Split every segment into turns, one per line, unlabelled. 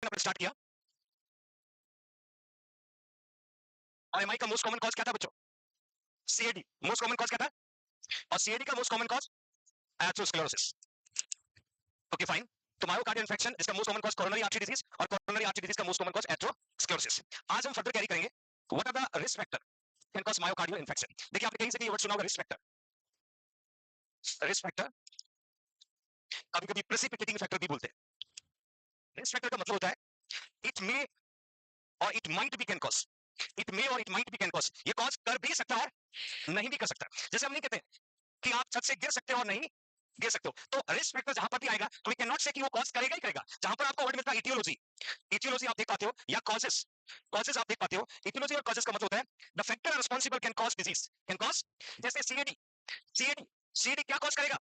Start किया और MI का मोस्ट कॉमन कॉज क्या था बच्चों? सीएडी मोस्ट कॉमन कॉज क्या था? और सीएडी का most common cause atherosclerosis. Okay fine. तो मायोकार्डियल इन्फेक्शन इसका most common cause coronary artery disease और कोरोनरी आर्टरी डिजीज का मोस्ट कॉमन कॉज एथेरोस्क्लेरोसिस। आज हम फर्दर कैरी करेंगे what are the risk factor can cause myocardial infection. देखिए आपने कहीं से ये वर्ड सुना होगा रिस्क फैक्टर। रिस्क फैक्टर कभी कभी प्रेसिपिटेटिंग फैक्टर भी बोलते हैं। रिस्क फैक्टर का मतलब होता है it may or it might be can cause, it may or it might be can cause, ये कॉज कर भी सकता है नहीं भी कर सकता। जैसे हम नहीं कहते कि आप छत से गिर सकते हो और नहीं गिर सकते हो, तो रिस्क फैक्टर जहां पर भी आएगा तो वी कैन नॉट से कि वो कॉज करेगा ही करेगा। जहां पर आपको वर्ड मिलता है इटियोलॉजी, इटियोलॉजी आप देख पाते हो, या कॉजेस, कॉजेस आप देख पाते हो। इटियोलॉजी और कॉजेस का मतलब होता है the factor responsible can cause disease, can cause. जैसे सीएडी, सीएडी सीएडी क्या कॉज करेगा?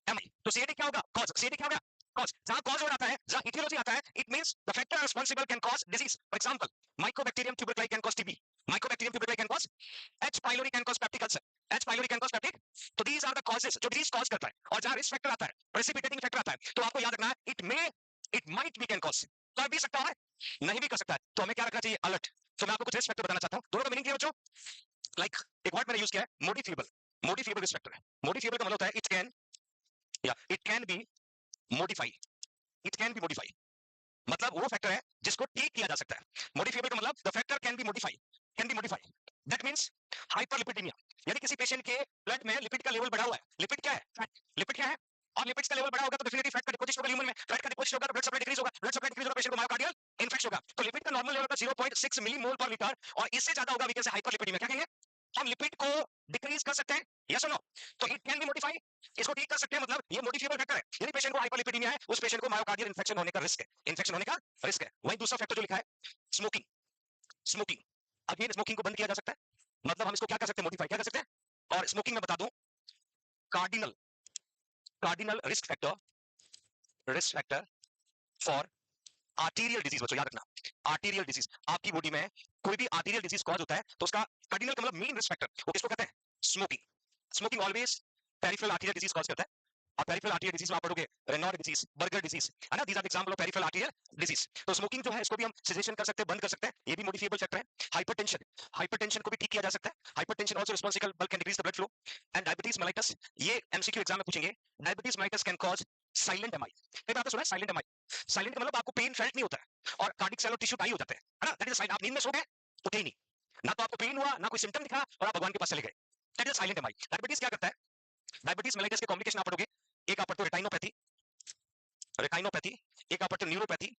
एमआई। तो सीएडी क्या होगा? कॉज। सीएडी क्या होगा? कॉज। जहां कॉज वर्ड आता है, जहां इटियोलॉजी आता है, it means the factor responsible can cause disease. For example mycobacterium tuberculi can cause TB, mycobacterium tuberculi can cause H pylori can cause peptic ulcer, H pylori can cause peptic. तो these are the causes जो disease cause करता है। और जहां risk factor आता है, precipitating factor आता है, तो आपको याद रखना है it may, it might be can cause, कर भी सकता है नहीं भी कर सकता है। तो हमें क्या रखना चाहिए? अलर्ट। तो मैं आपको कुछ रिस्क फैक्टर बताना चाहता हूं, दोनों का मीनिंग क्या है बच्चों? लाइक एक वर्ड मैंने यूज किया है मॉडिफिएबल, मॉडिफिएबल रिस्क फैक्टर है। मॉडिफिएबल का मतलब होता है इट कैन, या it can be modify, it can be modify, मतलब वो फैक्टर है जिसको ठीक किया जा सकता है। मॉडिफिएबल का मतलब the factor can be modify, can be modify. That means hyperlipidemia, यानी किसी पेशेंट के ब्लड में लिपिड का लेवल बढ़ा हुआ है। लिपिड क्या है? फैट। लिपिड क्या है? और लिपिड्स का लेवल बढ़ा होगा तो डेफिनेटली फैट का डिपोजिशन होगा ल्यूमन में, फैट का डिपोजिशन होगा तो ब्लड सप्लाई डिक्रीज होगा, ब्लड सप्लाई डिक्रीज होगा पेशेंट को मायोकार्डियल इन्फेक्शन होगा। तो लिपिड का नॉर्मल लेवल का 0.6 मिलीमोल पर लीटर और इससे ज्यादा होगा वी कैन से हाइपरलिपिडेमिया। क्या कहेंगे? हम लिपिड को डिक्रीज कर सकते हैं, यस और नो? तो इट कैन बी मॉडिफाई, इसको ठीक कर सकते हैं, मतलब ये मॉडिफिएबल फैक्टर है। यदि पेशेंट को हाइपरलिपिडेमिया है, उस पेशेंट को मायोकार्डियल इन्फेक्शन होने का रिस्क है, इन्फेक्शन होने का रिस्क है। वहीं दूसरा फैक्टर जो लिखा है स्मोकिंग, स्मोकिंग, अगेन स्मोकिंग को बंद किया जा सकता है, मतलब हम इसको क्या कर सकते हैं? मॉडिफाई क्या कर सकते हैं। और स्मोकिंग में बता दूं cardinal, cardinal risk factor, risk factor for arterial disease. बच्चों याद रखना, आर्टीरियल डिजीज, आपकी बॉडी में कोई भी आर्टीरियल डिजीज कॉज होता है तो उसका कार्डिनल का मतलब मेन रिस्क फैक्टर वो किसको कहते हैं? Smoking. Smoking always peripheral arterial disease cause करता है। और पेरिफेरल आर्टीरियल डिजीज में आप पढ़ोगे रेनॉल्ड डिजीज, बर्गर डिजीज, है ना? These are example of peripheral arterial disease. तो स्मोकिंग जो है इसको भी हम सेसेशन कर सकते हैं, बंद कर सकते हैं, ये भी मॉडिफिएबल फैक्टर है। हाइपरटेंशन, हाइपरटेंशन को भी ठीक किया जा सकता है। Hypertension also responsible can decrease the blood flow. And diabetes mellitus, ये एमसीक्यू एग्जाम में पूछेंगे, diabetes mellitus can cause silent MI. कई बार आपने सुना है साइलेंट एमआई? साइलेंट का मतलब आपको पेन फेल्ट नहीं होता है और कार्डिक सेल और टिश्यू डाई हो जाते हैं, है ना? That is silent. आप नींद में सो गए, उठे ही नहीं, ना तो आपको पेन हुआ ना कोई सिम्टम दिखा और आप भगवान के पास चले गए। That is silent MI. Diabetes क्या करता है? डायबिटीज मेलाइटस के कॉम्प्लिकेशन आप पढ़ोगे, एक आप पढ़ते हो रेटाइनोपैथी, रेटाइनोपैथी, एक आप पढ़ते हो न्यूरोपैथी,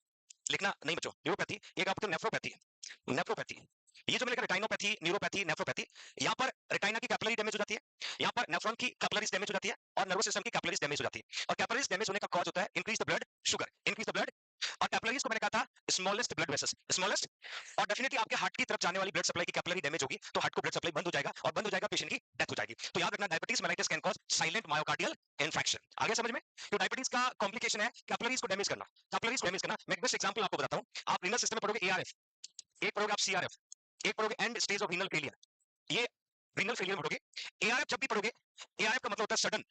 लिखना नहीं बच्चों, न्यूरोपैथी, एक आप पढ़ते हो नेफ्रोपैथी, नेफ्रोपैथी। ये जो मैंने लिखा रेटाइनोपैथी, न्यूरोपैथी, नेफ्रोपैथी, यहाँ पर रेटाइना की कैपिलरी डैमेज हो जाती है, यहाँ पर नेफ्रॉन की कैपिलरीज डैमेज हो जाती है और नर्वस सिस्टम की कैपिलरीज डैमेज हो जाती है। और कैपिलरीज डैमेज होने का कॉज होता है increase the blood sugar, increase the blood. और कैपिलरीज को मैंने कहा था स्मॉलेस्ट ब्लड वेसल्स, स्मॉलेस्ट। और डेफिनेटली आपके हार्ट की तरफ जाने वाली ब्लड सप्लाई की कैपिलरी डैमेज होगी तो हार्ट को ब्लड सप्लाई बंद हो जाएगा और बंद हो जाएगा, पेशेंट की डेथ हो जाएगी। तो याद रखना diabetes mellitus can cause silent myocardial infection. आगे समझ में? तो डायबिटीज का कॉम्प्लिकेशन है कैपिलरीज को डैमेज करना, कैपिलरीज को डैमेज करना। मैं एक बेस्ट एग्जांपल आपको बताता हूं, आप रीनल सिस्टम में पढ़ोगे एआरएफ, एक पढ़ोगे आप सीआरएफ, एक पढ़ोगे and stage of renal failure, ये रीनल फेलियर में पढ़ोगे। एआरएफ जब भी पढ़ोगे, एआरएफ का मतलब होता है sudden,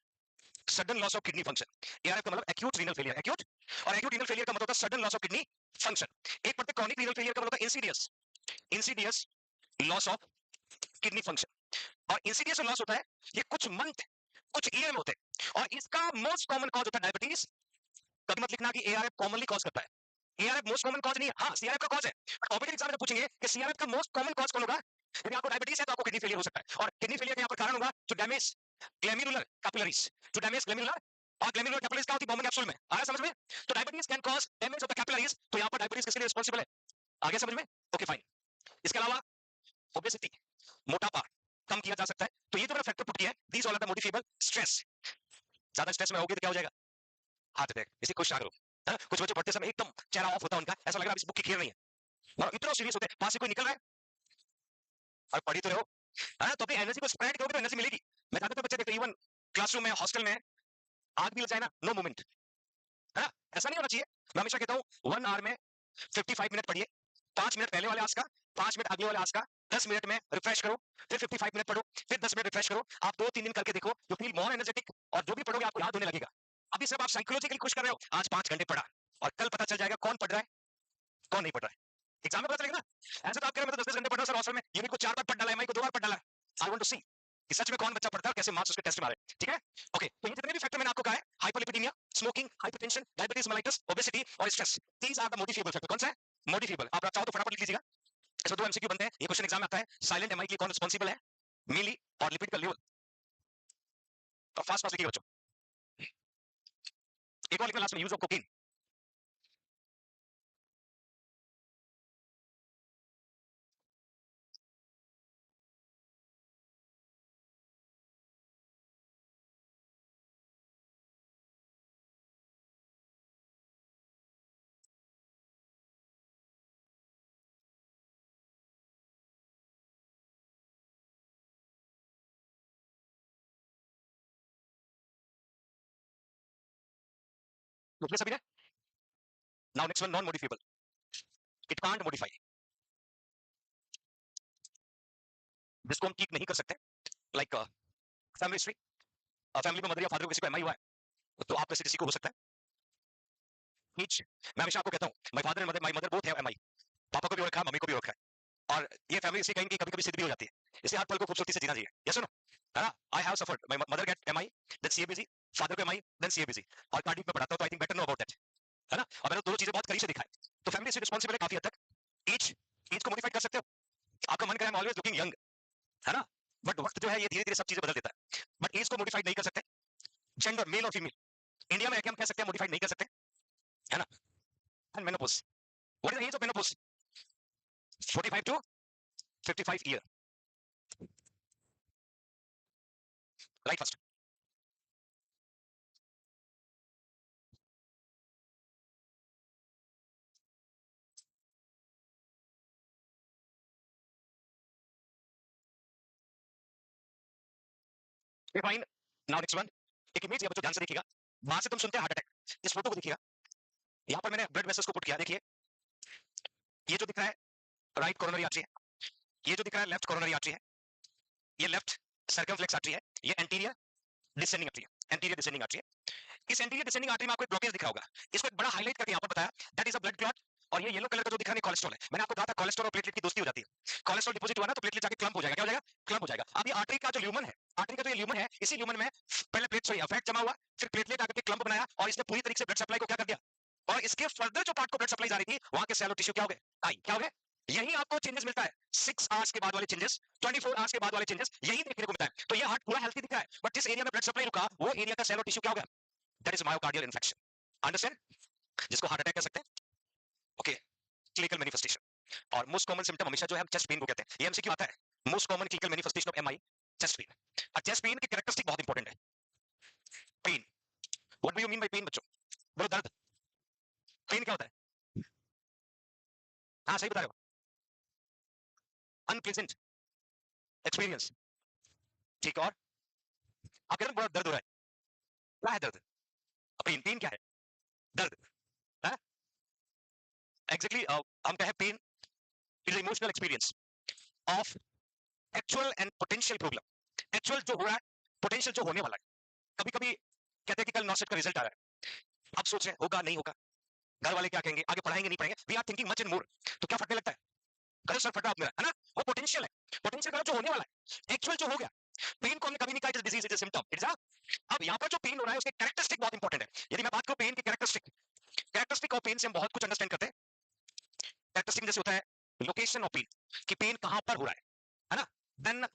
sudden loss of kidney function. ARF का मतलब एक्यूट रीनल फेलियर, एक्यूट। और एक्यूट रीनल फेलियर का मतलब होता है sudden loss of kidney function. एक पढ़ते क्रॉनिक रीनल फेलियर का मतलब होता है Insidious, Insidious loss of kidney function. और इंसीडियस लॉस होता है ये कुछ मंथ, कुछ ईयर में होते हैं। और इसका मोस्ट कॉमन कॉज होता है डायबिटीज। कभी मत लिखना कि एआरएफ कॉमनली कॉज करता है, एआरएफ मोस्ट कॉमन कॉज नहीं है, हाँ सीआरएफ का कॉज है। कॉम्पिटिटिव एग्जाम में पूछेंगे कि सीआरएफ का मोस्ट कॉमन कॉज कौन होगा? यदि आपको डायबिटीज है तो आपको किडनी फेलियर हो सकता है, और किडनी फेलियर का यहाँ पर कारण होगा to damage glomerular capillaries, to damage glomerular. और ग्लैम्युलर कैपिलरीज क्या होती है? बॉम्बे कैप्सूल में, आ रहा है समझ में? तो diabetes can cause damage of the capillaries, तो यहाँ पर डायबिटीज किसके लिए रिस्पांसिबल है? आगे समझ में? Okay fine. इसके अलावा ओबेसिटी, मोटापा कम किया जा सकता है। तो ये जो मैंने फैक्टर पुट किया है, these all are the modifiable. Stress, ज्यादा स्ट्रेस में होगी तो क्या हो जाएगा? Heart attack. इसी कोशिश करो, है ना? कुछ बच्चे पढ़ते समय एकदम चेहरा ऑफ होता है उनका, ऐसा लग रहा है इस बुक की खेल नहीं है, और इतना सीरियस होते हैं, पास से कोई निकल रहा है और पढ़ी तो रहो, है ना? तो अपनी एनर्जी को स्प्रेड करोगे तो एनर्जी मिलेगी। मैं ज्यादातर बच्चे देखते इवन क्लासरूम में, हॉस्टल में, आग भी लग जाए ना, नो मूवमेंट, है ना? ऐसा नहीं होना चाहिए। मैं हमेशा कहता हूँ 1 आवर में 55 मिनट पढ़िए, 5 मिनट पहले वाले आवर्स का, 5 मिनट अगले वाले आवर्स का, 10 मिनट में रिफ्रेश करो, फिर 55 मिनट पढ़ो, फिर 10 मिनट रिफ्रेश करो। आप 2-3 दिन करके देखो, यू फील मोर एनर्जेटिक, और जो भी पढ़ोगे आपको याद होने लगेगा। अभी सिर्फ आप साइकोलॉजिकली खुश कर रहे हो, आज 5 घंटे पढ़ा, और कल पता चल जाएगा कौन पढ़ रहा है, कौन नहीं पढ़ रहा है? एग्जाम में पता चलेगा ना। ऐसे तो आप कह रहे हैं मैं तो 10 घंटे पढ़ रहा हूं सर हॉस्टल में, यूनिट को 4 बार पढ़ डाला, एमआई को 2 बार पढ़ डाला। आई वांट टू सी कि सच में कौन बच्चा पढ़ता है और कैसे मार्क्स उसके टेस्ट में आ रहे हैं, ठीक है? ओके, तो ये जितने भी फैक्टर मैंने आपको कहा है, hyperlipidaemia, smoking, hypertension, diabetes mellitus, obesity और stress, these are the modifiable factor. कौन सा है? मोडिफिएबल। आप चाहो तो फटाफट लिख लीजिएगा, इसमें 2 एमसीक्यू बनते हैं, ये क्वेश्चन एग्जाम में आता है। साइलेंट एमआई के लिए कौन रिस्पांसिबल है? मीली और लिपिड का लेवल। तो फास्ट फास्ट लिखिए बच्चों। एक और लिखना लास्ट में, यूज ऑफ कोकीन। लिख लिया सभी ने? Now next one, non modifiable. It can't modify, जिसको हम ठीक नहीं कर सकते, लाइक फैमिली हिस्ट्री। फैमिली में मदर या फादर को किसी को एमआई हुआ है तो आप में से किसी को हो सकता है। ईच, मैं हमेशा आपको कहता हूं, my father and mother, my mother both have MI. पापा को भी हो रखा है, मम्मी को भी हो रखा है, और ये फैमिली इसे कहेंगे कभी कभी सिद्ध भी हो जाती है, इसलिए हर पल को खूबसूरती से जीना चाहिए। यस और नो? है ना? I have suffered, my mother get MI, then CABC, father को एमआई, देन सीएबीसी, और कार्डिफ में पढ़ाता हूं तो I think better know about that, है ना? और मैंने दोनों चीजें बहुत करीब से दिखा है। तो फैमिली से रिस्पांसिबल है काफी हद तक। एज, एज को मॉडिफाई कर सकते हो, आपका मन करे I am always looking young, है ना? बट वक्त जो है ये धीरे धीरे सब चीजें बदल देता है, बट एज को मॉडिफाई नहीं कर सकते। जेंडर, मेल और फीमेल, इंडिया में हम कह सकते हैं मॉडिफाई नहीं कर सकते, है ना? And menopause, what is the age of menopause? 45 to 55 year, right? First, fine. Now next one, एक इमेज है बच्चों, ध्यान से देखिएगा। वहां से तुम सुनते हैं हार्ट अटैक, इस फोटो को देखिएगा, यहाँ पर मैंने ब्लड वेसल्स को पुट किया, देखिए ये जो दिख रहा है राइट कोरोनरी आर्टरी है, ये जो दिख रहा है लेफ्ट कोरोनरी आर्टरी है, ये लेफ्ट सर्कमफ्लेक्स आर्टरी है, ये एंटीरियर डिसेंडिंग आर्टरी है, एंटीरियर डिसेंडिंग आर्टरी है। इस एंटीरियर डिसेंडिंग आर्टरी में आपको एक ब्लॉकेज दिख रहा होगा, इसको एक बड़ा हाईलाइट करके यहाँ पर बताया, that is a blood clot. और ये येलो कलर का जो दिख रहा है कोलेस्ट्रॉल है। मैंने आपको कहा था कोलेस्ट्रॉल और प्लेटलेट की दोस्ती हो जाती है, कोलेस्ट्रॉल डिपॉजिट हुआ ना तो प्लेटलेट जाके क्लम्प हो जाएगा, क्या हो जाएगा? क्लम्प हो जाएगा। अब ये आर्टरी का जो ल्यूमन है, आर्टरी का जो ये ल्यूमन है, इसी ल्यूमन में पहले प्लेट सॉरी फैट जमा हुआ, फिर प्लेटलेट आकर के क्लम्प बनाया, और इसने पूरी तरीके से ब्लड सप्लाई को क्या कर दिया, और इसके फर्दर जो पार्ट को ब्लड सप्लाई जा रही थी वहां के सेल और टिश्यू क्या हो गए? आई, क्या हो गए? यही आपको चेंजेस मिलता है, 6 आवर्स के बाद वाले चेंजेस, 24 आवर्स के बाद वाले चेंजेस, यही देखने को मिलता है। तो ये हार्ट पूरा हेल्थी दिख रहा है, बट जिस एरिया में ब्लड सप्लाई रुका वो एरिया का सेल और टिश्यू क्या हो गया? That is myocardial infection, understand? जिसको हार्ट अटैक कह सकते हैं। ओके, क्लिनिकल मैनिफेस्टेशन और मोस्ट कॉमन सिम्टम हमेशा जो है हम चेस्ट पेन को कहते हैं, ये एमसीक्यू आता है। Most common clinical manifestation of MI, chest pain. और चेस्ट पेन की कैरेक्टरिस्टिक बहुत इंपॉर्टेंट है। Pain, what do you mean by pain बच्चों? बोलो, दर्द। पेन क्या होता है? हाँ सही बता रहे हो, अनप्लेजेंट एक्सपीरियंस, ठीक। और आप कह रहे हैं बहुत दर्द हो रहा है, क्या है दर्द? पेन, पेन क्या है? दर्द है एग्जैक्टली। हम कहें pain is emotional experience of actual and potential problem. Actual जो हो रहा है, पोटेंशियल जो होने वाला है। कभी कभी कहते हैं कि कल नॉसेट का रिजल्ट आ रहा है, अब सोच रहे हैं होगा नहीं होगा, घर वाले क्या कहेंगे, आगे पढ़ाएंगे नहीं पढ़ाएंगे, we are thinking much and more, तो क्या फटने लगता है? कल सर फटा मेरा, है ना? वो पोटेंशियल है, पोटेंशियल का जो होने वाला है, एक्चुअल जो हो गया। पेन को हमने कभी नहीं कहा it is disease, it is symptom, it is a. अब यहाँ पर जो पेन हो रहा है उसके कैरेक्टरिस्टिक बहुत इंपॉर्टेंट है। यदि मैं बात करूं पेन की कैरेक्टरिस्टिक, कैरेक्टरिस्टिक ऑफ पेन से हम बहुत कुछ अंडरस्टैंड करते हैं। कैरेक्टरिस्टिक जैसे होता है लोकेशन ऑफ पेन, कि पेन कहां पर हो रहा है ना? Then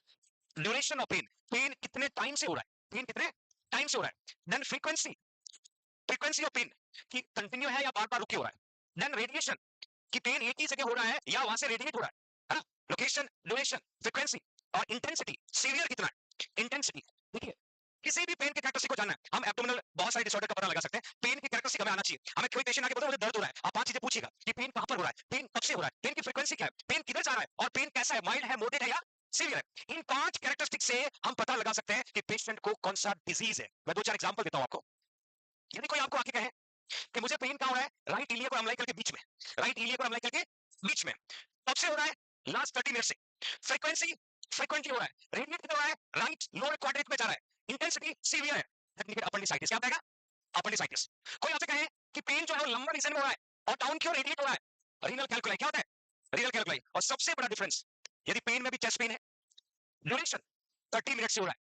duration of pain, pain कितने टाइम से हो रहा है, पेन कितने टाइम से हो रहा है। Then frequency, frequency of pain कि कंटिन्यू है या बार बार रुके हो रहा है। देन रेडिएशन, कि पेन एक ही जगह हो रहा है या वहां से रेडिएट हो रहा है ना? लोकेशन, ड्यूरेशन, फ्रीक्वेंसी और इंटेंसिटी, सीवियर कितना है, इंटेंसिटी। देखिए किसी भी पेन के कैरेक्टरिस्टिक को जानना है, हम एब्डोमिनल बहुत सारे डिसऑर्डर का पता लगा सकते हैं। पेन की कैरेक्टरिस्टिक हमें आना चाहिए। हमें कोई पेशेंट आके बोलता है मुझे दर्द हो रहा है, आप 5 चीजें पूछिएगा कि पेन कहां पर हो रहा है, पेन कब से हो रहा है, पेन की फ्रीक्वेंसी क्या है, पेन किधर जा रहा है, और पेन कैसा है, माइल्ड है, मॉडरेट है या सीवियर है। इन 5 कैरेक्टरिस्टिक से हम पता लगा सकते हैं कि पेशेंट को कौन सा डिजीज है। मैं 2-4 एग्जांपल देता हूं आपको। यदि कोई आपको आके कहे कि मुझे पेन कहां हो रहा है, राइट इलियक और अम्बिलिकल के बीच में, राइट इलियक और अम्बिलिकल के बीच में, कब से हो रहा है, लास्ट 30 मिनट से। फ्रीक्वेंसी, फ्रीक्वेंटली हो रहा है, रेडिएट कितना हो रहा है, राइट लोअर क्वाड्रेंट में जा रहा है, इंटेंसिटी सीवियर है, दैट मींस अपेंडिसाइटिस। क्या बताएगा? अपेंडिसाइटिस। कोई आपसे कहे कि पेन जो है वो लंबर रीजन में हो रहा है और डाउन की ओर रेडिएट हो रहा है, रीनल कैलकुलाई क्या होता है? Renal calculi. और सबसे बड़ा डिफरेंस, यदि पेन में भी चेस्ट पेन है, ड्यूरेशन 30 मिनट से हो रहा है,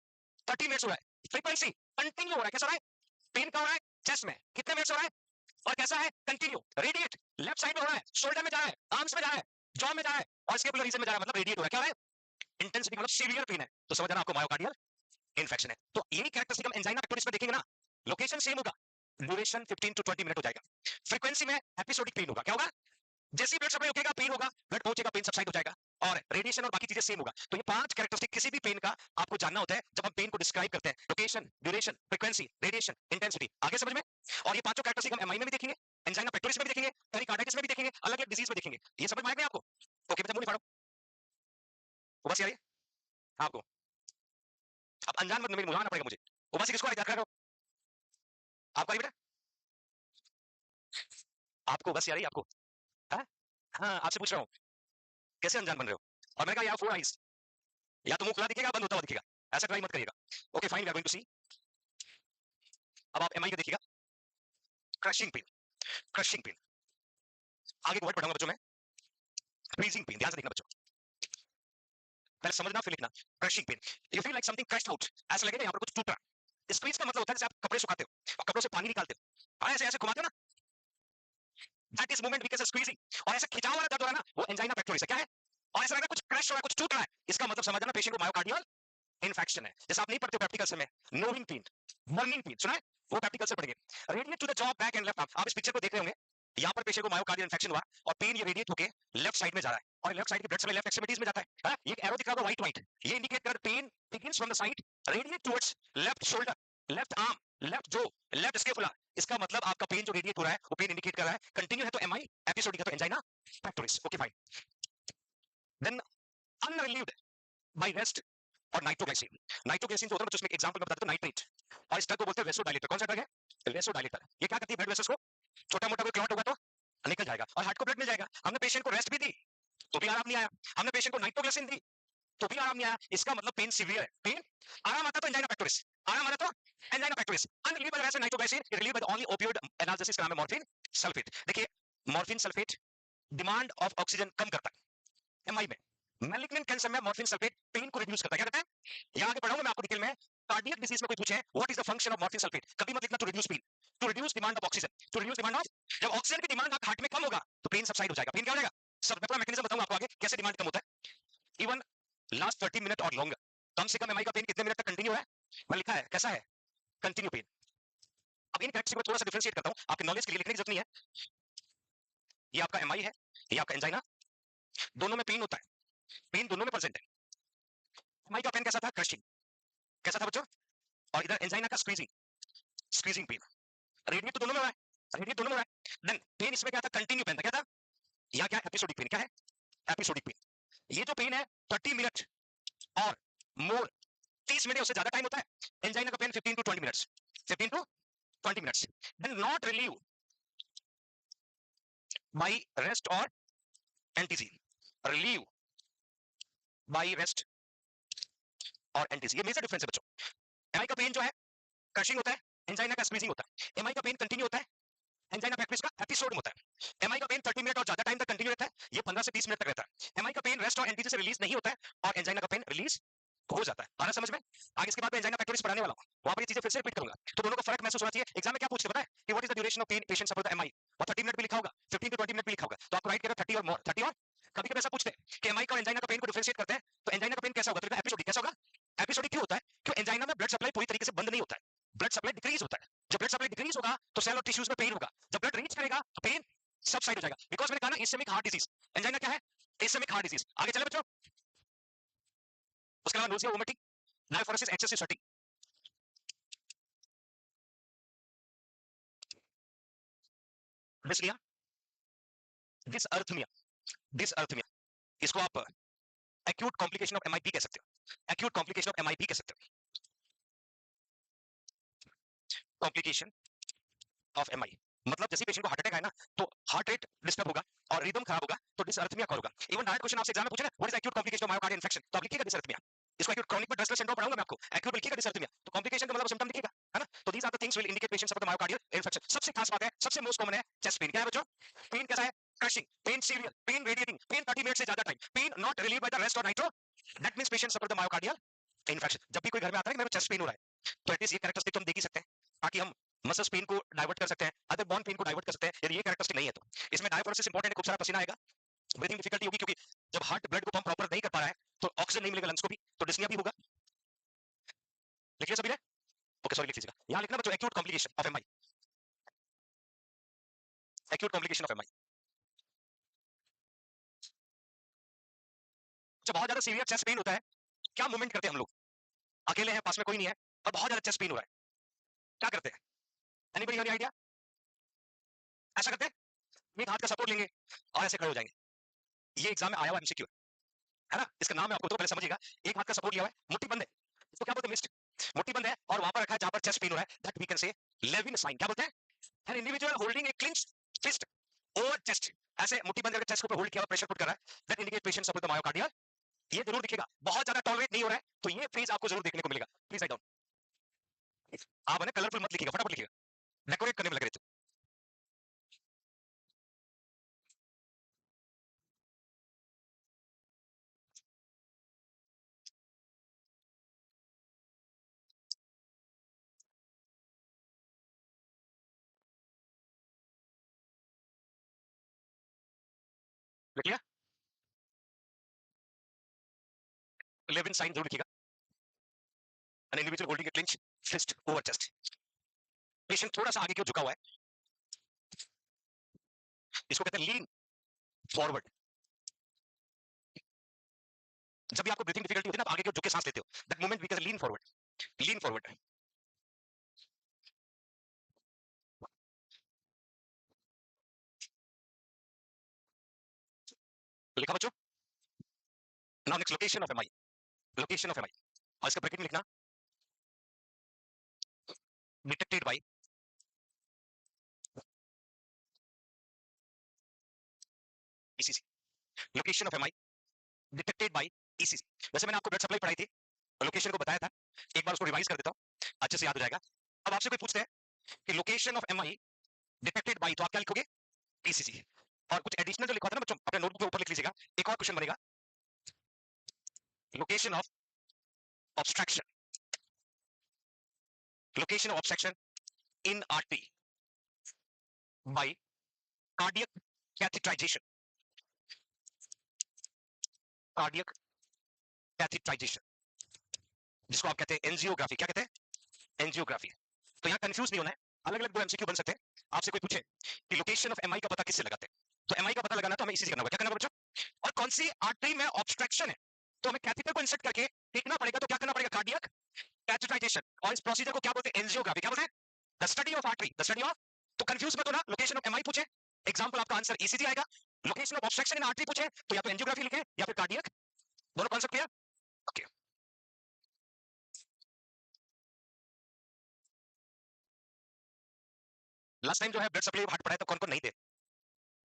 30 मिनट हो रहा है, फ्रीक्वेंसी कंटिन्यू हो रहा है। कैसा हो रहा है? पेन का हो रहा है चेस्ट में कितने मिनट हो रहा है, और कैसा है? कंटिन्यू। रेडिएट लेफ्ट साइड में हो रहा है, शोल्डर में जा रहा है, आर्म्स में जा रहा है, जॉ में जा रहा है, और स्केपुलर रीजन में जा रहा है, मतलब रेडिएट हो रहा है। क्या हो रहा है? इंटेंसिटी मतलब सीवियर पेन है, तो समझ जाना आपको मायोकार्डियल इन्फेक्शन है। तो यही कैरेक्टरिस्टिक हम एंजाइना पेक्टोरिस में देखेंगे ना, लोकेशन सेम होगा, ड्यूरेशन 15 टू 20 मिनट हो जाएगा, फ्रीक्वेंसी में एपिसोडिक पेन होगा। क्या होगा? जैसे ही ब्लड सप्लाई रुकेगा पेन होगा, ब्लड पहुंचेगा पेन सबसाइड हो जाएगा, और रेडिएशन और बाकी चीजें सेम होगा। तो ये 5 कैरेक्टरिस्टिक किसी भी पेन का आपको जानना होता है जब हम पेन को डिस्क्राइब करते हैं, location, duration, frequency, radiation, intensity. आगे समझ में? और ये पांचों कैरेक्टरिस्टिक हम एमआई में भी देखेंगे, एंजाइना पेक्टोरिस में भी देखेंगे, पेरिकार्डाइटिस में भी देखेंगे, अलग अलग डिजीज में देखेंगे। ये समझ में आएगा आपको? ओके, बेटा मुंह नहीं फाड़ो, वो बस यार आपको, अब अनजान मत मुझे मुझाना पड़ेगा मुझे। वो बस किसको याद करो, आपको बेटा, आपको बस यार आपको, हाँ हाँ आपसे पूछ रहा हूँ कैसे अनजान बन रहे हो? और मैंने कहा यार 4 आइज, या तो मुंह खुला दिखेगा बंद होता हुआ दिखेगा, ऐसा ट्राई मत करिएगा। Okay fine, we are going to see. अब आप एमआई का देखिएगा, क्रशिंग पेन, क्रशिंग पेन। आगे वर्ड पढ़ाऊंगा बच्चों में, फ्रीजिंग पेन, ध्यान से देखना बच्चों, पहले समझना फिर लिखना। Crushing pain, you feel like something crushed out, ऐसा लगेगा यहाँ पर कुछ टूट रहा है। स्क्वीज का मतलब होता है जैसे आप कपड़े सुखाते हो और कपड़ों से पानी निकालते हो, हाँ ऐसे ऐसे घुमाते हो ना, that is movement because of squeezing. और ऐसा खिंचाव वाला दर्द हो रहा है ना, वो एंजाइना पेक्टोरिस है। क्या है? और ऐसा लग रहा है कुछ क्रश हो रहा है, कुछ टूट रहा है, इसका मतलब समझना पेशेंट को मायोकार्डियल इन्फेक्शन है। जैसे आप नहीं पढ़ते प्रैक्टिकल में नोविंग पेन, बर्निंग पेन, सुना है? वो प्रैक्टिकल से पढ़ेंगे। Radiate to the jaw, back and left arm. आप इस पिक्चर को देख रहे होंगे, यहाँ पर पेशेंट को मायोकार्डियल इन्फेक्शन हुआ और पेन ये रेडिएट होके लेफ्ट साइड में जा रहा है, और लेफ्ट साइड की ब्लड सप्लाई लेफ्ट एक्सट्रीमिटीज में जाता है। हाँ? ये एक एरो दिख रहा होगा व्हाइट व्हाइट, ये इंडिकेट कर pain begins from the side, radiate towards left shoulder, left arm, left jaw, left scapula. इसका मतलब आपका पेन जो रेडिएट हो रहा है वो पेन इंडिकेट कर रहा है कंटिन्यू है तो एमआई, एपिसोडिक है तो angina pectoris. Okay fine. Then unrelieved by rest और नाइट्रोग्लाइसिन। नाइट्रोग्लाइसिन जो होता है उसमें एग्जांपल में बताता हूं, नाइट्रेट, और इस ड्रग को बोलते हैं वेसोडाइलेटर। कौन सा ड्रग है? वेसोडाइलेटर। ये क्या करती है? ब्लड वेसल्स को, छोटा मोटा कोई क्लॉट होगा तो निकल जाएगा और हार्ट को ब्लड मिल जाएगा। हमने पेशेंट को रेस्ट भी दी तो भी आराम नहीं आया, हमने पेशेंट को नाइट्रोग्लाइसिन दी तो भी आराम नहीं आया। इसका मतलब पेन सीवियर है। पेन आराम आता तो एंजाइना पेक्टोरिस, आराम आता तो एंजाइना पेक्टोरिस। अनरिलीवेबल वैसे nitroglycerin relieve by the only opioid analgesis का नाम है मॉर्फिन सल्फेट। देखिए morphine sulphate demand of oxygen कम करता है एमआई में, मैलिग्नेंट कैंसर में मॉर्फिन सल्फेट पेन को रिड्यूस करता है। क्या करता है? यहां आगे पढ़ाऊंगा मैं आपको डिटेल में। कार्डियक डिजीज में कोई पूछे what is the function of morphine sulphate, कभी मत लिखना to reduce pain, to reduce demand of oxygen, to reduce demand of, जब ऑक्सीजन की डिमांड हार्ट में कम होगा तो पेन सबसाइड हो जाएगा। पेन क्या हो जाएगा? सब मैं पूरा मैकेनिज्म बताऊंगा आपको आगे कैसे डिमांड कम होता है। इवन लास्ट 30 मिनट और लॉन्गर, कम से कम एमआई का पेन कितने मिनट तक कंटिन्यू है? मैं लिखा है कैसा है? Continue pain. अब इन कैरेक्टरिस्टिक को थोड़ा सा डिफरेंशिएट करता हूं आपके नॉलेज के लिए, लिखने की जरूरत नहीं है। ये आपका एमआई है, ये आपका एंजाइना, दोनों में पेन होता है, पेन दोनों में प्रेजेंट है। एमआई का पेन कैसा था? क्रशिंग। कैसा था बच्चों? और इधर एंजाइना का स्क्वीजिंग, स्क्वीजिंग पेन। रेडिएट तो दोनों में हो रहा है, रेडिएट दोनों में हो रहा है। देन पेन इसमें क्या था? कंटिन्यू पेन था। क्या था? या क्या? Episodic pain. क्या है? Episodic pain. ये जो पेन है 30 मिनट और मोर, 30 मिनट उससे ज्यादा टाइम होता है। एंजाइना का pain 15 to 20 minutes, 15 to 20 minutes. Then not relieve by rest और एंटीजी, रिलीव बाय रेस्ट और एंटीजी, ये मेजर डिफरेंस है बच्चों। एमआई का पेन जो है क्रशिंग होता है, एंजाइना का स्क्वीजिंग होता है। एमआई का पेन कंटिन्यू होता है, एंजाइना पेक्टोरिस का एपिसोड होता है। एमआई का पेन 30 मिनट और ज्यादा टाइम तक कंटिन्यू रहता है, ये 15 से 20 मिनट तक रहता है। एमआई का पेन रेस्ट और एंटीजी से रिलीज नहीं होता है, और एंजाइना का पेन रिलीज हो जाता है। आ रहा समझ में? आगे इसके बाद मैं एंजाइना पेक्टोरिस पढ़ाने वाला हूं, वहां पर ये चीजें फिर से रिपीट करूंगा, तो दोनों का फर्क महसूस होना चाहिए। एग्जाम में क्या पूछते पता है कि what is the duration of pen patient suffer the MI, और 30 मिनट भी लिखा होगा, 15 टू 20 मिनट भी लिखा होगा, तो आपको राइट करेगा 30 और मोर, 30 और। कभी कभी ऐसा पूछते हैं कि एमआई का एंजाइना का पेन को डिफरेंशिएट करते हैं, तो एंजाइना का पेन कैसा होगा? तो एपिसोडिक। कैसा होगा? एपिसोडिक क्यों होता है? क्योंकि एंजाइना में ब्लड सप्लाई पूरी तरीके से बंद नहीं होता है, ब्लड सप्लाई डिक्रीज होता है। जब ब्लड सप्लाई डिक्रीज होगा तो सेल और टिश्यूज में पेन होगा, जब ब्लड रीच करेगा तो पेन सब साइड हो जाएगा। बिकॉज मैंने कहा ना इस्केमिक हार्ट डिजीज, एंजाइना क्या है? Ischemic heart disease. आगे चले बच्चों, उसके अलावा nausea vomiting, diaphoresis, excessive sweating. डिसलिया, डिसअर्थमिया, डिसअर्थमिया, इसको आप एक्यूट कॉम्प्लिकेशन ऑफ एमआईपी कह सकते हो, एक्यूट कॉम्प्लिकेशन ऑफ एमआईपी कह सकते हो, कॉम्प्लिकेशन ऑफ एमआई। मतलब जैसे पेशेंट को हार्ट अटैक आए ना, तो हार्ट रेट डिस्टर्ब होगा और रिदम खराब होगा, तो डिसअर्थमिया कॉल होगा। इवन डायरेक्ट क्वेश्चन आपसे एग्जाम में पूछे ना what is acute complication of myocardial infection, तो आप लिखिएगा डिसअर्थमिया। इसको एक्यूट क्रॉनिक में ड्रेसलेस सिंड्रोम पढ़ाऊंगा मैं आपको, एक्यूट लिखिएगा डिसअर्थमिया, तो कॉम्प्लिकेशन का मतलब सिम्टम लिखिएगा, है ना? तो these are the things will indicate patient suffer the myocardial infection. सबसे खास बात है, सबसे मोस्ट कॉमन है चेस्ट पेन। क्या है बच्चों? पेन कैसा है? Crushing, pain severe, pain radiating, pain 30 minute से ज्यादा time, pain not relieve by the rest और nitro, that means patient suffer the myocardial infection. जब भी कोई घर में आता है कि मेरे चेस्ट पेन हो रहा है, तो एटलीस्ट ये कैरेक्टरिस्टिक तो हम देख ही सकते हैं, ताकि हम मसल्स पेन को डाइवर्ट कर सकते हैं, अदर बॉन पेन को डाइवर्ट कर सकते हैं। यदि ये कैरेक्टरिस्टिक नहीं है तो इसमें डायफोरेसिस इंपॉर्टेंट है, खूब सारा पसीना आएगा, ब्रीथिंग डिफिकल्टी होगी, क्योंकि जब हार्ट ब्लड को पंप प्रॉपर नहीं कर पा रहा है तो ऑक्सीजन नहीं मिलेगा लंग्स को भी, तो डिस्निया भी होगा। लिख लिया सभी ने? ओके सॉरी, लिख लीजिएगा। यहां लिखना बच्चों, acute complication of MI, acute complication of MI. जब बहुत ज्यादा सीवियर चेस्ट पेन होता है, क्या मूवमेंट करते हैं हम लोग? अकेले हैं, पास में कोई नहीं है और बहुत ज्यादा चेस्ट पेन हो रहा है, क्या करते हैं? Anybody have any idea? ऐसा करते हैं, एक हाथ का सपोर्ट लेंगे और ऐसे खड़े हो जाएंगे। ये एग्जाम में आया हुआ एमसीक्यू है ना, इसका नाम है, आपको तो पहले समझिएगा। एक हाथ का सपोर्ट लिया हुआ है, मुट्ठी बंद है, इसको क्या बोलते हैं? मिस्ट। मुट्ठी बंद है और वहां पर रखा है जहां पर चेस्ट पेन हो रहा है, that we can say Levine sign. क्या बोलते हैं? An individual holding a clenched fist over chest, ऐसे मुट्ठी बंद करके चेस्ट के ऊपर होल्ड किया हुआ, प्रेशर पुट कर रहा है, that indicate patient suffer the myocardial. ये जरूर दिखेगा, बहुत ज्यादा टॉलरेट नहीं हो रहा है तो ये फेज आपको जरूर देखने को मिलेगा। Please write down. आप है कलरफुल मत लिखिएगा, फटाफट लिखिएगा, डेकोरेट करने में लग रहे थे। लिख लिया? लेविन साइन जरूर लिखिएगा, an individual holding a clinch fist over chest. Patient थोड़ा सा आगे क्यों झुका हुआ है, इसको कहते हैं लीन फॉरवर्ड। जब भी आपको ब्रीथिंग डिफिकल्टी होती है ना, आप आगे क्यों झुक के सांस लेते हो, that moment we can lean forward, lean forward. लिखा बच्चों? Now next, location of MI, location of MI, और इसका ब्रैकेट में लिखना, detected by ECG, location of MI detected by ECG. वैसे मैंने आपको ब्लड सप्लाई पढ़ाई थी, लोकेशन को बताया था, एक बार उसको रिवाइज कर देता हूं, अच्छे से याद हो जाएगा। अब आपसे कोई पूछते हैं कि location of MI detected bye, तो आप क्या लिखोगे? ईसीसी। और कुछ एडिशनल जो लिखा था ना बच्चों, अपने नोटबुक के ऊपर लिख लीजिएगा, एक और क्वेश्चन बनेगा, location of obstruction, location of obstruction in artery by cardiac catheterization, cardiac catheterization, जिसको आप कहते हैं एंजियोग्राफी। क्या कहते हैं? एंजियोग्राफी। तो यहाँ कंफ्यूज नहीं होना है, अलग अलग दो एमसीक्यू बन सकते हैं। आपसे कोई पूछे कि लोकेशन ऑफ एमआई का पता किससे लगाते हैं, तो एमआई का पता लगाना तो हमें इसी से करना होगा। क्या करना होगा बच्चों? और कौन सी आर्टरी में ऑब्स्ट्रक्शन है, तो हमें कैथेटर को इंसर्ट करके देखना पड़ेगा, तो क्या करना पड़ेगा? Cardiac catheterization. और इस प्रोसीजर को क्या बोलते हैं? एंजियोग्राफी। क्या बोलते हैं? The study of artery, the study of. तो कंफ्यूज मत होना, लोकेशन ऑफ एमआई पूछे, एग्जांपल आपका आंसर ईसीजी आएगा। Location of obstruction in artery पूछे, तो या तो एंजियोग्राफी लिखे या फिर कार्डियक, दोनों concept clear? Okay. Last time जो है ब्लड सप्लाई हार्ट पढ़ाया, तो कौन कौन नहीं थे?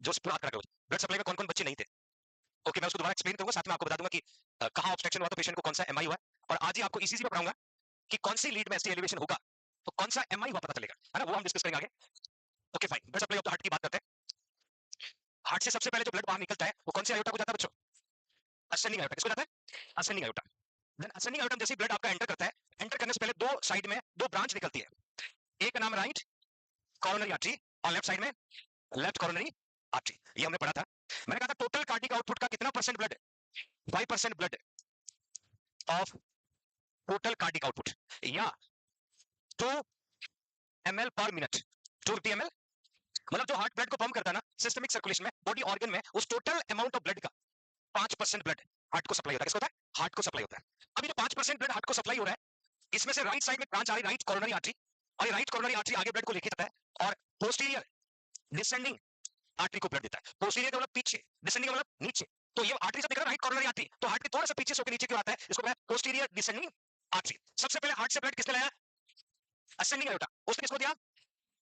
जो पूरा हाथ रखे हो, ब्लड सप्लाई में कौन कौन बच्चे नहीं थे? ओके, मैं उसको दोबारा एक्सप्लेन करूंगा, साथ में आपको बता दूंगा कि कहां ऑब्स्ट्रक्शन हुआ, तो पेशेंट को कौन सा एमआई हुआ। और आज ही आपको ईसीजी में पढ़ाऊंगा कि कौन सी लीड में एसटी एलिवेशन होगा तो कौन सा एमआई हुआ पता चलेगा, है ना, वो हम डिस्कस करेंगे आगे। Okay fine, blood supply of the heart की बात करते हैं। हार्ट से सबसे पहले जो ब्लड बाहर निकलता है वो कौन से आयोटा को जाता है बच्चों? Ascending aorta. किसको जाता है? Ascending aorta. Then ascending aorta जैसे ब्लड आपका एंटर करता है, एंटर करने से पहले दो साइड में दो ब्रांच निकलती है, एक का नाम राइट कॉरोनरी आर्टरी और लेफ्ट साइड में लेफ्ट कॉरोनरी आर्टरी। ये हमने पढ़ा था। मैंने कहा था टोटल कार्डिक आउटपुट का कितना percent blood? 5% blood of total cardiac output, या 2 ml पर मिनट, 250 ml, मतलब जो हार्ट ब्लड को पंप करता है ना सिस्टमिक सर्कुलेशन में, बॉडी ऑर्गन में, उस टोटल अमाउंट ऑफ ब्लड का 5% ब्लड हार्ट को सप्लाई होता है। किसको होता है? हार्ट को सप्लाई होता है। अभी जो 5% ब्लड हार्ट को सप्लाई हो रहा है, इसमें से राइट साइड में ब्रांच आ रही, राइट कॉरोनरी आर्टरी, और राइट कॉरोनरी आर्टरी आगे ब्लड को लेके जाता है और पोस्टीरियर डिसेंडिंग आर्टरी को ब्लड देता है। पोस्टीरियर का मतलब पीछे, डिसेंडिंग का मतलब नीचे। तो ये आर्टरी सब दिख रहा है राइट कॉरोनरी आर्टरी, तो हार्ट के थोड़ा सा पीछे से होकर नीचे क्यों आता है, इसको कहते हैं पोस्टीरियर डिसेंडिंग आर्टरी। सबसे पहले हार्ट से ब्लड किसने लाया? असेंडिंग आयोटा, उसने किसको दिया?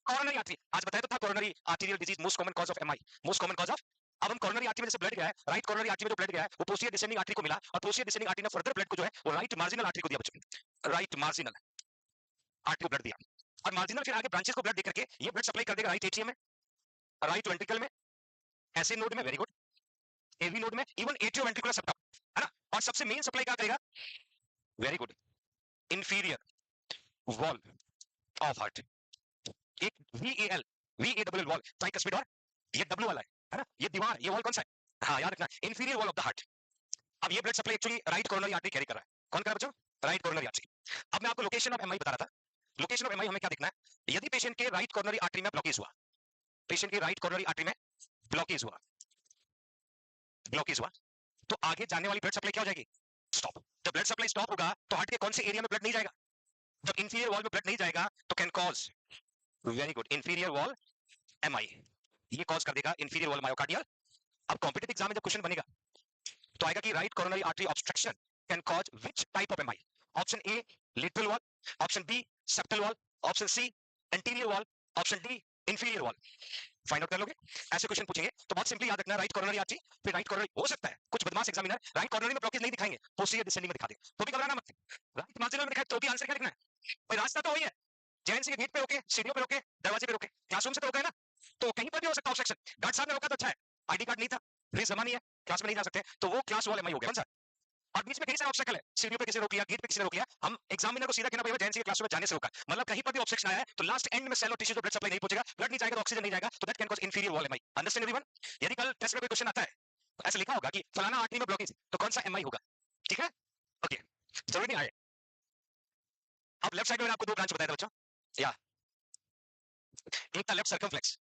Coronary artery. आज बताया तो था coronary arterial disease most common cause of MI, most common cause of. अब हम कॉरोनरी आर्टरी में जैसे ब्लड गया है, राइट कॉरोनरी आर्टरी में जो ब्लड गया है वो पोस्टीरियर डिसेंडिंग आर्टरी को मिला, और पोस्टीरियर डिसेंडिंग आर्टरी ने फर्दर ब्लड को जो है वो राइट मार्जिनल आर्टरी को दिया बच्चों, राइट मार्जिनल आर्टरी को ब्लड दिया। और मार्जिनल फिर आगे ब्रांचेस को ब्लड देकर के ये ब्लड सप्लाई कर देगा राइट एट्रियम में, राइट वेंट्रिकल में, ऐसे नोड में वेरी गुड, एवी नोड में इवन एट्रियोवेंट्रिकुलर सेप्टम, है ना, और सबसे मेन सप्लाई क्या करेगा, very good, inferior wall of heart, एक वीएएल, वीएडब्ल्यू वॉल, ट्राइकस्पिड, और ये डब्ल्यू वाला है ना, ये दीवार, ये वॉल कौन सा है, हाँ याद रखना, inferior wall of the heart. अब ये blood supply actually right coronary artery carry कर रहा है, कौन कर रहा है बच्चों, राइट कोरोनरी आर्टरी। अब मैं आपको लोकेशन ऑफ एमआई बता रहा था, लोकेशन ऑफ एमआई हमें क्या देखना है, यदि पेशेंट के राइट कोरोनरी आर्टरी में ब्लॉकेज हुआ, पेशेंट के राइट कोरोनरी आर्टरी में ब्लॉकेज हुआ, ब्लॉकेज हुआ, तो आगे जाने वाली ब्लड सप्लाई क्या हो जाएगी, स्टॉप। जब ब्लड सप्लाई स्टॉप होगा तो हार्ट के कौन से एरिया में ब्लड नहीं जाएगा, जब इंफीरियर वॉल में ब्लड नहीं जाएगा तो can cause, very good, inferior wall MI, ये कॉज कर देगा इंफीरियर वॉल मायोकार्डियल। अब कॉम्पिटिटिव एग्जाम में जब क्वेश्चन बनेगा तो आएगा कि right coronary artery obstruction can cause which type of MI, option A lateral wall, option B septal wall, option C anterior wall, option D inferior wall, find out कर लोगे। ऐसे question पूछेंगे तो बहुत सिंपली याद रखना, राइट कॉर्नरी आर्टरी, फिर right coronary, हो सकता है कुछ बदमाश एग्जामिनर राइट कॉर्नरी में ब्लॉकेज नहीं दिखाएंगे, पोस्टीरियर डिसेंडिंग में दिखा दे, तो भी घबराना मत, राइट मार्जिनल में दिखाए तो भी आंसर क्या लिखना है, भाई रास्ता तो वही है, जेएनसी के गेट पे रोके, सीढ़ियों पे रोके, दरवाजे पे रोके, क्लासरूम से तो रोका है ना, तो कहीं पर भी हो सकता है ऑब्स्ट्रक्शन, गार्ड साहब ने रोका तो अच्छा है, आईडी कार्ड नहीं था, फिर जमा नहीं है, क्लास में नहीं जा सकते, तो वो क्लास वाला एमआई हो गया, कौन सा, और बीच में कहीं सारा ऑब्स्टेकल है, सीढ़ियों पे किसी ने रोक लिया, गेट पे किसी ने रोक लिया, हम एग्जामिनर को सीधा कहना भाई जेएनसी के क्लास में जाने से रोका, मतलब कहीं पर भी ऑब्स्ट्रक्शन आया है तो लास्ट एंड में सेल और टिश्यू तो ब्लड सप्लाई नहीं पहुंचेगा, ब्लड नहीं जाएगा तो ऑक्सीजन नहीं जाएगा, तो that can cause inferior wall MI, understand everyone. यदि कल टेस्ट में कोई क्वेश्चन आता है तो ऐसे लिखा होगा कि फलाना आर्टरी में ब्लॉकेज, तो कौन सा एमआई होगा, ठीक है, ओके, जरूरी नहीं आए। अब लेफ्ट साइड में आपको दो ब्रांच बताया था बच्चों, या एक था left circumflex,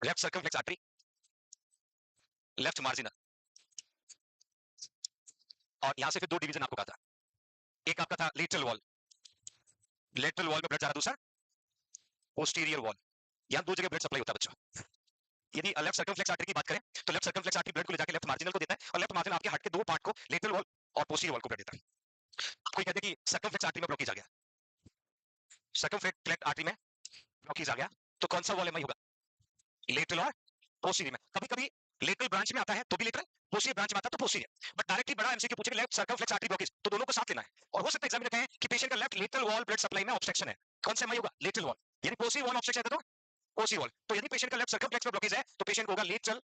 left circumflex artery, left marginal, और यहां से फिर दो डिवीजन आपको कहा था, एक आपका था लेटरल वॉल, लेटरल वॉल में ब्लड जा रहा, दूसरा पोस्टीरियर वॉल, यहां दो जगह ब्लड सप्लाई होता है बच्चों। यदि लेफ्ट सर्कमफ्लेक्स आर्टरी की बात करें तो लेफ्ट सर्कमफ्लेक्स आर्टरी ब्लड को ले जाकर लेफ्ट मार्जिनल को देता है, और लेफ्ट मार्जिनल आपके हार्ट के दो पार्ट को, लेटरल वॉल और पोस्टीरियर वॉल को ब्लड देता है। कोई कहते हैं कि सर्कमफ्लेक्स आर्टरी में ब्लॉकेज आ गया, सर्कमफ्लेक्स आर्टरी में ब्लॉकेज आ गया, तो कौन सा वॉल एमआई होगा, लेटरल और पोस्टीरियर में, कभी कभी लेटरल ब्रांच में आता है तो भी लेटरल, पोस्टीरियर ब्रांच में आता है तो पोस्टीरियर, बट डायरेक्टली बड़ा एमसीक्यू पूछेगा लेफ्ट सर्कमफ्लेक्स आर्टरी ब्लॉकेज, तो दोनों को साथ लेना है, और हो सकता है एग्जामिनर कहें कि पेशेंट का left lateral wall blood supply में ऑब्स्ट्रक्शन है, कौन सा एमआई होगा, लेटरल वॉल, यानी पोस्टीरियर वॉल ऑब्स्ट्रक्शन है तो पोस्टीरियर वॉल, तो यदि पेशेंट का लेफ्ट सर्कमफ्लेक्स में ब्लॉकेज है तो पेशेंट को होगा lateral,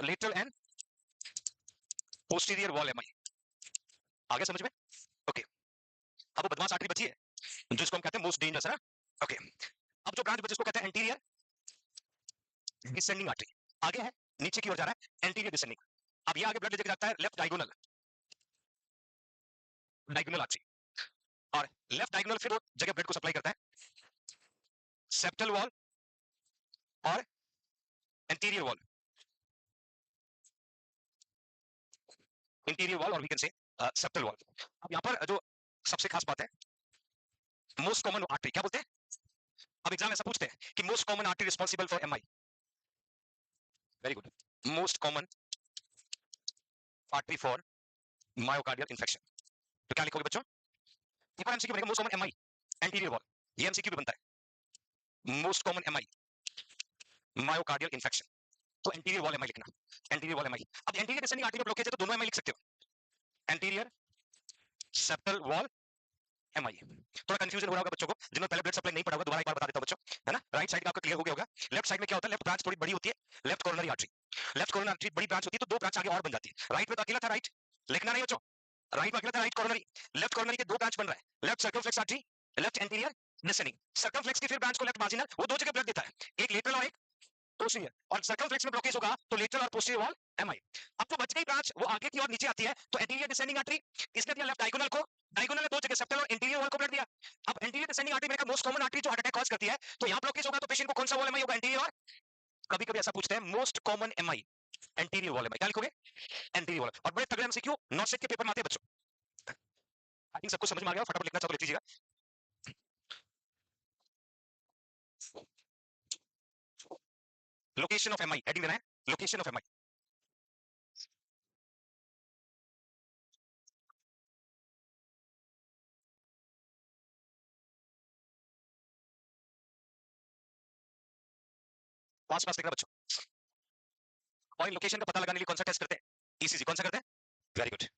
lateral and posterior wall MI, आगे समझ में, ओके। अब वो बदमाश आर्टरी बची है जिसको हम कहते हैं मोस्ट डेंजरस, है ना, ओके। अब जो ब्रांच बची उसको कहते हैं एंटीरियर डिसेंडिंग आर्टरी, आगे है, नीचे की ओर जा रहा है, एंटीरियर डिसेंडिंग, अब ये आगे ब्लड लेके जाता है लेफ्ट डायगोनल, डायगोनल आर्टरी, और लेफ्ट डायगोनल फिर वो जगह ब्लड को सप्लाई करता है, सेप्टल वॉल और एंटीरियर वॉल, इंटीरियर वॉल और we can say septal wall. अब यहाँ पर जो सबसे खास बात है, मोस्ट कॉमन आर्टरी क्या बोलते हैं, अब एग्जाम ऐसा पूछते हैं कि most common artery responsible for MI, very good, most common artery for myocardial infection, तो क्या लिखोगे बच्चों, एक बार एमसीक्यू बनेगा most common MI anterior wall, ये एमसीक्यू भी बनता है, most common MI myocardial infection, तो एंटीरियर वॉल एमआई लिखना, एंटीरियर वॉल एमआई। अब एंटीरियर डिसेंडिंग आर्टरी में ब्लॉकेज है तो दोनों एमआई लिख सकते हो, एंटीरियर सेप्टल वॉल एमआई। थोड़ा कंफ्यूजन हो रहा होगा बच्चों को, जिन्होंने पहले ब्लड सप्लाई नहीं पढ़ा होगा, दोबारा एक बार बता देता हूं बच्चों, है ना, राइट साइड का आपका क्लियर हो गया होगा। लेफ्ट साइड में क्या होता है, लेफ्ट ब्रांच थोड़ी बड़ी होती है, left coronary artery, left coronary artery बड़ी ब्रांच होती है तो दो ब्रांच आगे और बन जाती है, राइट में तो अकेला था, राइट लिखना नहीं बच्चों, राइट में अकेला था, राइट कॉर्नरी, लेफ्ट कॉर्नरी के दो ब्रांच बन रहा है, left circumflex artery, left anterior descending, circumflex की फिर ब्रांच को लेफ्ट मार्जिनल, वो दो जगह ब्लड देता है, एक लेटरल और एक पोस्टीरियर, और सर्कमफ्लेक्स में ब्लॉकेज होगा तो लेटरल और पोस्टीरियर वॉल एमआई। अब तो बच गई ब्रांच वो आगे की ओर नीचे आती है, तो एंटीरियर डिसेंडिंग आर्टरी, इसने दिया लेफ्ट डायगोनल को, डायगोनल ने दो जगह सेप्टल और इंटीरियर वॉल को ब्लड दिया। अब एंटीरियर डिसेंडिंग आर्टरी मेरे का मोस्ट कॉमन आर्टरी जो हार्ट अटैक कॉज करती है, तो यहां ब्लॉकेज होगा तो पेशेंट को कौन सा वॉल एमआई होगा, एंटीरियर, और कभी कभी ऐसा पूछते हैं most common MI anterior wall MI, क्या लिखोगे, एंटीरियर वॉल। और बड़े तगड़े एमसीक्यू नॉट सेट के पेपर में आते हैं बच्चों, आई थिंक सबको समझ में आ गया, फटाफट लिखना चाहो तो लिख लीजिएगा। लोकेशन ऑफ एमआई हेडिंग देना है, लोकेशन ऑफ एमआई, पास पास लिखना बच्चों, और लोकेशन का पता लगाने के लिए कौन सा टेस्ट करते हैं, ईसीजी, कौन सा करते हैं, वेरी गुड।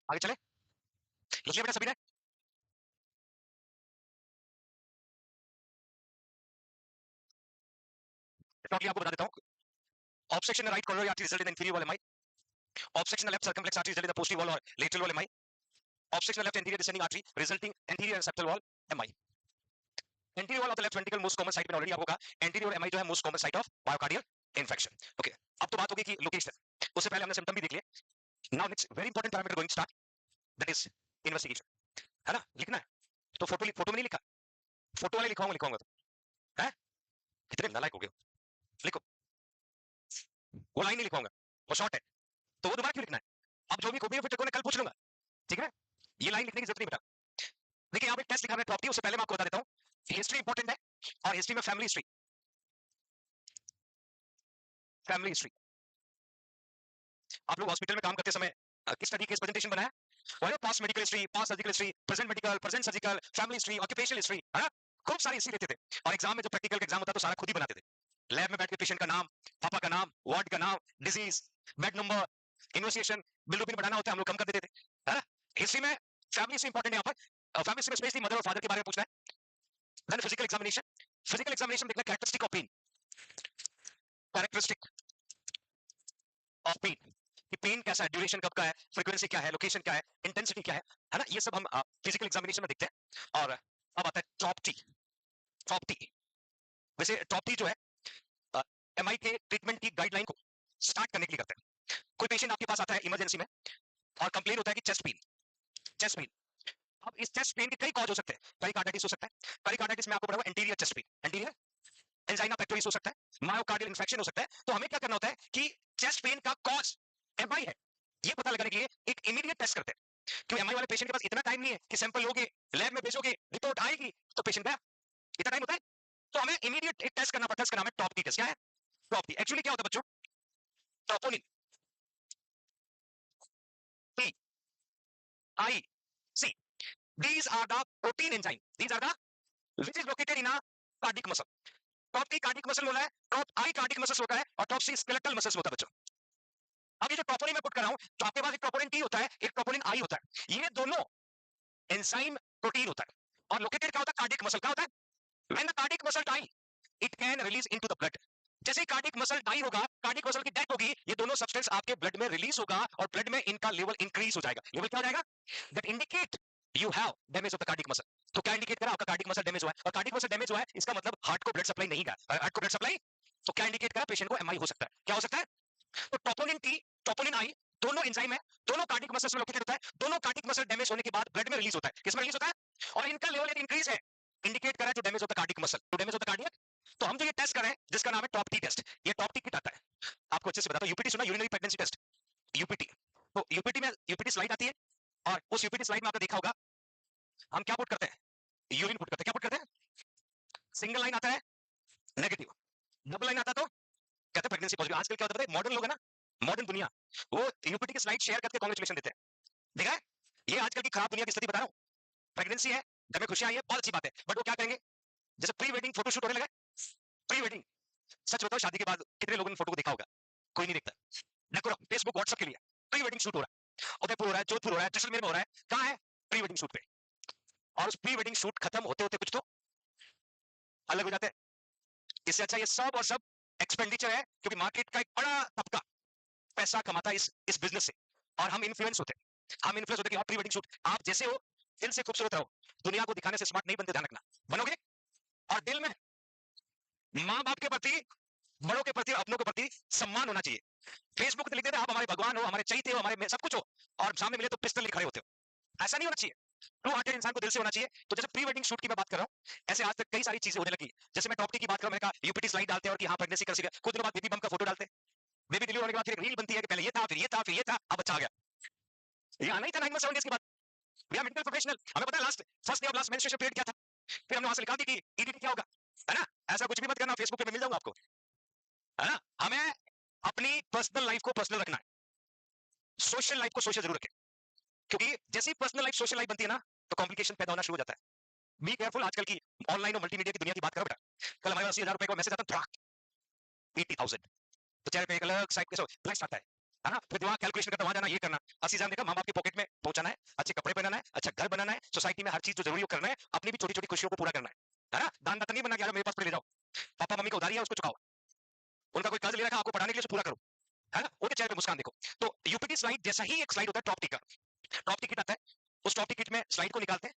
आगे चले, लिख लिया बेटा सभी ने? टोटली आपको बता देता हूँ। Obstruction right coronary artery result in inferior wall MI, obstruction left circumflex artery result in the posterior wall और lateral wall MI, obstruction left anterior descending artery resulting anterior septal wall MI. Anterior wall of the left ventricle most common site में already आपको कहा, anterior MI जो है most common site of myocardial infection. Okay, अब तो बात होगी कि लोकेशन, उससे पहले हमने सिम्टम भी देख लिए। Now next very important parameter going start, that is investigation, है ना? लिखना है तो फोटो में नहीं लिखा, फोटो वाले लिखवाऊंगा तो है, कितने नालायक हो गए, लिखो, वो लाइन नहीं लिखवाऊंगा, वो शॉर्ट है, तो वो दोबारा क्यों लिखना है? अब जो भी कॉपी फिर कल पूछ लूंगा, ठीक है? ये लाइन लिखने की जरूरत नहीं बेटा। देखिए यहाँ पे टेस्ट लिखा है प्रॉपर्टी, उससे पहले मैं आपको बता देता हूँ हिस्ट्री इंपॉर्टेंट है, और हिस्ट्री में फैमिली हिस्ट्री, फैमिली हिस्ट्री। आप लोग हॉस्पिटल में काम करते समय किस तरीके से प्रेजेंटेशन बनाया? Past medical history, past surgical history, present medical, present surgical, family history, occupational history, है ना? खूब सारी हिस्ट्री देते थे, और एग्जाम में जब प्रैक्टिकल का एग्जाम होता तो सारा खुद ही बनाते थे, लैब में बैठ के पेशेंट का नाम, पापा का नाम, वार्ड का नाम, disease, bed number, investigation, bill बनाना होता है, हम लोग कम कर देते थे, है ना? हिस्ट्री में फैमिली हिस्ट्री इंपॉर्टेंट है यहाँ पर, फैमिली हिस्ट्री में स्पेशली मदर और फादर के बारे में पूछना है। Then physical examination, physical examination देखना characteristic of pain, characteristic of pain, कि पेन कैसा है, ड्यूरेशन कब का है, फ्रीक्वेंसी क्या है, लोकेशन क्या है, इंटेंसिटी क्या है ना? ये सब हम फिजिकल एग्जामिनेशन में देखते हैं। और अब आता है टॉप टी, टॉप टी। वैसे टॉप टी जो है एमआई के ट्रीटमेंट की गाइडलाइन को स्टार्ट करने के लिए करते हैं। कोई पेशेंट आपके पास आता है इमरजेंसी में और कंप्लेन होता है कि चेस्ट पेन, चेस्ट पेन। अब इस चेस्ट पेन के कई कॉज हो सकते हैं, पेरिकार्डाइटिस हो सकता है, पेरिकार्डाइटिस में आपको पढ़ा हुआ anterior chest pain, anterior angina pectoris हो सकता है, मायोकार्डियल इन्फेक्शन हो सकता है। तो हमें क्या करना होता है कि चेस्ट पेन का कॉज एमआई है ये पता लगाने के लिए एक इमीडिएट टेस्ट करते हैं, क्योंकि एमआई वाले पेशेंट के पास इतना टाइम नहीं है कि सैंपल लोगे, लैब में भेजोगे, रिपोर्ट आएगी तो पेशेंट गया, इतना टाइम होता है। तो हमें इमीडिएट एक टेस्ट करना पड़ता है, इसका नाम है टॉप टी टेस्ट। क्या है टॉप टी? एक्चुअली क्या होता है बच्चों, troponin, T, I, C, these are the protein enzyme, these are the which is located in a cardiac muscle। Top T cardiac muscle होता है, टॉप आई कार्डिक मसल होता है, और टॉप सी skeletal muscle होता है बच्चों। अब ये जो ट्रोपोनिन मैं पुट कर रहा हूं, तो आपके पास एक ट्रोपोनिन टी होता है, एक ट्रोपोनिन आई होता है, ये दोनों एंजाइम प्रोटीन होता है, और लोकेटेड क्या होता है, कार्डिक मसल। क्या होता है, when the cardiac muscle die it can release into the blood. जैसे ही कार्डिक मसल डाई होगा, कार्डिक मसल की डेथ होगी, ये दोनों सब्सटेंस आपके ब्लड में रिलीज होगा, और ब्लड में इनका लेवल इंक्रीज हो जाएगा। लेवल क्या हो जाएगा, that indicate you have damage of the cardiac muscle. तो क्या इंडिकेट करा, आपका कार्डिक मसल डैमेज हुआ है, और कार्डिक मसल डैमेज हुआ है इसका मतलब हार्ट को ब्लड सप्लाई नहीं गया, हार्ट को ब्लड सप्लाई, तो क्या इंडिकेट करा, पेशेंट को एमआई हो सकता है। क्या हो सकता है, तो ट्रोपोनिन टी, ट्रोपोनिन आई दोनों एंजाइम है, दोनों कार्डिक मसल्स में लोकेटेड होता है, दोनों कार्डिक मसल डैमेज होने के बाद ब्लड में रिलीज होता है। किसमें रिलीज होता है, और इनका लेवल यदि इंक्रीज है, इंडिकेट कर रहा है जो डैमेज होता है कार्डिक मसल, तो डैमेज होता है कार्डियक। तो हम जो ये टेस्ट कर रहे हैं जिसका नाम है टॉप टी टेस्ट, ये टॉप टी किट आता है, आपको अच्छे से बताता हूं। यूपीटी सुना, यूरिनरी प्रेगनेंसी टेस्ट, यूपीटी। तो यूपीटी में यूपीटी स्लाइड आती है, और उस यूपीटी स्लाइड में आपने देखा होगा हम क्या पुट करते हैं, यूरिन पुट करते हैं। क्या पुट करते हैं, सिंगल लाइन आता है नेगेटिव, डबल लाइन आता है तो कहते हैं प्रेगनेंसी पॉजिटिव। आजकल क्या होता है, मॉडर्न लोग है ना, मॉडर्न दुनिया, वो यूपीटी की स्लाइड शेयर करके कांग्रेचुलेशन देते हैं। देखा है, ये आजकल की खराब दुनिया की स्थिति बता रहा हूं। प्रेगनेंसी है, घर में खुशियां आई है, बहुत अच्छी बात है, बट वो क्या करेंगे, जैसे प्री वेडिंग फोटो शूट होने लगा, प्री वेडिंग, सच बताओ शादी के बाद कितने लोगों ने फोटो को देखा होगा, कोई नहीं देखता। देखो फेसबुक व्हाट्सएप के लिए प्री वेडिंग शूट हो रहा है, उदयपुर हो रहा है, जोधपुर हो रहा है, जैसलमेर में हो रहा है, कहां है, प्री वेडिंग शूट पे। और उस प्री वेडिंग शूट खत्म होते होते कुछ तो अलग हो जाते हैं। इससे अच्छा ये सब और सब एक्सपेंडिचर है, क्योंकि मार्केट का एक बड़ा तबका पैसा कमाता है इस बिजनेस से, और हम इन्फ्लुएंस होते हैं, हम इन्फ्लुएंस होते हैं कि प्री वेडिंग शूट, आप जैसे हो दिल से खूबसूरत रहो, दुनिया को दिखाने से स्मार्ट नहीं बनते, ध्यान रखना, बनोगे, और दिल में माँ बाप के प्रति, बड़ों के प्रति, अपनों के प्रति सम्मान होना चाहिए। फेसबुक पे लिख देते आप हमारे भगवान हो, हमारे चैते हो, हमारे सब कुछ हो, और सामने मिले तो पिस्तल लेके खड़े होते हो, ऐसा नहीं होना चाहिए। ट्रू हार्टेड इंसान को दिल से होना चाहिए। तो जैसे प्री वेडिंग शूट की मैं बात कर रहा हूं, ऐसे आज तक कई सारी चीजें होने लगी। जैसे मैं टॉप टी की बात करूं, मैंने कहा यूपीटी स्लाइड डालते हैं, और कि हाँ प्रेगनेंसी कर सके, कुछ दिनों बाद बेबी बम का फोटो डालते हैं, बेबी डिलीवर होने के बाद फिर एक रील बनती है कि पहले ये था, फिर ये था, फिर ये था, अब बच्चा आ गया। ये आना ही था 9 मंथ 7 डेज के बाद। वी आर मेडिकल प्रोफेशनल, हमें पता है last first day of last menstruation period क्या था, फिर हमने वहां से निकाल दी कि ईडीटी क्या होगा, है ना? ऐसा कुछ भी मत करना, फेसबुक पे मैं मिल जाऊंगा आपको, है ना? हमें अपनी पर्सनल लाइफ को पर्सनल रखना है, सोशल लाइफ को सोशल जरूर रखें, क्योंकि जैसे ही पर्सनल लाइफ सोशल लाइफ बनती है ना, तो कॉम्प्लिकेशन पैदा होना शुरू हो जाता है। बी केयरफुल, आजकल की ऑनलाइन और मल्टीमीडिया की दुनिया की बात करो बेटा। कल हमारे 80,000 रुपए का मैसेज आता है, 80,000, तो चेहरे पे एक अलग साइड के फ्लैश आता है, है ना? फिर दिमाग कैलकुलेशन करता, वहां जाना, ये करना, 80,000 देकर माँ बाप के पॉकेट में पहुंचाना है, अच्छे कपड़े पहनाना है, अच्छा घर बनाना है, सोसाइटी में हर चीज जो जरूरी हो करना है, अपनी भी छोटी छोटी खुशियों को पूरा करना है ना? दान दाता नहीं बनना कि यार मेरे पास ले जाओ, पापा मम्मी को उधारी है उसको चुकाओ, उनका कोई कर्ज ले रखा है आपको पढ़ाने के लिए, पूरा करो, है ना? उनके चेहरे पे मुस्कान देखो। तो यूपीटी स्लाइड जैसा ही एक स्लाइड होता है टॉप टिक का, टॉप टिकट आता है, उस टॉप टिकट में स्लाइड को निकालते हैं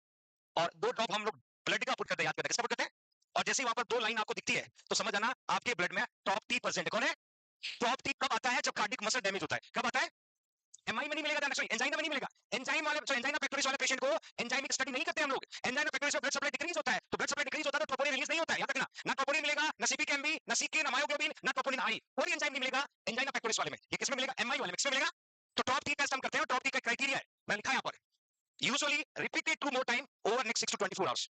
और 2 ड्रॉप हम लोग ब्लड का पुट करते हैं, याद करते हैं किसका पुट करते हैं? और जैसे ही वहां पर 2 लाइन आपको दिखती है तो समझ जाना आपके ब्लड में टॉप टी परसेंट कौन है? टॉप टी कब आता है? जब कार्डियक मसल डैमेज होता है। कब आता है? एमआई में नहीं मिलेगा, सॉरी एंजाइना में नहीं मिलेगा। एंजाइम वाले, सो एंजाइना पेक्टोरिस वाले पेशेंट को एंजाइमिक स्टडी नहीं करते हम लोग। एंजाइना पेक्टोरिस में ब्लड सप्लाई डिक्रीज होता है, तो ब्लड सप्लाई डिक्रीज होता है तो ट्रोपोनिन रिलीज नहीं होता है, याद रखना। ना ट्रोपोनिन मिलेगा, ना सीपीकेएमबी, ना सीके, ना मायोग्लोबिन, ना ट्रोपोनिन आई, कोई एंजाइम नहीं मिलेगा एंजाइना पेक्टोरिस वाले में। ये किसमें मिलेगा? एमआई वाले में। किसमें मिलेगा? तो टॉप टी टेस्ट हम करते हैं, टॉप टी का क्राइटेरिया है, मैं लिखा है यहाँ पर, usually repeated 2 more time over next 6 to 24 hours.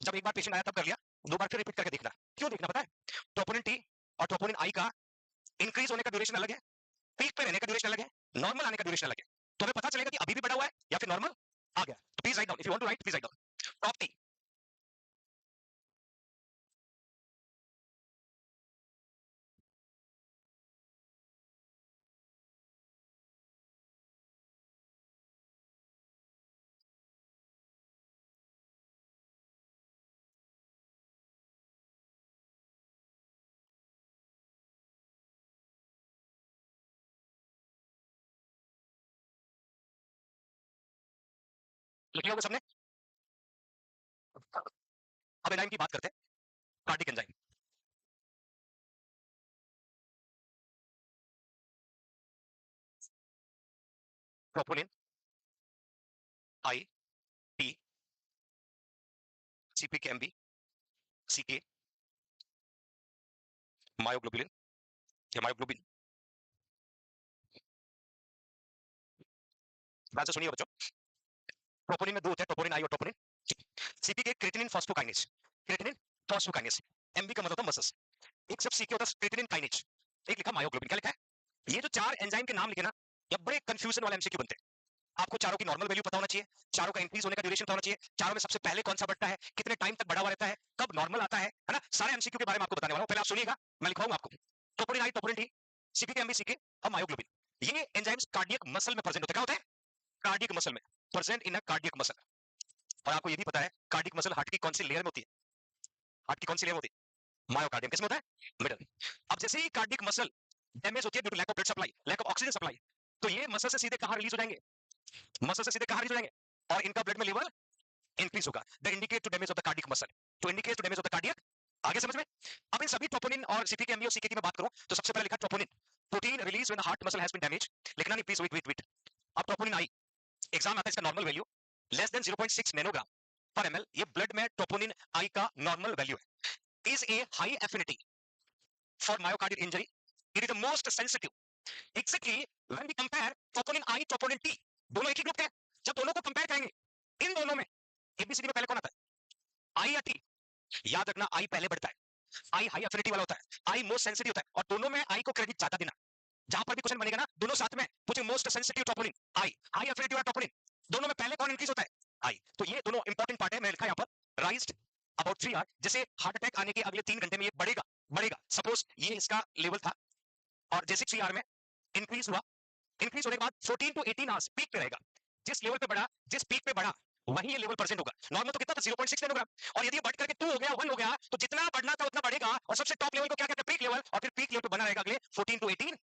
जब एक बार पेशेंट आया तब कर लिया, 2 बार फिर रिपीट करके देखना। क्यों देखना पता है? ट्रोपोनिन टी और ट्रोपोनिन आई का इंक्रीज होने का ड्यूरेशन अलग है, पीक पे रहने का ड्यूरेशन अलग है, नॉर्मल आने का ड्यूरेशन अलग है। तो हमें पता चलेगा कि अभी भी बढ़ा हुआ है या फिर नॉर्मल आ गया। तो please write down, if you want to write please write down top T. लिख लिया होगा सबने? अब एंजाइम की बात करते हैं, कार्डिक एंजाइम, प्रोपोनिन, आई, टी, सीपीकेएमबी, सीके, मायोग्लोबिन या मायोग्लोबिन। ध्यान से सुनिए बच्चों, प्रोपोनिन में 2 होते हैं, प्रोपोनिन आई और प्रोपोनिन। सीपी के creatinine phosphokinase, creatinine phosphokinase, MB का मतलब होता है मसल्स। एक सब सीके होता है क्रेटिनिन काइनेज, एक लिखा मायोग्लोबिन। क्या लिखा है? ये जो 4 एंजाइम के नाम लिखे ना, ये बड़े कंफ्यूजन वाले एमसीक्यू बनते हैं। आपको चारों की नॉर्मल वैल्यू पता होना चाहिए, चारों का इंक्रीज होने का ड्यूरेशन पता होना चाहिए, चारों में सबसे पहले कौन सा बढ़ता है, कितने टाइम तक बढ़ा हुआ रहता है, कब नॉर्मल आता है ना? सारे एमसीक्यू के बारे में आपको बताने वाला हूं, पहले आप सुनिएगा, मैं लिखवाऊंगा आपको। टोपोनिन आई, टोपोनिन टी, सीपीकेएमबी, सीके और मायोग्लोबिन, ये एंजाइम्स कार्डियक मसल में प्रेजेंट होते हैं। क्या होते हैं? कार्डियक मसल में, present in a cardiac muscle. और आपको ये भी पता है कार्डियक मसल हार्ट की कौन सी लेयर में होती है? हार्ट की कौन सी लेयर होती है? मायोकार्डियम। किसमें होता है? मिडल। अब जैसे ही कार्डियक मसल डैमेज होती है due to lack of blood supply, lack of oxygen supply, तो ये मसल से सीधे कहां रिलीज हो जाएंगे? मसल से सीधे कहां रिलीज हो जाएंगे? और इनका ब्लड में लेवल इंक्रीज होगा, the indicate to damage of the cardiac muscle, to indicate to damage of the cardiac. आगे समझ में? अब इन सभी ट्रोपोनिन और सीपीकेएमबी और सीके की मैं बात करूं तो सबसे पहले लिखा troponin, protein release when the heart muscle has been damage. लिखना नहीं प्लीज, वेट वेट वेट। अब ट्रोपोनिन आई, एग्जाम आता है इसका normal value less than 0.6 nanogram per mL, ये ब्लड में ट्रोपोनिन आई का नॉर्मल वैल्यू है। Is a high affinity for myocardial injury, it is the most sensitive. Exactly when we compare troponin I, troponin T, दोनों एक ही group के हैं, जब दोनों को कंपेयर करेंगे, इन दोनों में एबीसीडी में पहले कौन आता है? आई या टी? याद रखना आई पहले बढ़ता है, आई हाई एफिनिटी वाला होता है, आई मोस्ट सेंसिटिव होता है, और दोनों में आई को क्रेडिट ज्यादा देना। जहां पर भी क्वेश्चन बनेगा ना, दोनों साथ में पूछे मोस्ट सेंसिटिव ट्रोपोनिन आई, हाई एफिनिटी वाला ट्रोपोनिन, दोनों में पहले कौन इंक्रीज होता है? आई। तो ये दोनों इंपॉर्टेंट पार्ट है, मैंने लिखा है यहाँ पर राइज्ड अबाउट 3 आवर, जैसे हार्ट अटैक आने के अगले 3 घंटे में ये बढ़ेगा, बढ़ेगा। सपोज ये इसका लेवल था और जैसे 3 आवर में इंक्रीज हुआ, इंक्रीज होने के बाद 14 to 18 आवर्स पीक पे रहेगा। जिस लेवल पे बढ़ा, जिस पीक पे बढ़ा, वही ये लेवल परसेंट होगा। नॉर्मल तो कितना था? 0.6 नैनोग्राम। और यदि ये बढ़ करके 2 हो गया, 1 हो गया, तो जितना बढ़ना था उतना बढ़ेगा, और सबसे टॉप लेवल को क्या कहते हैं? Peak level. और फिर पीक लेवल पे बना रहेगा अगले 14 to 18,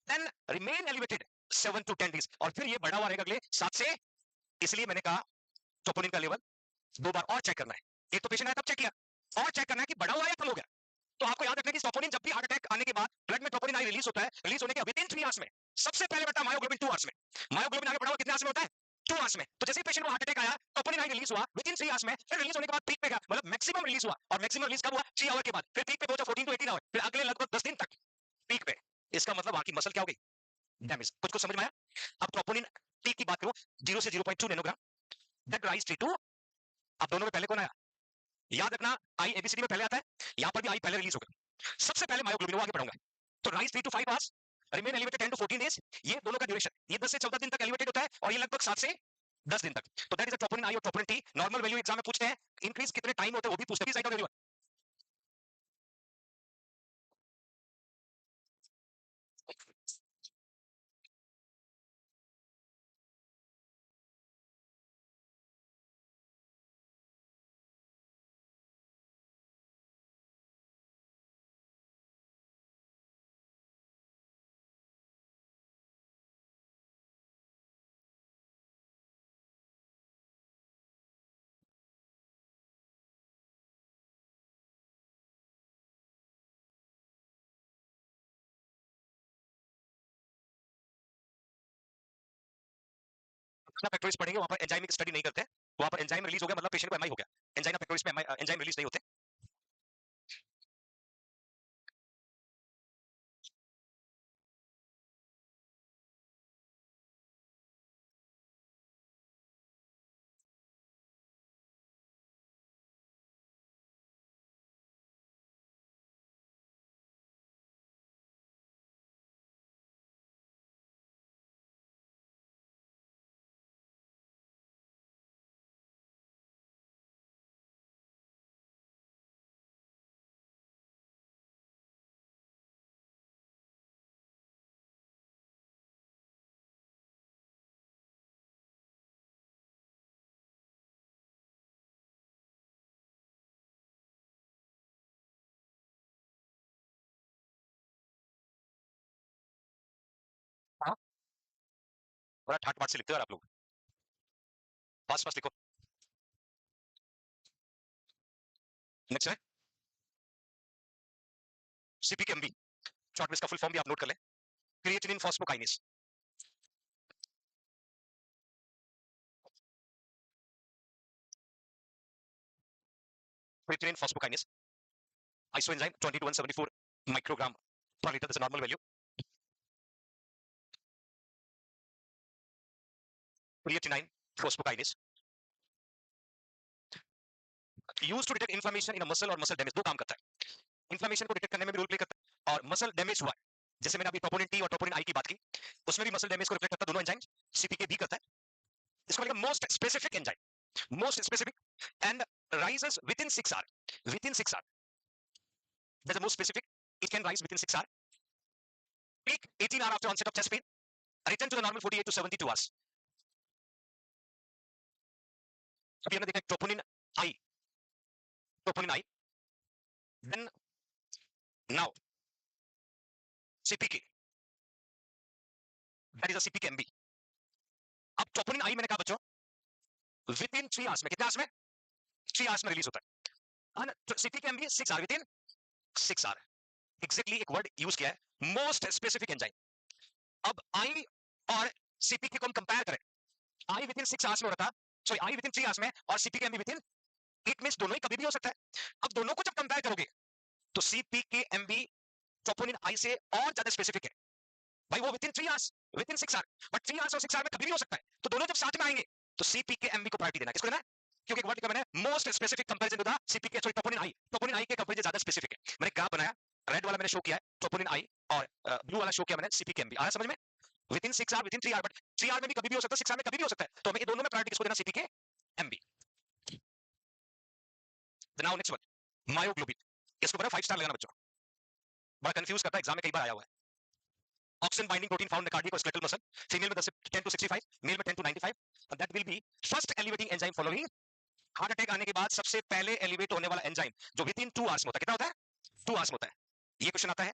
then remain elevated 7 to 10 days, और फिर ये बढ़ा हुआ रहेगा अगले 7 से। इसलिए मैंने कहा ट्रोपोनिन का लेवल 2 बार और चेक करना है। एक तो पेशेंट आया तब चेक किया, और चेक करना है कि बढ़ा हुआ है या कम हो गया। तो आपको याद रखना है कि ट्रोपोनिन जब भी हार्ट अटैक आने के बाद ब्लड में ट्रोपोनिन आई रिलीज होता है, रिलीज होने के विद इन 3 आवर्स में सबसे पहले बढ़ता है मायोग्लोबिन 2 आवर्स में। मायोग्लोबिन आगे बढ़ा हुआ कितने आवर्स में होता है? 2 आवर्स में। तो जैसे ही पेशेंट को हार्ट अटैक आया, ट्रोपोनिन आई रिलीज हुआ विद इन 3 आवर्स में, फिर रिलीज होने के बाद पीक पे गया, मतलब मैक्सिमम रिलीज हुआ, और मैक्सिमम रिलीज कब हुआ? 3 आवर के बाद। फिर पीक पे पहुंचा 14 to 18 आवर, फिर अगले लगभग 10 दिन तक पीक पे। इसका मतलब वहां की मसल क्या हो गई? डैमेज। कुछ कुछ समझ में आया? अब ट्रोपोनिन टी की बात करो, 0 से 0.2 नैनोग्राम, दैट राइज टू। अब दोनों में पहले कौन आया? याद रखना आई एबीसीडी में पहले आता है, यहां पर भी आई पहले रिलीज होगा। सबसे पहले मायोग्लोबिन, वो आगे बढ़ूंगा। तो rise 3 to 5 hours, remain elevated 10 to 14 days. ये दोनों का ड्यूरेशन, ये 10 से 14 दिन तक एलिवेटेड होता है, और ये लगभग 7 से 10 दिन तक। तो that is the troponin I और troponin T. Normal value exam में पूछते हैं, इंक्रीज कितने टाइम होते हैं वो भी पूछते हैं। पेक्टोरिस पढ़ेंगे वहां पर एंजाइमिक स्टडी नहीं करते, वहां पर एंजाइम रिलीज हो गया मतलब पेशेंट को एमआई हो गया, एंजाइना पेक्टोरिस में एंजाइम रिलीज नहीं होते। हाँ, बड़ा ठाट बाट से लिखते हो यार आप लोग, फास्ट फास्ट लिखो। नेक्स्ट है सीपीकेएमबी, शॉर्ट में इसका फुल फॉर्म भी आप नोट कर लें, creatinine phosphokinase. Creatinine phosphokinase isoenzyme 20 to 174 microgram per liter, that's a normal value. Creatinine phosphokinase used to detect inflammation in a muscle or muscle damage, दो काम करता है, इन्फ्लेमेशन को डिटेक्ट करने में भी रोल प्ले करता है और मसल डैमेज हुआ है, जैसे मैंने अभी ट्रोपोनिन टी और ट्रोपोनिन आई की बात की, उसमें भी मसल डैमेज को रिफ्लेक्ट करता है, दोनों एंजाइम सीपीके भी करता है। इसको मतलब most specific enzyme, most specific and rises within 6 hours, within 6 hours, that's the most specific, it can rise within 6 hours, peak 18 hours after onset of chest pain, return to the normal 48 to 72 hours. अभी हमने देखा troponin I, then now CPK, that is a CPKMB. अब troponin आई मैंने कहा बच्चों with in 3 hours में, कितने hours में, 3 आवर्स में रिलीज होता है, CPKMB 6 hour, within 6 hour, exactly एक वर्ड यूज किया है, मोस्ट स्पेसिफिक एंजाइम। अब आई और सीपीके को हम कंपेयर करें, आई विद इन 6 आवर्स में हो रहा था, sorry I with in 3 hours में और सीपीकेएमबी विद इन 8 मिनट्स, दोनों ही कभी भी हो सकता है। अब दोनों को जब कंपेयर करोगे तो सीपीकेएमबी ट्रोपोनिन आई से और ज्यादा स्पेसिफिक है भाई, वो with in 3 hours, with in 6 hours, but 3 hours और 6 आवर्स में कभी भी हो सकता है, तो दोनों जब साथ में आएंगे तो सीपीकेएमबी को प्रायोरिटी देना है, किसको देना है, क्योंकि एक वर्ड का मैंने most specific comparison to the CPK, sorry troponin I के कंपैरिजन ज्यादा स्पेसिफिक है। मैंने ग्राफ बनाया, रेड वाला मैंने शो किया है ट्रोपोनिन आई और ब्लू वाला शो किया मैंने सीपीकेएमबी, आया समझ में, within 6 hour, within 3 hour, but 3 hour में भी कभी भी हो सकता है, 6 आवर में कभी भी हो सकता है, तो हमें ये दोनों में प्रायोरिटी किसको देना, सीपीकेएमबी। नाउ नेक्स्ट वन मायोग्लोबिन, इसको बड़ा 5 स्टार लगाना बच्चों, बड़ा कंफ्यूज करता है, एग्जाम में कई बार आया हुआ है। Oxygen binding protein found in cardiac और स्केलेटल मसल, फीमेल में 10 to 65, मेल में 10 to 95, and that will be first elevating enzyme following heart attack आने के बाद सबसे पहले एलिवेट होने वाला एंजाइम जो विद इन 2 आवर्स में होता है, कितना होता है, 2 आवर्स में होता है। ये क्वेश्चन आता है,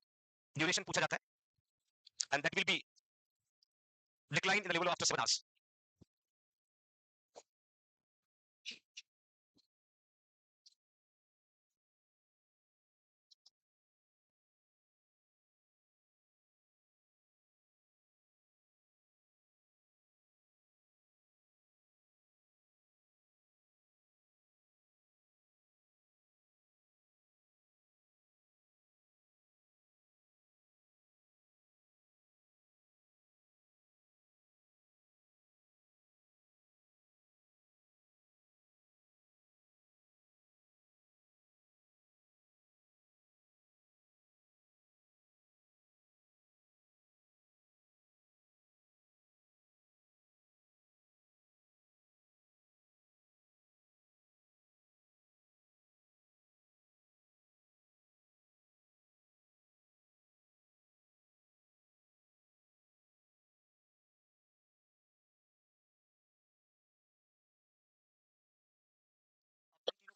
ड्यूरेशन पूछा जाता है, and that will be decline in the level after 7 hours.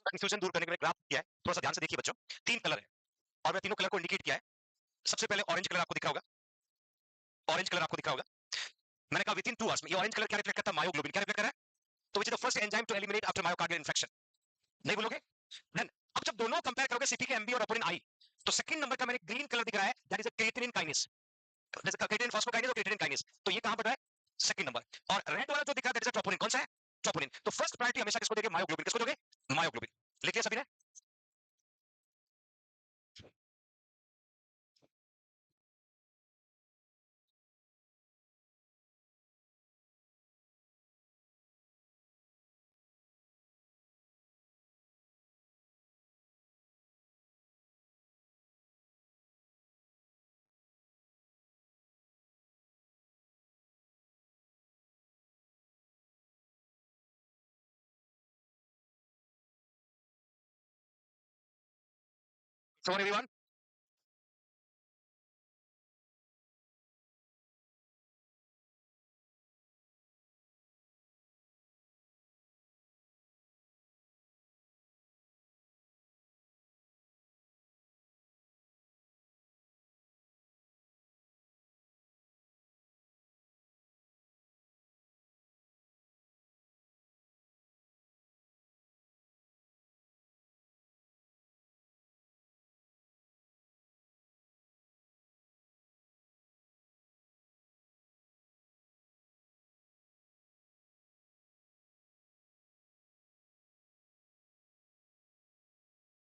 Confusion दूर करने के लिए ग्राफ किया है, थोड़ा सा ध्यान से देखिए बच्चों, 3 कलर है और मैं तीनों कलर को इंडिकेट किया है। सबसे पहले ऑरेंज कलर आपको दिख रहा होगा, ऑरेंज कलर आपको दिख रहा होगा, मैंने कहा विद इन 2 आवर्स में, ये ऑरेंज कलर क्या रिफ्लेक्ट करता है, मायोग्लोबिन, क्या रिफ्लेक्ट कर रहा है, तो which is the first enzyme to eliminate after myocardial infection, नहीं बोलोगे, देन अब जब दोनों कंपेयर करोगे सीपीकेएमबी और ट्रोपोनिन आई, तो सेकंड नंबर का मैंने ग्रीन कलर दिख रहा है, that is a creatinine kinase, creatinine phosphokinase और क्रिएटिनिन काइनेज, तो ये कहां पर है, सेकंड नंबर। और रेड वाला जो दिख रहा है दैट इज ट्रोपोनिन। कौन सा है? ट्रोपोनिन। तो फर्स्ट प्रायोरिटी हमेशा किसको दोगे? मायोग्लोबिन। किसको दोगे? मायोग्लोबिन। लिख लिया सभी ने? So everyone,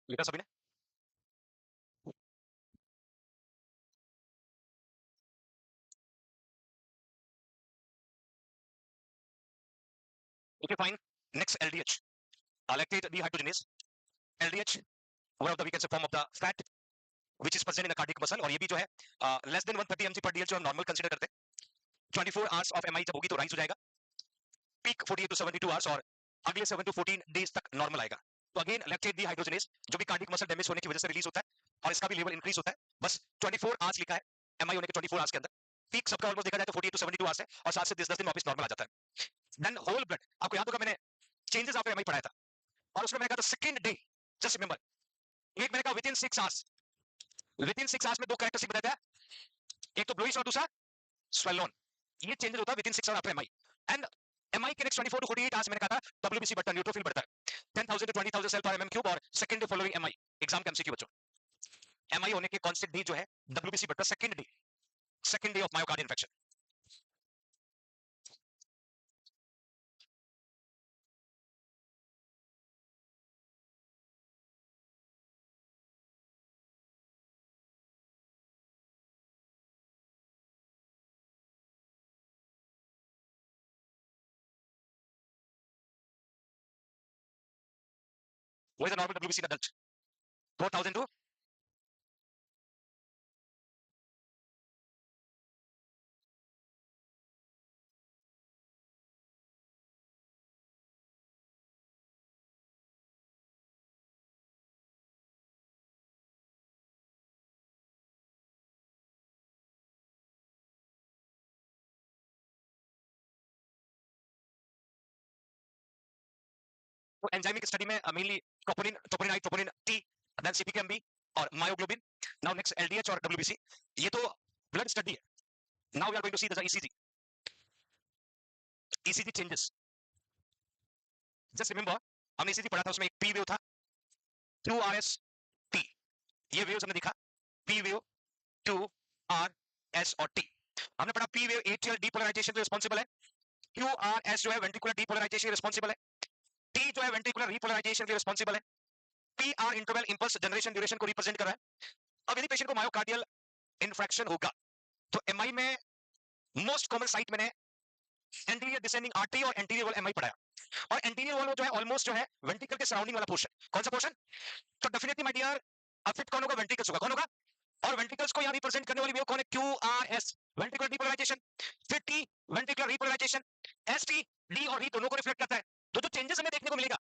लिखा सभी ने? Okay, fine. Next, LDH, lactate dehydrogenase. LDH, one of the we can say form of the fat which is present in the cardiac muscle, और ये भी जो है less than 130 mg per dl जो हम नॉर्मल कंसीडर करते हैं। 24 hours of MI जब होगी तो राइज हो जाएगा, पीक 48 टू 72 आवर्स, और अगले 7 टू 14 डेज तक नॉर्मल आएगा। तो अगेन लैक्टेट डीहाइड्रोजनेज जो भी कार्डियक मसल डैमेज होने की वजह से रिलीज होता है, और इसका भी लेवल इंक्रीज होता है। बस 24 आवर्स लिखा है एमआई होने के 24 आवर्स के अंदर। पीक सबका ऑलमोस्ट देखा जाए तो 48 टू 72 आवर्स है, और 7 से 10 दिन वापस नॉर्मल आ जाता है। देन होल ब्लड, आपको याद होगा मैंने चेंजेस ऑफ एमआई पढ़ाया था, और उसमें मैंने कहा था सेकंड डे, जस्ट रिमेंबर, एक मैंने कहा with in 6 hours, with in 6 hours में दो कैरेक्टरिस्टिक बताया था, एक तो ब्लूइश और दूसरा स्वेलोन। ये चेंजेस होता है with in 6 hours after MI. And MI के नेक्स्ट 24 टू 48 आवर्स मैंने कहा था डब्ल्यूबीसी बढ़ता है, न्यूट्रोफिल बढ़ता है 10,000 टू 20,000 सेल पर एमएम क्यूब, और second day following MI, exam के एमसीक्यू बच्चों, एमआई होने के कांस्टेंट डे जो है डब्ल्यूबीसी बढ़ता है second day of myocardial infection. What is the normal WBC in adult? 4,000 to, तो एंजाइमिक स्टडी में mainly troponin, troponin I, troponin T, then CPKMB और मायोग्लोबिन। नाउ नेक्स्ट एलडीएच और डब्ल्यूबीसी, ये तो ब्लड स्टडी है। Now we are going to see the ECG, ECG changes. Just remember, हमने ECG पढ़ा था, उसमें एक पी वेव था, क्यू आर एस टी, ये वेव्स हमने देखा, P wave, Q R S और टी। हमने पढ़ा पी वेव एट्रियल डीपोलराइजेशन के रिस्पांसिबल है, क्यू आर एस जो है वेंट्रिकुलर डीपोलराइजेशन के रिस्पांसिबल है, टी जो है वेंट्रिकुलर रिपोलराइजेशन के रिस्पांसिबल है, P R interval impulse generation duration को रिप्रेजेंट कर रहा है। अब यदि पेशेंट को मायोकार्डियल इन्फ्रैक्शन होगा तो एमआई में मोस्ट कॉमन साइट मैंने एंटीरियर डिसेंडिंग आर्टरी और एंटीरियर वॉल एमआई पढ़ाया, और एंटीरियर वॉल जो है ऑलमोस्ट जो है वेंट्रिकल के सराउंडिंग वाला पोर्शन। कौन सा पोर्शन? तो डेफिनेटली माय डियर, अफेक्ट कौन होगा? वेंट्रिकल्स होगा। कौन होगा? और वेंट्रिकल्स को यहां रिप्रेजेंट करने वाली वेव कौन है? Q R S, ventricular depolarization, फिर T ventricular repolarization, S T D और ई दोनों को रिफ्लेक्ट करता है। तो जो चेंजेस हमें देखने को मिलेगा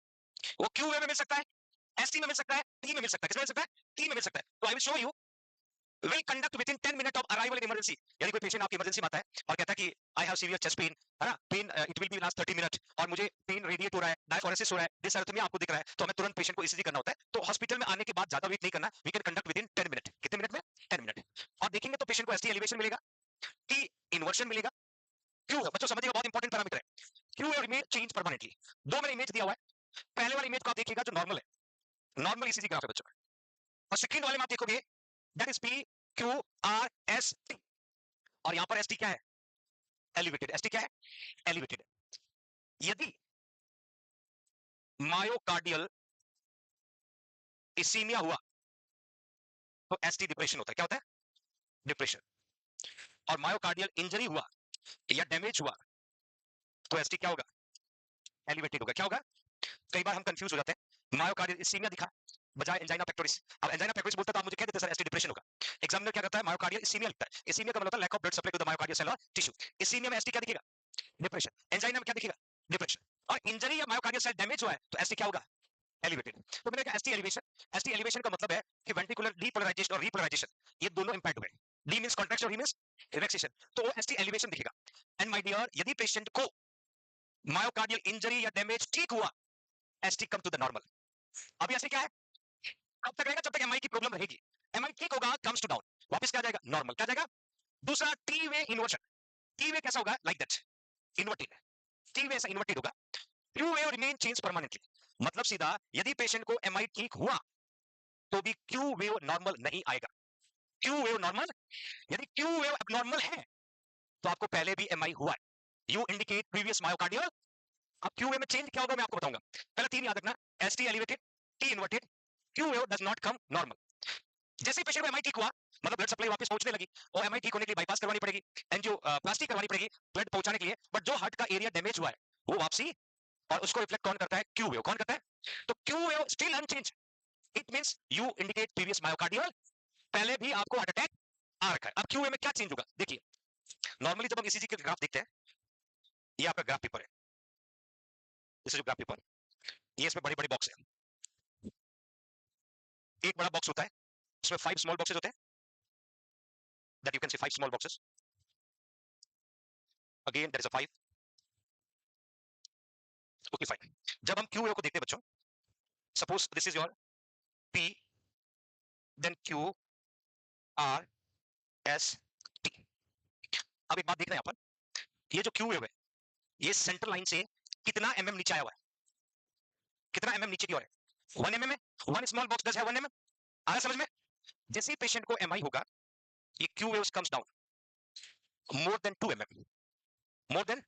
वो क्यू वेव में मिल सकता है, एसटी में मिल सकता है, टी में मिल सकता है। किसमें मिल सकता है? टी में मिल सकता है। तो I will show you, will conduct within 10 minutes of arrival in emergency। यदि कोई पेशेंट आपकी इमरजेंसी में आता है और कहता है कि I have severe chest pain, है ना, pain it will be last 30 minute, और मुझे पेन रेडिएट हो रहा है, डायफोरेसिस हो रहा है, डिसअर्थमिया आपको दिख रहा है, तो हमें तुरंत पेशेंट को ईसीजी करना होता है। तो हॉस्पिटल में आने के बाद ज्यादा वेट नहीं करना, we can conduct within 10 minute. कितने मिनट में? 10 मिनट। और देखेंगे तो पेशेंट को एसटी एलिवेशन मिलेगा, टी इन्वर्शन मिलेगा, क्यू बच्चों समझिएगा बहुत इंपॉर्टेंट पैरामीटर है, क्यू और इमेज चेंज परमानेंटली। दो मैंने इमेज दिया हुआ है, पहले वाली इमेज को आप देखिएगा जो नॉर्मल है, नॉर्मल ईसीजी ग्राफ है बच्चों का, और सेकंड वाले में आप देखोगे that is P Q R S T, और यहां पर एस टी क्या है? एलिवेटेड, एसटी क्या है? एलिवेटेड। यदि मायोकार्डियल इसीमिया हुआ तो एसटी डिप्रेशन होता है। क्या होता है? डिप्रेशन। और मायोकार्डियल इंजरी हुआ या डैमेज हुआ तो एसटी क्या होगा? एलिवेटेड होगा। क्या होगा? कई बार हम कंफ्यूज हो जाते हैं, मायोकार्डियल इसीमिया दिखा बजाय एंजाइना पेक्टोरिस। अब एंजाइना पेक्टोरिस बोलता तो आप मुझे कह देते सर एसटी डिप्रेशन होगा। एग्जामिनर क्या करता है? मायोकार्डियल इसीमिया लिखता है। इसीमिया का मतलब होता है lack of blood supply to the myocardial cell और टिश्यू। इसीमिया में एसटी क्या दिखेगा? डिप्रेशन। एंजाइना में क्या दिखेगा? डिप्रेशन। और इंजरी या मायोकार्डियल सेल डैमेज हुआ है तो एसटी क्या होगा? एलिवेटेड। तो मैंने कहा एसटी एलिवेशन। एसटी एलिवेशन का मतलब है कि वेंट्रिकुलर डीपोलराइजेशन और रिपोलराइजेशन ये दोनों इंपैक्ट हुए। डी मींस कॉन्ट्रैक्शन और ही मींस रिलैक्सेशन, तो वो एसटी एलिवेशन दिखेगा। एंड माय डियर, यदि पेशेंट को मायोकार्डियल इंजरी या डैमेज ठीक हुआ, ST come to the normal. अभी ऐसे क्या है? कब तक रहेगा? जब तक एमआई की प्रॉब्लम रहेगी। एमआई ठीक होगा, कम्स टू डाउन, वापस क्या जाएगा? नॉर्मल। क्या जाएगा? दूसरा टी वे इन्वर्जन। टी वे कैसा होगा? Like that, inverted. टी वे ऐसा इन्वर्टेड होगा। Q wave remain change permanently. मतलब सीधा, यदि पेशेंट को एमआई ठीक हुआ तो भी क्यू वेव नॉर्मल नहीं आएगा। क्यू वेव नॉर्मल, यदि क्यू वेव एबनॉर्मल है तो आपको पहले भी एमआई हुआ है। You indicate previous myocardial. अब क्यू वेव में चेंज क्या होगा मैं आपको बताऊंगा। पहले तीन याद रखना, ST elevated, T inverted, Q wave does not come normal. जैसे ही पेशेंट को एमआई ठीक हुआ, मतलब ब्लड सप्लाई वापस पहुंचने लगी, और एमआई ठीक होने के लिए बाईपास करवानी पड़ेगी, एंजियो प्लास्टिक करवानी पड़ेगी ब्लड पहुंचाने के लिए, बट जो हार्ट का एरिया डैमेज हुआ है वो वापसी, और उसको रिफ्लेक्ट कौन करता है? Q wave. कौन करता है? तो Q wave still unchange. It means you indicate previous myocardial, पहले भी आपको हार्ट अटैक आ रखा है। अब क्यू वेव में क्या चेंज होगा? देखिए, नॉर्मली जब हम ईसीजी के ग्राफ देखते हैं, ये आपका ग्राफ पेपर है, दिस इज ग्राफ पेपर, ये इसमें बड़े बड़े बॉक्स है। एक बड़ा बॉक्स होता है, उसमें 5 स्मॉल बॉक्सेस होते हैं, that you can see 5 small boxes. Again there is a 5। Okay fine. जब हम क्यू वेव को देखते हैं बच्चों, suppose this is your P, then Q, R, S, T. अब एक बात देखना है यहाँ पर, ये जो क्यू वेव है, ये सेंट्रल लाइन से कितना एमएम नीचे आया हुआ है? कितना एमएम नीचे की ओर है? 1 एमएम है। 1 स्मॉल बॉक्स डज है 1 एमएम। आया समझ में? जैसे ही पेशेंट को एमआई होगा, ये Q waves comes down more than 2 mm, more than,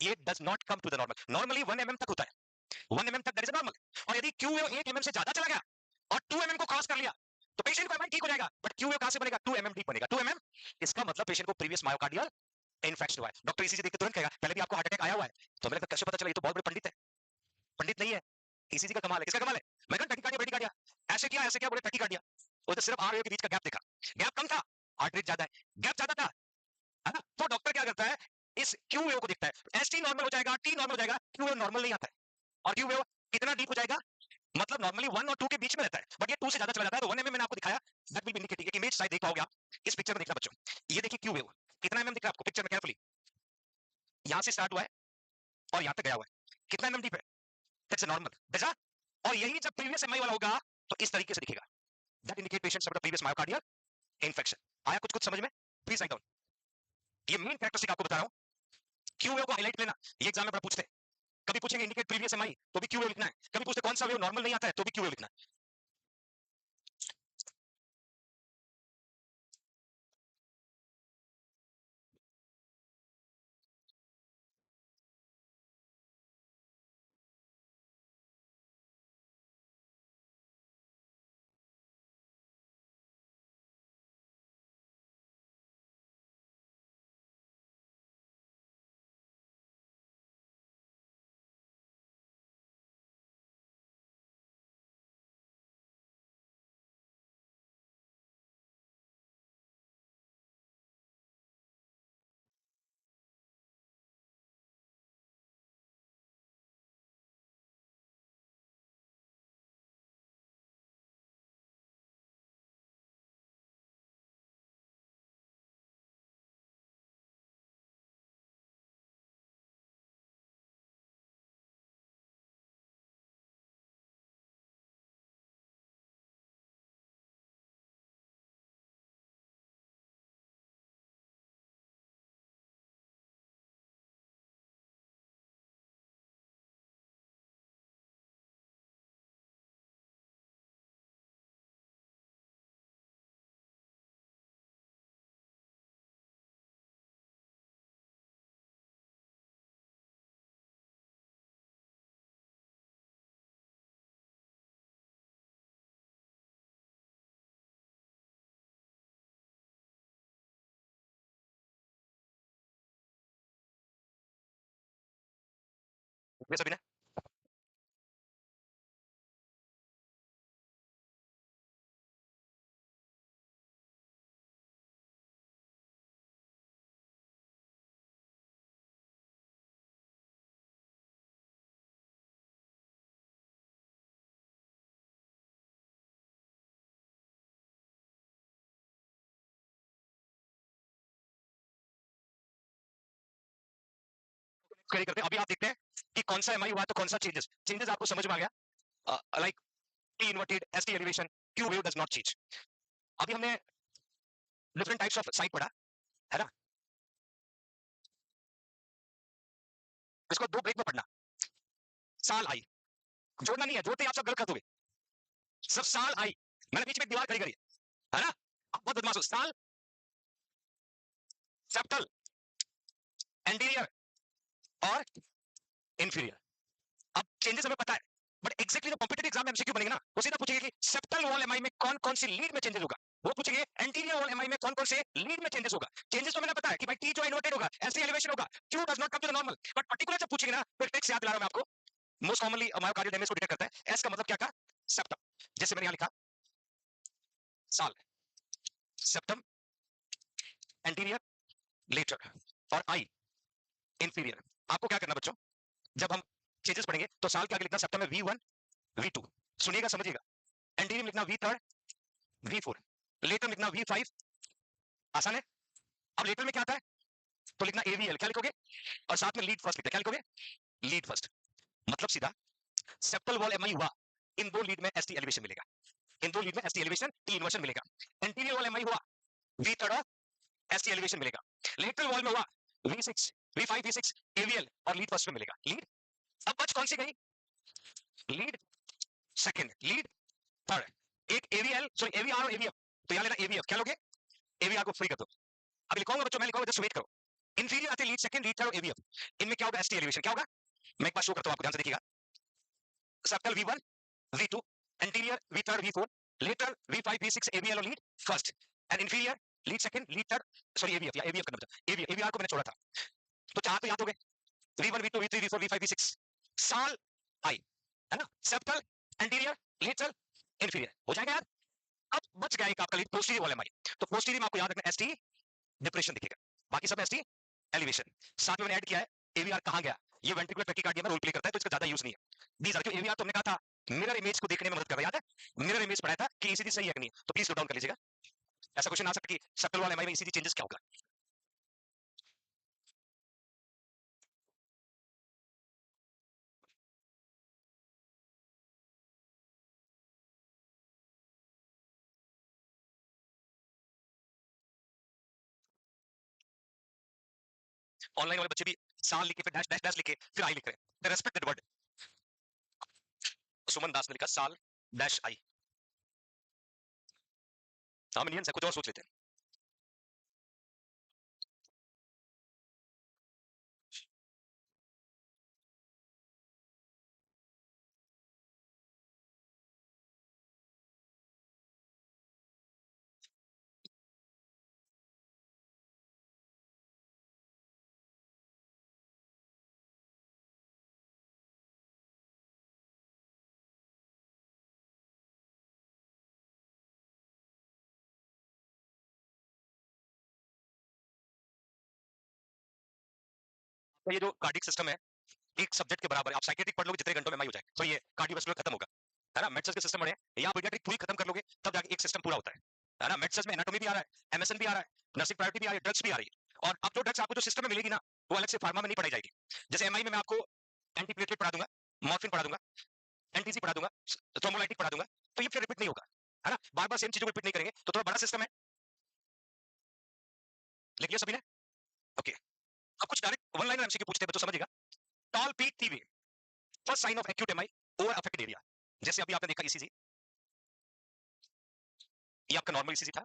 ये does not come to the normal. Normally 1 mm तक होता है, 1 एमएम तक दैट इज नॉर्मल। और यदि क्यू वेव 1 एमएम से ज्यादा चला गया और 2 एमएम को क्रॉस कर लिया, तो पेशेंट को एमआई ठीक हो जाएगा, बट क्यू वेव कहां से बनेगा? 2 एमएम डीप बनेगा। 2 एमएम, इसका मतलब पेशेंट को प्रीवियस मायोकार्डियल इन्फेक्शन हुआ है। डॉक्टर ईसीजी देख के तुरंत कहेगा पहले भी आपको हार्ट अटैक आया हुआ है। तो हमें लगता कैसे पता चला? ये तो बहुत बड़े पंडित है। पंडित नहीं है, ईसीजी का कमाल है। किसका कमाल है? मैं कहा टकीकार्डिया ब्रेडिकार्डिया, ऐसे क्या बोले टकीकार्डिया, वो तो सिर्फ आर के बीच का गैप देखा, गैप कम था, हार्ट रेट ज्यादा है, गैप ज्यादा था, है ना? तो डॉक्टर क्या करता है? इस क्यू वेव को देखता है, एसटी नॉर्मल हो जाएगा, टी नॉर्मल हो जाएगा, क्यू वेव नॉर्मल नहीं आता है। और क्यू वेव कितना डीप हो जाएगा? मतलब नॉर्मली 1 और 2 के बीच में रहता है, बट ये 2 से ज्यादा चला जाता है। तो 1 एमएम मैंने आपको दिखाया, दैट विल बी इंडिकेटिंग। एक इमेज शायद देख पाओगे आप इस पिक्चर में। देखना बच्चों, ये देखिए क्यू वेव कितना एमएम दिख रहा है आपको पिक्चर में, केयरफुली। यहां से स्टार्ट हुआ है और यहां तक गया हुआ है, कितना एमएम डीप है? दैट्स नॉर्मल, देखा? और यही जब प्रीवियस एमआई वाला होगा तो इस तरीके से दिखेगा, that indicate patient suffered previous myocardial infection. आया कुछ कुछ समझ में? Please write down. ये मेन कैरेक्टरिस्टिक आपको बता रहा हूं, क्यू वेव को हाईलाइट लेना। ये एग्जाम में बड़ा पूछते हैं, कभी पूछेंगे इंडिकेट प्रीवियस एमआई तो भी क्यू वेव लिखना है, कभी पूछते कौन सा वेव नॉर्मल नहीं आता है तो भी क्यू वेव लिखना है। ये सभी ने क्वेरी करते हैं। अभी आप देखते हैं कि कौन सा एमआई हुआ तो कौन सा चेंजेस चेंजेस आपको समझ में आ गया। Like T inverted ST elevation Q wave does not change. अभी हमने डिफरेंट टाइप्स ऑफ साइट पढ़ा है ना, इसको दो ब्रेक में पढ़ना। साल आई, जोड़ना नहीं है, जोड़ते ही आप सब गलत कर दोगे। सब साल आई, मैंने बीच में एक दीवार खड़ी करी है ना, आप बहुत बदमाश हो। साल, सेप्टल, एंटीरियर और इंफीरियर। अब चेंजेस हमें पता है, बट एक्जेक्टली जो कॉम्पिटिटिव एग्जाम में एमसीक्यू बनेगा ना, वो सीधा पूछेगा कि सेप्टल वॉल एमआई में कौन कौन सी लीड में चेंजेस होगा। वो पूछेंगे एंटीरियर वॉल एमआई में कौन कौन से लीड में चेंजेस होगा। चेंजेस तो मैंने पता है कि भाई टी जो इन्वर्टेड होगा, एसटी एलिवेशन होगा, Q does not come to the normal. But particular जब पूछेंगे ना, तो टेक्स्ट याद दिला रहा हूं मैं आपको। मोस्ट कॉमनली मायोकार्डियल डैमेज को डिटेक्ट करता है। एस का मतलब क्या का, सेप्टम। जैसे मैंने यहां लिखा साल, सेप्टम, एंटीरियर, लेटर और आई इंफीरियर। आपको क्या करना बच्चों, जब हम चेंजेस पढ़ेंगे तो साल के आगे लिखना सेप्टम में V1 V2, सुनिएगा समझिएगा। एंटीरियर लिखना V3 V4, लेटर लिखना V5। आसान है। अब लेटर में क्या आता है तो लिखना AVL, क्या लिखोगे, और साथ में लीड फर्स्ट लिखते, क्या लिखोगे, लीड फर्स्ट। मतलब सीधा सेप्टल वॉल एमआई हुआ, इन दो लीड में एसटी एलिवेशन मिलेगा, इन दो लीड में एसटी एलिवेशन टी इन्वर्शन मिलेगा। एंटीरियर वॉल एमआई हुआ, V3 एसटी एलिवेशन मिलेगा। लेटरल वॉल में हुआ V6 V5 V6 AVL और लीड फर्स्ट में मिलेगा लीड। अब बच कौन सी गई, लीड सेकंड, लीड थर्ड। एक AVL सॉरी AVR और AVF, तो यहां लेना AVF, क्या लोगे, AVR को फ्री कर दो। अब लिखूंगा बच्चों, मैं लिखूंगा, जस्ट वेट करो। इंफीरियर आते लीड सेकंड लीड थर्ड और AVF, इनमें क्या होगा, एसटी एलिवेशन क्या होगा। मैं एक बार शो करता हूं आपको, ध्यान से देखिएगा। Septal V1 V2, anterior V3 V4, lateral V5 V6 AVL और lead first, and inferior lead second lead third sorry AVF या AVF करना बचा, AVR को मैंने छोड़ा था। तो चार तो याद हो गए, V1 V2 V3 V4 V5 V6। साल आई है ना, सेप्टल, एंटीरियर, लेटरल, इंफीरियर हो जाएगा यार। अब बच गया एक आपका लीड पोस्टीरियर वाला एमआई। तो पोस्टीरियर में आपको याद रखना एसटी डिप्रेशन दिखेगा, बाकी सब एसटी एलिवेशन। साथ में मैंने ऐड किया है एवीआर कहां गया, ये वेंट्रिकुलर टैकीकार्डिया में रोल प्ले करता है, तो इसका ज्यादा यूज नहीं है। दीज आर, जो एवीआर तो हमने कहा था मिरर इमेज को देखने में मदद कर रहा है, याद है मिरर इमेज पढ़ाया था कि ईसीजी सही है कि नहीं, तो प्लीज नोट डाउन कर लीजिएगा। ऐसा क्वेश्चन आ सकता है कि सेप्टल वाला एमआई में ईसीजी चेंजेस क्या होगा। ऑनलाइन वाले बच्चे भी साल लिखे फिर डैश डैश डैश लिखे फिर आई लिख रहे हैं, रेस्पेक्ट दैट वर्ड। सुमन दास ने लिखा साल डैश आई। हम इंडियंस है, कुछ और सोच लेते हैं। तो ये जो कार्डिक सिस्टम है एक सब्जेक्ट के बराबर है। आप साइकेट्रिक पढ़ लोगे जितने घंटों में एमआई हो जाए, तो ये कार्डियोवास्कुलर खत्म होगा, है ना। मेडिसिन के सिस्टम बड़े हैं, या पीडियाट्रिक पूरी खत्म कर लोगे तब जाके एक सिस्टम पूरा होता है ना। मेडिसिन में एनाटॉमी भी आ रहा है, एमएसएन भी आ रहा है, नर्सिंग प्रायोरिटी भी आ रही है, ड्रग्स भी आ रही है। और अब जो ड्रग्स आपको जो सिस्टम में मिलेगी ना, वो अलग से फार्मा में नहीं पढ़ाई जाएगी। जैसे एमआई में मैं आपको एंटीप्लेटलेट पढ़ा दूंगा, मॉर्फिन पढ़ा दूंगा, एंटीसी पढ़ा दूंगा, थ्रोम्बोलाइटिक पढ़ा दूंगा, तो ये फिर रिपीट नहीं होगा, है ना। बार बार सेम चीजों को रिपीट नहीं करेंगे, तो थोड़ा बड़ा सिस्टम है। लिख लिया सभी ने, ओके। अब कुछ डायरेक्ट वन लाइनर एमसीक्यू पूछते हैं बच्चों, समझिएगा। Tall peak T wave, first sign of acute MI over affected area. जैसे अभी आपने देखा ईसीजी, ये आपका नॉर्मल ईसीजी था,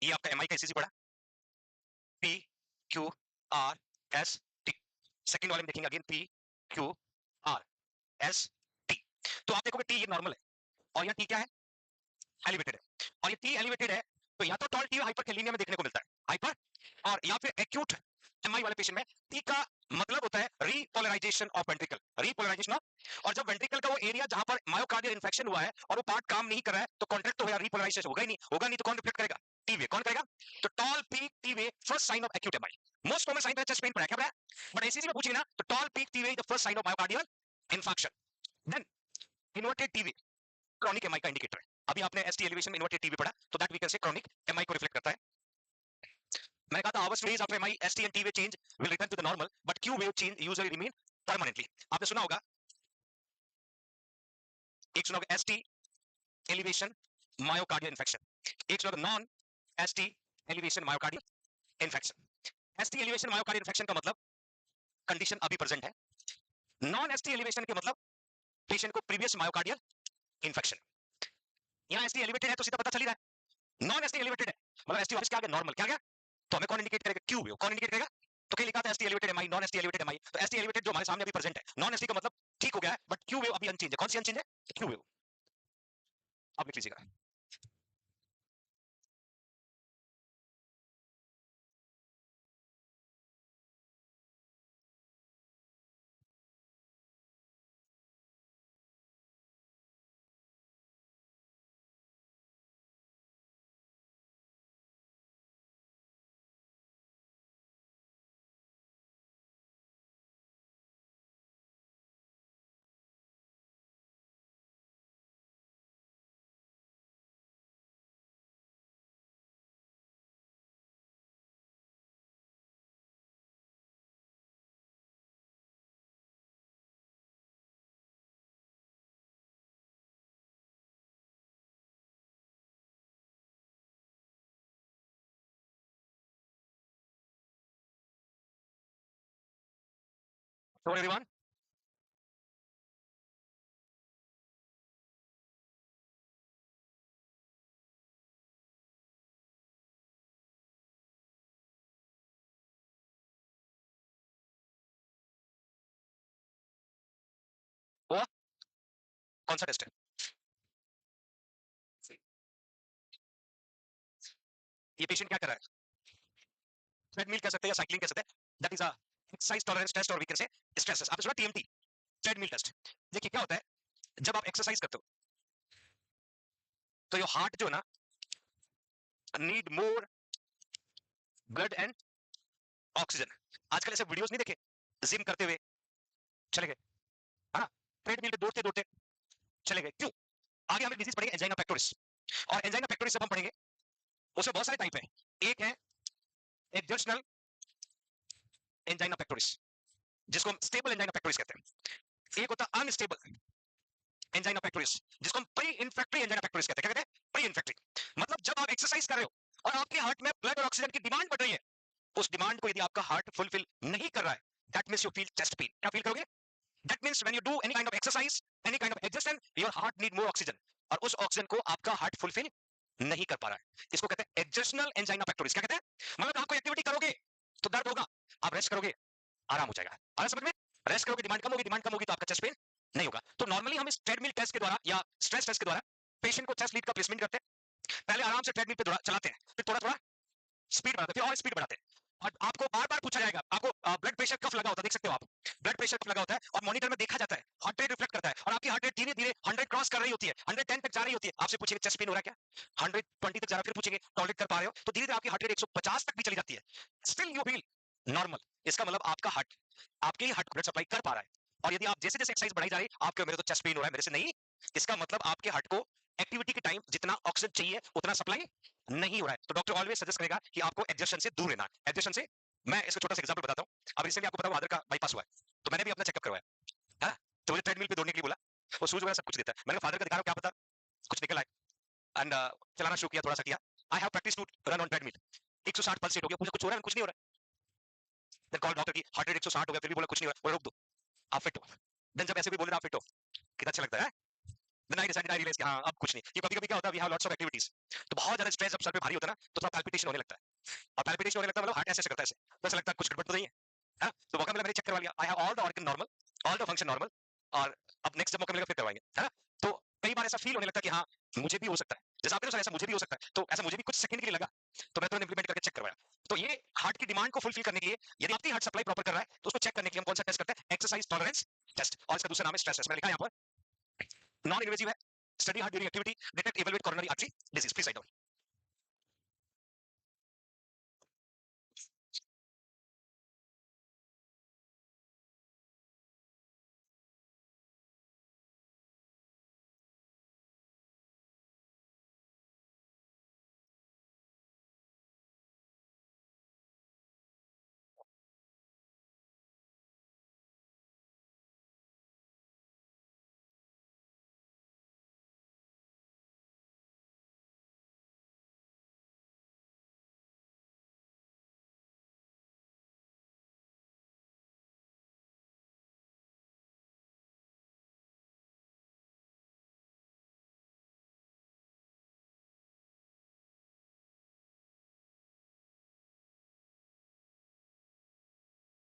ये आपका एमआई का ईसीजी पड़ा, P Q R S T. Second वाले में देखेंगे again P Q R S T. तो आप देखोगे टी ये नॉर्मल है, और यहाँ टी क्या है, एलिवेटेड है। और ये टी एलिवेटेड है, तो या तो टॉल टी हाइपर कैलिनिया में देखने को मिलता है, हाइपर, और या फिर एक्यूट एमआई वाले पेशेंट में टी का मतलब होता है repolarisation of ventricle, repolarisation of, और जब वेंट्रिकल का वो एरिया जहां पर मायोकार्डियल इन्फेक्शन हुआ है और वो पार्ट काम नहीं कर रहा है तो कॉन्ट्रैक्ट तो होगा, रीपोलराइजेशन होगा ही नहीं, होगा नहीं तो कौन रिफ्लेक्ट करेगा? T wave. कौन करेगा? तो tall peak T wave first sign of acute MI. Most common sign है चेस्ट पेन पड़ा है, क्या पड़ा है? बट एसीसी में पूछिए ना तो tall peak T wave the first sign of myocardial infection. Then inverted T wave chronic MI का इंडिकेटर है। अभी आपने एसटी एलिवेशन में इन्वर्टेड टी वे पढ़ा, तो that we can say chronic MI को रिफ्लेक्ट करता है। मैं कहा था hours phase after MI, ST and T wave change will return to the normal, but Q wave change usually remain permanently. आपने सुना होगा, एक सुना होगा ST elevation myocardial infection, एक सुना होगा non ST elevation myocardial infection. ST elevation myocardial infection का मतलब कंडीशन अभी प्रेजेंट है, नॉन ST elevation के मतलब पेशेंट को प्रीवियस मायोकार्डियल इन्फेक्शन। यहाँ ST एलिवेटेड है तो सीधा पता चल ही रहा है, नॉन ST एलिवेटेड है मतलब ST वापस क्या आ गया, नॉर्मल क्या आ गया, तो हमें कौन इंडिकेट करेगा? Q wave. कौन इंडिकेट करेगा? तो क्या लिखा था? ST elevated MI, non ST elevated MI. तो एसटी एलिवेटेड जो हमारे सामने अभी प्रेजेंट है, नॉन एसटी का मतलब ठीक हो गया है, बट क्यू वेव अभी अनचेंज है। कौन सी अनचेंज है? Q wave. आप लिख लीजिएगा। So everyone, वो कौन सा टेस्ट है? ये पेशेंट क्या कर रहा है? ट्रेडमिल कह सकते हैं या साइकिलिंग कह सकते हैं, that is a exercise tolerance test और we can say stress test. आपने सुना टीएमटी, ट्रेडमिल टेस्ट? देखिए क्या होता है, जब आप एक्सरसाइज करते हो तो योर हार्ट जो है ना need more blood and oxygen. आजकल ऐसे वीडियोस नहीं देखे जिम करते हुए चले गए, है ना, ट्रेडमिल पे दौड़ते दौड़ते चले गए, क्यों? आगे हमें डिजीज पढ़ेंगे एंजाइना पेक्टोरिस, और एंजाइना पेक्टोरिस जब हम पढ़ेंगे उसमें बहुत सारे टाइप है। एक है एक्जर्शनल एंजाइना पेक्टोरिस, जिसको हम स्टेबल एंजाइना पेक्टोरिस कहते हैं। एक होता है अनस्टेबल एंजाइना पेक्टोरिस, जिसको हम प्री इन्फेक्टरी एंजाइना पेक्टोरिस कहते हैं। क्या कहते हैं? प्री इन्फेक्टरी। मतलब जब आप एक्सरसाइज कर रहे हो और आपके हार्ट में ब्लड और ऑक्सीजन की डिमांड बढ़ रही है, उस डिमांड को यदि आपका हार्ट फुलफिल नहीं कर रहा है, that means you feel chest pain. क्या फील करोगे? That means when you do any kind of exercise, any kind of exercise, your heart need more oxygen, और उस ऑक्सीजन को आपका हार्ट फुलफिल नहीं कर पा रहा है। इसको कहते हैं एक्जर्शनल एंजाइना पेक्टोरिस। क्या कहते हैं? मतलब आप कोई एक्टिविटी करोगे तो दर्द होगा, आप रेस्ट करोगे आराम हो जाएगा। आ रहा समझ में? रेस्ट करोगे डिमांड कम होगी, डिमांड कम होगी तो आपका चेस्ट पेन नहीं होगा। तो नॉर्मली हम इस ट्रेडमिल टेस्ट के द्वारा या स्ट्रेस टेस्ट के द्वारा पेशेंट को चेस्ट लीड का प्लेसमेंट करते हैं। पहले आराम से ट्रेडमिल पे चलाते हैं, फिर थोड़ा थोड़ा स्पीड बढ़ाते हैं, फिर और स्पीड बढ़ाते हैं। और आपको बार बार पूछा जाएगा, आपको ब्लड प्रेशर कफ लगा होता है, देख सकते हो आप, ब्लड प्रेशर कफ लगा होता है और मॉनिटर में देखा जाता है, हार्ट रेट रिफ्लेक्ट करता है, और आपकी हार्ट रेट धीरे धीरे 100 क्रॉस कर रही होती है, 110 तक जा रही होती है। आपसे पूछेंगे चेस्ट पेन हो रहा है क्या? 120 तक जा रहा है, फिर पूछेंगे टॉलरेट कर पा रहे हो? तो धीरे धीरे आपकी हार्ट रेट 150 तक भी चली जाती है, स्टिल यू फील नॉर्मल। इसका मतलब आपका हार्ट, आपके ही हार्ट ब्लड सप्लाई कर पा रहा है। और यदि आप जैसे जैसे एक्सरसाइज बढ़ाई जा रही है, आपके मेरे तो चेस्ट पेन हो रहा है, मेरे से नहीं, इसका मतलब आपके हार्ट को एक्टिविटी के टाइम जितना ऑक्सीजन चाहिए उतना सप्लाई नहीं हो रहा है। तो डॉक्टर ऑलवेज सजेस्ट करेगा कि आपको एग्जर्शन से दूर रहना है। एग्जर्शन से, मैं इसका छोटा सा एग्जांपल बताता हूं। अब रिसेंटली आपको पता है आदर का बाईपास हुआ है, तो मैंने भी अपना चेकअप करवाया है ना? तो मुझे ट्रेडमिल पे दौड़ने के लिए बोला, वो शूज वगैरह सब कुछ देता है। मैंने फादर का दिखा रहा हूं, क्या पता कुछ निकल आए, एंड चलाना शुरू किया, थोड़ा सा किया। I have practice to run on treadmill. 160 pulse rate हो गया, मुझे कुछ हो रहा है? कुछ नहीं हो रहा है। देन कॉल डॉक्टर की, हार्ट रेट 160 हो गया, फिर भी बोला कुछ नहीं हो रहा, बोला रोक दो, आप फिट हो। देन जब ऐसे भी बोल रहे आप फिट हो, कितना अच्छा लगता है। Then I decided, I realize कि हाँ अब कुछ नहीं। कि कभी कभी क्या होता है, we have lots of activities, तो बहुत ज्यादा स्ट्रेस जब सर पे भारी होता है ना, तो थोड़ा पैल्पिटेशन होने लगता है। और पैल्पिटेशन होने लगता है मतलब हार्ट ऐसे ऐसे करता है, ऐसे तो ऐसा लगता है कुछ गड़बड़ तो नहीं है, हाँ? तो मौका मिला, मैंने चेक करवा लिया, I have all the organ normal, all the function normal, और अब नेक्स्ट जब मौका मिलेगा फिर करवाएंगे, है ना? तो कई बार ऐसा फील होने लगता है कि हाँ मुझे भी हो सकता है, जैसे आपने सर ऐसा मुझे भी हो सकता है, तो ऐसा मुझे भी कुछ सेकंड के लिए लगा, तो मैं तुरंत इंप्लीमेंट करके चेक करवाया। तो ये हार्ट की डिमांड को फुलफिल करने के लिए, यदि आपकी हार्ट सप्लाई प्रॉपर कर रहा है, तो उसको चेक करने के लिए हम कौन सा टेस्ट करते हैं? एक्सरसाइज टॉलरेंस टेस्ट, और इसका दूसरा नाम है स्ट्रेस टेस्ट। मैंने लिखा है यहाँ पर, नॉन इन्वेजिव है, study heart during activity, detect evaluate coronary artery disease. Please write down.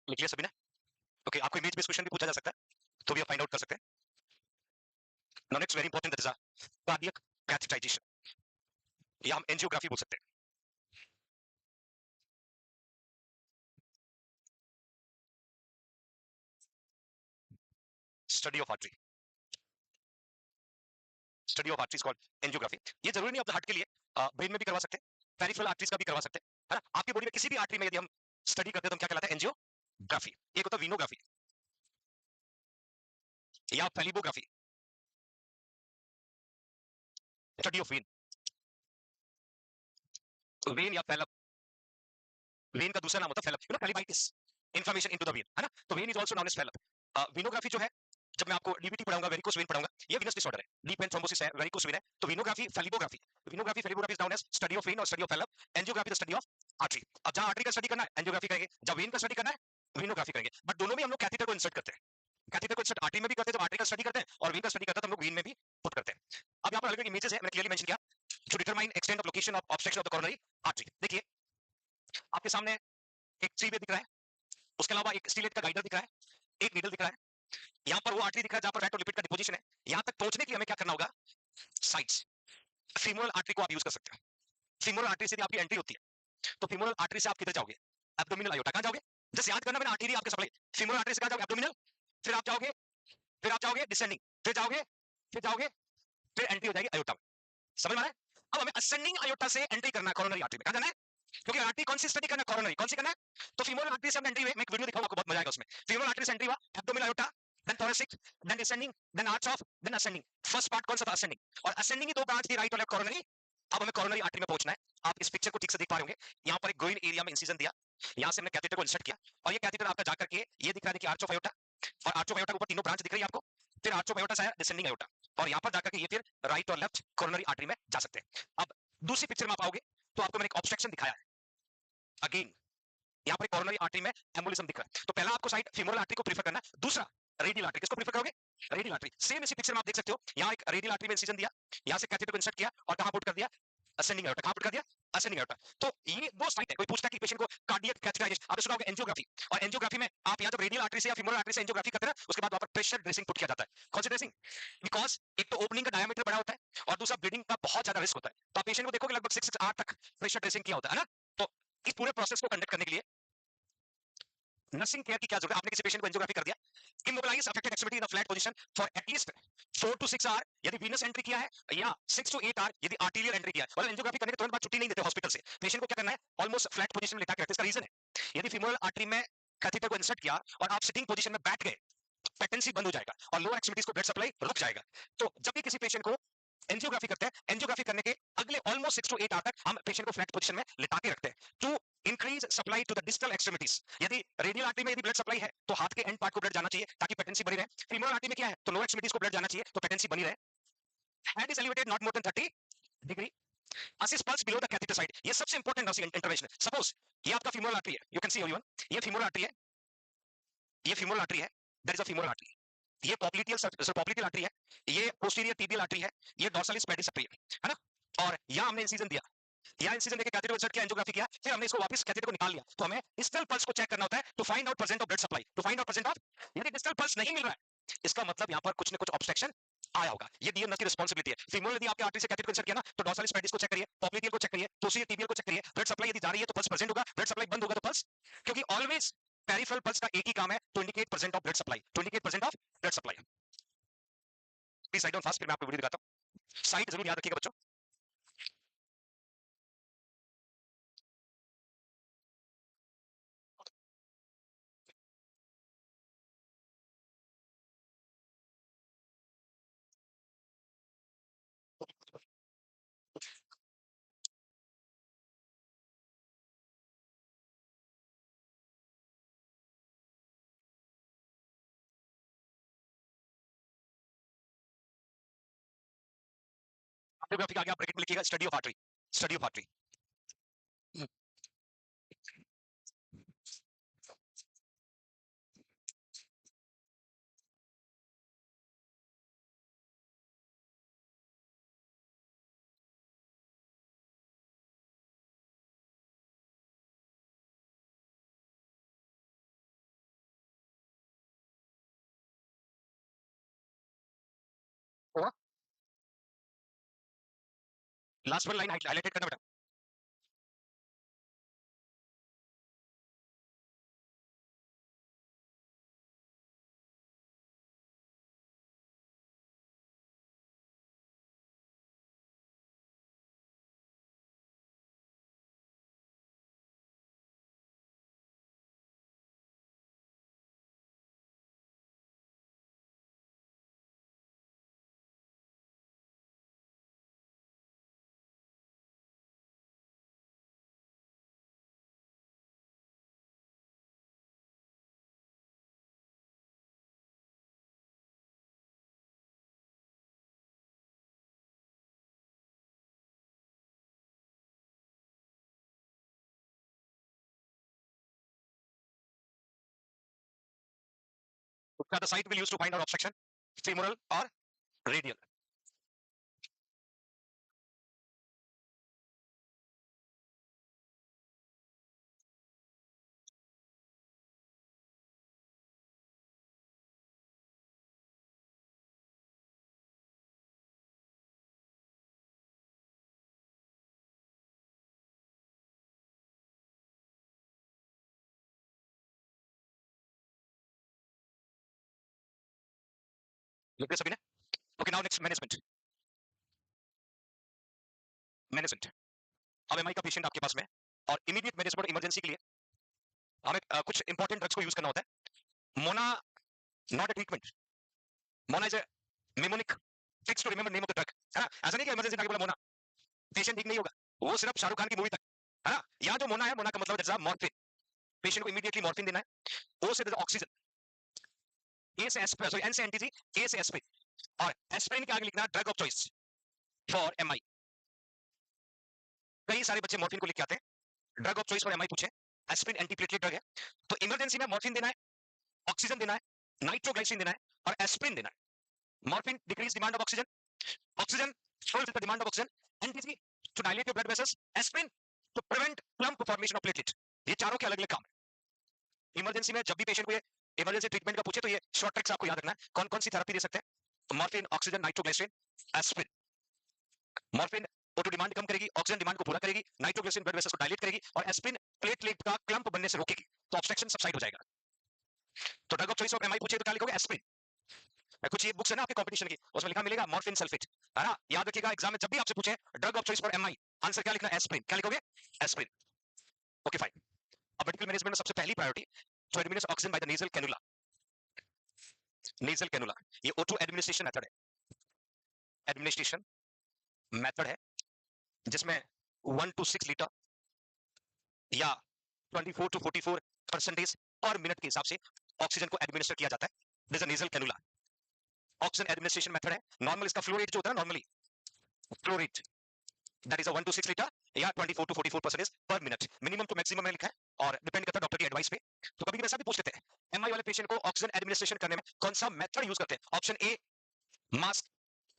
लिख लिया सभी ने? ओके, आपको इमेज बेस्ड क्वेश्चन भी पूछा जा सकता है, तो भी आप फाइंड आउट कर सकते हैं। Now next very important, that is cardiac catheterization, या हम एंजियोग्राफी बोल सकते हैं। Study of artery, study of arteries called angiography. ये जरूरी नहीं अपने हार्ट के लिए, ब्रेन में भी करवा सकते हैं, पेरिफेरल आर्टरीज का भी करवा सकते हैं, है ना? आपकी बॉडी में किसी भी आर्टरी में यदि हम स्टडी करते हैं तो हम क्या कहलाता है? एंजियोग्राफी। एक होता है वीनोग्राफी या phlebography, study of vein, vein या फेलब। वेन का दूसरा नाम होता है phleb, you know, phlebitis, inflammation into the vein, है ना? तो vein is also known as phleb. Venography जो है, जब मैं आपको डीवीटी पढ़ाऊंगा, वेरिकोस वेन पढ़ाऊंगा, ये वीनस डिसऑर्डर है, डीप वेन थ्रोम्बोसिस है, वेरिकोस वेन है। तो venography, phlebography, venography phlebography is known as study of vein और study of phleb, angiography the study of artery. अब जहां आर्टरी का स्टडी करना है एंजियोग्राफी करेंगे, जब वेन का स्टडी करना है वीनोग्राफी करेंगे, बट दोनों में हम लोग कैथेटर को इंसर्ट करते हैं। कैथेटर को इंसर्ट आर्टरी में भी करते हैं जब आर्टरी का स्टडी करते हैं, और वेन का स्टडी करते हैं तो हम लोग वेन में भी पुट करते हैं। अब यहाँ पर अलग अलग इमेजेस है, मैंने क्लियरली मेंशन किया, to determine extent of location of obstruction of the coronary artery. देखिए आपके सामने एक थ्री वे दिख रहा है, उसके अलावा एक स्टीलेट का गाइडर दिख रहा है, एक नीडल दिख रहा है, यहाँ पर वो आर्टरी दिख रहा है जहां पर फैट और लिपिड का डिपोजिशन है। यहाँ तक पहुंचने के लिए हमें क्या करना होगा? साइड्स, फीमोरल आर्टरी को आप यूज कर सकते हो। फीमोरल आर्टरी से आपकी एंट्री होती है, तो फीमोरल आर्टरी से आप किधर जाओगे? Abdominal iota. कहां जाओगे? जस्ट याद करना, मैंने आर्टरी आपके सप्लाई, फीमोरल आर्टरी से कहां जाओगे? एब्डोमिनल, फिर आप जाओगे, फिर आप जाओगे डिसेंडिंग, फिर जाओगे, फिर जाओगे, फिर एंट्री हो जाएगी आयोटा में। समझ में आ रहा है? अब हमें असेंडिंग आयोटा से एंट्री करना है कोरोनरी आर्टरी में। कहां जाना है? क्योंकि आर्टरी कौन सी स्टडी करना है? कोरोनरी। कौन सी करना है? तो फीमोरल आर्टरी से हम एंट्री हुए, मैं एक वीडियो दिखाऊंगा आपको, बहुत मजा आएगा उसमें। फीमोरल आर्टरी से एंट्री हुआ, abdominal iota, then thoracic, then descending, then arch of, then ascending। First part कौन सा था? असेंडिंग। और असेंडिंग ही दो ब्रांच थी, राइट और लेफ्ट कोरोनरी। अब हमें कोरोनरी आर्टरी में पहुंचना है। आप इस पिक्चर को ठीक से देख पा रहे होंगे, यहाँ पर एक ग्रोइन एरिया में इंसिजन दिया, यहाँ से हमने कैथेटर को इंसर्ट किया, और ये कैथेटर आपका जाकर के ये दिख रहा है, देखिए आर्च ऑफ आयोटा, और आर्च ऑफ आयोटा के ऊपर तीनों ब्रांच दिख रही है आपको, फिर आर्च ऑफ आयोटा से आया डिसेंडिंग आयोटा, और यहाँ पर जाकर के ये फिर राइट और लेफ्ट कोरोनरी आर्टरी में जा सकते हैं। अब दूसरी पिक्चर में आप आओगे तो आपको मैंने एक ऑब्स्ट्रक्शन दिखाया है, अगेन यहाँ पर कोरोनरी आर्टरी में एम्बोलिज्म दिख रहा है। तो पहला आपको साइड फीमोरल आर्टरी को प्रीफर करना है, दूसरा रेडियल आर्टरी। किसको प्रीफर करोगे? Radial artery. सेम इसी पिक्चर में आप देख सकते हो, यहाँ एक रेडियल आर्टरी में इंसिजन दिया, यहाँ से कैथेटर को इंसर्ट किया, और कहां पुट कर दिया? Ascending iota. कहां पुट कर दिया? Ascending iota. तो ये दो साइट है। कोई पूछता है कि पेशेंट को कार्डियक कैथेटराइजेशन, आपने सुना होगा एंजियोग्राफी, और एंजियोग्राफी में आप या तो रेडियल आर्टरी से या फीमोरल आर्टरी से एंजियोग्राफी करते हैं ना, उसके बाद वहां पर प्रेशर ड्रेसिंग पुट किया जाता है। कौन सी ड्रेसिंग? बिकॉज एक तो ओपनिंग का डायमीटर बड़ा होता है, और दूसरा ब्लीडिंग का बहुत ज्यादा रिस्क होता है। तो आप पेशेंट को देखोगे लगभग 6 से 8 तक प्रेशर ड्रेसिंग किया होता है ना। तो इस पूरे प्रोसेस को कंडक्ट करने के लिए नर्सिंग केयर की क्या जरूरत है? आपने किसी पेशेंट को एंजियोग्राफी कर दिया, immobilize affected extremity in a flat position for at least 4 to 6 hour यदि वीनस एंट्री किया है, या 6 to 8 आवर यदि आर्टीरियल एंट्री किया है। और एंजियोग्राफी करने के तुरंत बाद छुट्टी नहीं देते हॉस्पिटल से, पेशेंट को क्या करना है? ऑलमोस्ट फ्लैट पोजीशन में लेटा के रखते हैं। इसका रीजन है, यदि फीमोरल आर्टरी में कैथेटर को इंसर्ट किया और आप सिटिंग पोजीशन में बैठ गए, पेटेंसी बंद हो जाएगा और लोअर एक्सट्रीमिटीज को ब्लड सप्लाई रुक जाएगा। तो जब भी किसी पेशेंट को एंजियोग्राफी करते हैं, एंजियोग्राफी करने के अगले ऑलमोस्ट 6 to 8 आवर तक हम पेशेंट को फ्लैट पोजीशन में लिटा के रखते हैं, to increase supply to the distal extremities. यदि रेडियल आर्टरी में यदि ब्लड सप्लाई है तो हाथ के एंड पार्ट को ब्लड जाना चाहिए ताकि पेटेंसी बनी रहे। फीमोरल आर्टरी में क्या है? तो लोअर एक्सट्रीमिटीज को ब्लड जाना चाहिए तो पेटेंसी बनी रहे। Head is elevated not more than 30 degree, assist pulse below the catheter side. ये सबसे इंपॉर्टेंट नर्सिंग इंटरवेंशन। सपोज ये आपका फीमोरल आर्टरी है, यू कैन सी एवरीवन, ये फीमोरल आर्टरी है, ये फीमोरल आर्टरी है, that is a femoral artery. ये पॉप्लिटियल आर्टरी है, ये पोस्टीरियर टिबियल आर्टरी है, ये डॉर्सालिस पेडिस आर्टरी है ना। और यहाँ हमने इंसिजन दिया, यहाँ इंसिजन देके कैथेटर को इंसर्ट किया, एंजियोग्राफी किया, फिर हमने इसको वापस कैथेटर को निकाल लिया। तो हमें डिस्टल पल्स को चेक करना होता है to find out percent of blood supply, to find out percent of. यदि डिस्टल पल्स नहीं मिल रहा है, इसका मतलब यहाँ पर कुछ न कुछ ऑब्स्ट्रक्शन आया होगा। ये डीएन नर्स की रिस्पांसिबिलिटी है। फीमोरल यदि आपके आर्टरी से कैथेटर को इंसर्ट किया ना, तो डॉर्सालिस पेडिस को चेक करिए, पॉप्लिटियल को चेक करिए, पोस्टीरियर टिबियल को चेक करिए। ब्लड सप्लाई यदि जा रही है तो पल्स प्रेजेंट होगा, ब्लड सप्लाई बंद होगा तो पल्स, क्योंकि ऑलवेज पेरिफेरल पल्स का एक ही काम है, to indicate percent of blood supply, to indicate percent of blood supply. Please side down fast, फिर मैं आपको वीडियो दिखाता हूं। साइड जरूर याद रखिएगा बच्चों। एंजियोग्राफी के आगे आप ब्रैकेट में लिखिएगा study of artery, study of artery. Last one line highlighted करना बेटा। The site will use to find out obstruction, femoral or radial. लिख दिया सभी ने? Okay, now next management. Management. अब एमआई का पेशेंट आपके पास में और इमीडिएट मैनेजमेंट इमरजेंसी के लिए हमें कुछ इंपॉर्टेंट ड्रग्स को यूज करना होता है। MONA not a treatment, MONA is a mnemonic, fix to remember name of the drug, है ना? ऐसा नहीं कि इमरजेंसी आके बोला मोना, पेशेंट ठीक नहीं होगा, वो सिर्फ शाहरुख खान की मूवी तक, है ना? यहाँ जो मोना है, मोना का मतलब है मॉर्फिन, पेशेंट को इमीडिएटली मॉर्फिन देना है। ओ से ऑक्सीजन, ए से एस्पिरिन, सॉरी एन से एंटीजी, ए से एस्पिरिन, और एस्पिरिन के आगे लिखना है drug of choice for MI. कई सारे बच्चे मॉर्फिन को लिख के आते हैं, drug of choice for MI पूछे, एस्पिरिन एंटीप्लेटलेट ड्रग है, तो इमरजेंसी में मॉर्फिन देना है, ऑक्सीजन देना है, नाइट्रोग्लाइसिन देना है और एस्पिरिन देना है। Morphine decrease demand of oxygen, oxygen fulfil the demand of oxygen, NTG to dilate your blood vessels, aspirin to prevent clump formation of platelet. ये चारों के अलग-अलग काम है। इमरजेंसी में जब भी पेशेंट को ये इमरजेंसी ट्रीटमेंट का पूछे तो ये शॉर्ट ट्रिक्स आपको याद रखना है। कौन-कौन सी थेरेपी दे सकते हैं? Morphine, oxygen, nitroglycerin, aspirin. Morphine O2 demand कम करेगी, ऑक्सीजन डिमांड को पूरा करेगी, नाइट्रोग्लिसरीन ब्लड वेसल्स को डायलेट करेगी और एस्पिरिन प्लेटलेट का क्लम्प बनने से रोकेगी, तो ऑब्स्ट्रक्शन सबसाइड हो जाएगा। तो drug of choice of MI पूछे तो क्या लिखोगे? एस्पिरिन। कुछ ये बुक्स है ना आपके कंपटीशन की, उसमें लिखा मिलेगा मॉर्फिन सल्फेट, है ना? याद रखिएगा एग्जाम में जब भी आपसे पूछे drug of choice for MI, answer क्या लिखना है? एस्पिरिन। क्या लिखोगे? एस्पिरिन। Okay fine. अब मेडिकल मैनेजमेंट में सबसे पहली priority to administer oxygen by the nasal cannula. Nasal cannula ये O2 एडमिनिस्ट्रेशन मेथड है, एडमिनिस्ट्रेशन मेथड है जिसमें 1 to 6 लीटर या 24 to 44% पर मिनट के हिसाब से ऑक्सीजन को एडमिनिस्टर किया जाता है। This is nasal cannula. Oxygen administration method है। नॉर्मल इसका फ्लो रेट जो होता है normally flow rate that is 1 to 6 litre या 24 to 44% पर मिनट, मिनिमम टू मैक्सिमम में लिखा है और डिपेंड करता है डॉक्टर की एडवाइस पे। तो कभी ऐसा भी पूछ लेते हैं एमआई वाले पेशेंट को ऑक्सीजन एडमिनिस्ट्रेशन करने में कौन सा मेथड यूज करते हैं? Option A mask,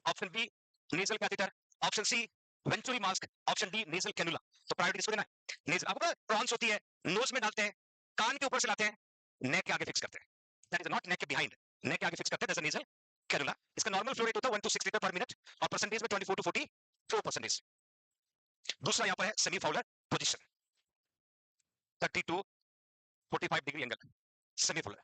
option B nasal catheter, option C venturi mask, option D nasal cannula. तो प्रायोरिटी किसको देना है? नेजल। आपको पता है प्रॉन्स होती है, नोज में डालते हैं, कान के ऊपर से लाते हैं, नेक के आगे फिक्स करते हैं। दैट इज नॉट नेक के बिहाइंड, नेक के आगे फिक्स करते हैं, दैट्स अ नेजल कैनुला, इसका नॉर्मल फ्लो रेट होता है 1 to 6 लीटर पर मिनट और परसेंटेज में 24 to 44%। दूसरा यहाँ पर है semi Fowler position, 30 to 45 degree angle, semi Fowler.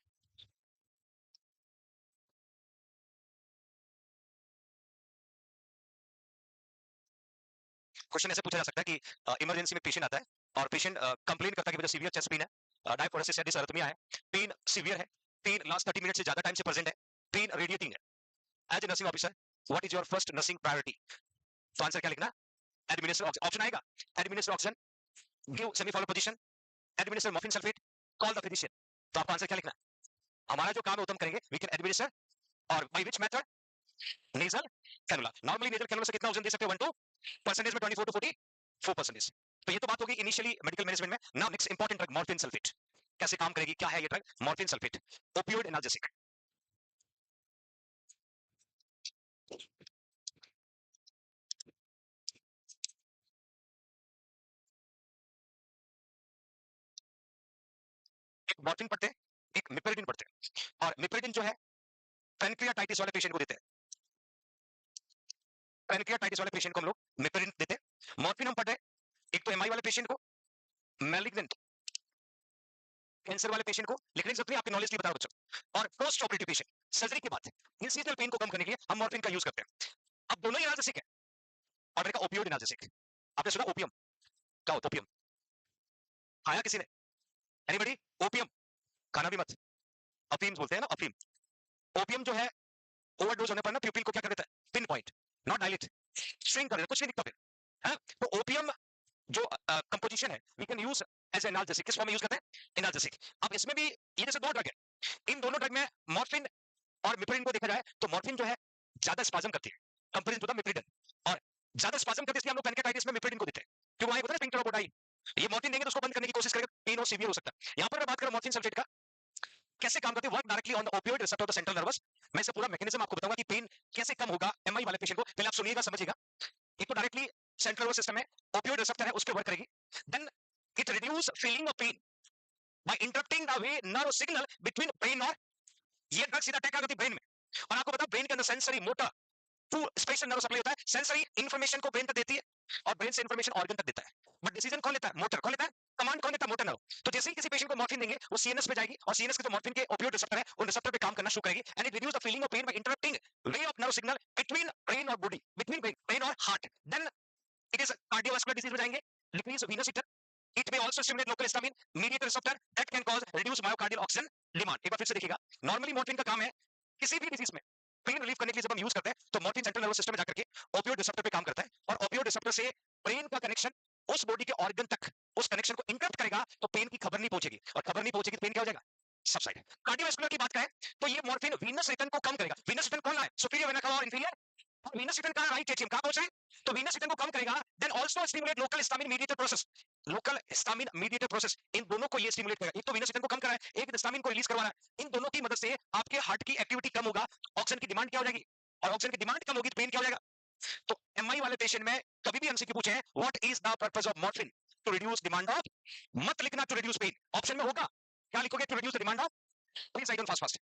Question ऐसे पूछा जा सकता है कि इमरजेंसी में पेशेंट आता है और पेशेंट कंप्लेन करता है कि मुझे सीवियर चेस्ट पेन है, डायफोरेसिस है, डिसअरिथमिया है, पेन सीवियर है, पेन लास्ट 30 मिनट से ज्यादा टाइम से प्रेजेंट है, पेन रेडिएटिंग है। As a nursing officer what is your first nursing priority? तो आंसर क्या लिखना? एडमिनिस्टर ऑक्सीजन, ऑप्शन आएगा administer oxygen, give semi Fowler position, administer morphine sulphate, call the physician. तो आपका आंसर क्या लिखना? हमारा जो काम है वो हम करेंगे, वी कैन एडमिनिस्टर और by which method? Nasal cannula. Normally nasal cannula से कितना ऑक्सीजन दे सकते हैं? 1 to परसेंटेज में 24 to 44%। तो ये तो बात होगी इनिशियली मेडिकल मैनेजमेंट में। Now next important drug morphine sulphate, कैसे काम करेगी, क्या है ये drug morphine sulphate? Opioid analgesic. एक मॉर्फिन पढ़ते हैं, एक मिपेरिडिन पढ़ते हैं। और मिपेरिडिन जो है पैनक्रियाटाइटिस वाले पेशेंट को देते हैं, पैनक्रियाटाइटिस वाले पेशेंट को हम लोग मिपेरिडिन देते हैं। मॉर्फिन हम पढ़ते हैं एक तो एमआई वाले पेशेंट को, मैलिग्नेंट कैंसर वाले पेशेंट को, लिखने की जरूरत नहीं, आपके नॉलेज के लिए बता रहा हूं बच्चों। और पोस्ट ऑपरेटिव पेशेंट, सर्जरी के बाद इंसिजनल पेन को कम करने के लिए हम मॉर्फिन का यूज करते हैं। अब दोनों ही एनाल्जेसिक है और मैंने कहा ओपियोइड एनाल्जेसिक। आपने सुना ओपियम? क्या होता है ओपियम? खाया किसी ने? एनीबॉडी? ओपियम खाना भी मत, अफीम बोलते हैं ना, अफीम। ओपियम जो है ओवरडोज होने पर ना प्यूपिल को क्या कर देता है? Pin point, not dilate, shrink कर देता है, कुछ नहीं दिखता फिर है। तो ओपियम जो कंपोजिशन है we can use as analgesic. किस फॉर्म में यूज करते हैं? एनाल्जेसिक। अब इसमें भी ये जैसे दो ड्रग है, इन दोनों ड्रग में मॉर्फिन और मिपेरिन को देखा जाए तो मॉर्फिन जो है ज्यादा स्पाजम करती है कंपेरिजन टू द मिपेरिडन, और ज्यादा स्पाजम करती है इसलिए हम लोग पैनक्रियाटाइटिस में मिपेरिन को देते हैं, क्योंकि वहां होता है स्फिंक्टर ऑफ बोटाई। ये मॉर्फिन देंगे तो उसको बंद करने की कोशिश करेगा, पेन और सीवियर हो सकता है। यहाँ पर मैं बात करूं मॉर्फिन सल्फेट का कैसे काम करती है, work directly on the opioid receptor of the central nervous. मैं इसे पूरा मैकेनिज्म आपको बताऊंगा कि पेन कैसे कम होगा एमआई वाले पेशेंट को। पहले आप सुनिएगा, समझिएगा। एक तो डायरेक्टली सेंट्रल नर्वस सिस्टम में ओपियोइड रिसेप्टर है, उस पर वर्क करेगी। Then it reduce feeling of pain by interrupting the way nerve signal between brain और, ये ड्रग सीधा अटैक करती है ब्रेन में। और आपको पता है ब्रेन के अंदर sensory motor to special nerve supply होता है, सेंसरी इंफॉर्मेशन को ब्रेन तक देती है और ब्रेन से इंफॉर्मेशन ऑर्गन तक देता है। बट डिसीजन कौन लेता है? मोटर। कौन लेता है? कमांड कौन देता है? Motor nerve. तो जैसे ही किसी पेशेंट को मॉर्फिन देंगे वो सीएनएस पे जाएगी और सीएनएस के जो मॉर्फिन के ओपियोइड रिसेप्टर है उन रिसेप्टर पे काम करना शुरू करेगी, and it reduce the feeling of pain by interrupting way of nerve signal between brain और बॉडी, बिटवीन ब्रेन और heart. Then it is cardiovascular disease में जाएंगे, decrease venous return. It may also stimulate local histamine mediator receptor that can cause reduce myocardial oxygen demand। एक बार फिर से देखिएगा, normally morphine का काम है किसी भी डिजीज में पेन रिलीफ करने के लिए जब हम यूज करते हैं तो मॉर्फिन सेंट्रल नर्वस सिस्टम में जाकर के ओपियोइड रिसेप्टर पे काम करता है, और ओपियोइड रिसेप्टर से ब्रेन का कनेक्शन उस बॉडी के ऑर्गन तक, उस कनेक्शन को इंटरप्ट करेगा तो पेन की खबर नहीं पहुंचेगी, और खबर नहीं पहुंचेगी तो पेन क्या हो जाएगा? सबसाइड। कार्डियोवास्कुलर की बात करें तो ये मॉर्फिन वीनस रिटर्न को कम करेगा। वीनस रिटर्न कौन है? सुपीरियर वेना कवा और इंफीरियर, और वीनस रिटर्न का राइट एट्रियम कहां पहुंच रहे हैं? तो वीनस रिटर्न को कम करेगा। Then also stimulate local histamine mediated process, local histamine mediated process, इन दोनों को ये स्टिमुलेट करेगा। एक तो वीनस रिटर्न को कम कर रहा है, एक हिस्टामिन को रिलीज करवा रहा है। इन दोनों की मदद से आपके हार्ट की एक्टिविटी कम होगा, ऑक्सीजन की डिमांड क्या हो जाएगी, और ऑक्सीजन की डिमांड कम होगी तो पेन क्या हो जाएगा? तो एमआई वाले पेशेंट में कभी भी एमसीक्यू पूछे हैं what is the purpose of morphine? To reduce demand of, मत लिखना टू रिड्यूस पेन, ऑप्शन में होगा क्या लिखोगे? To reduce the demand of. Please write down fast fast.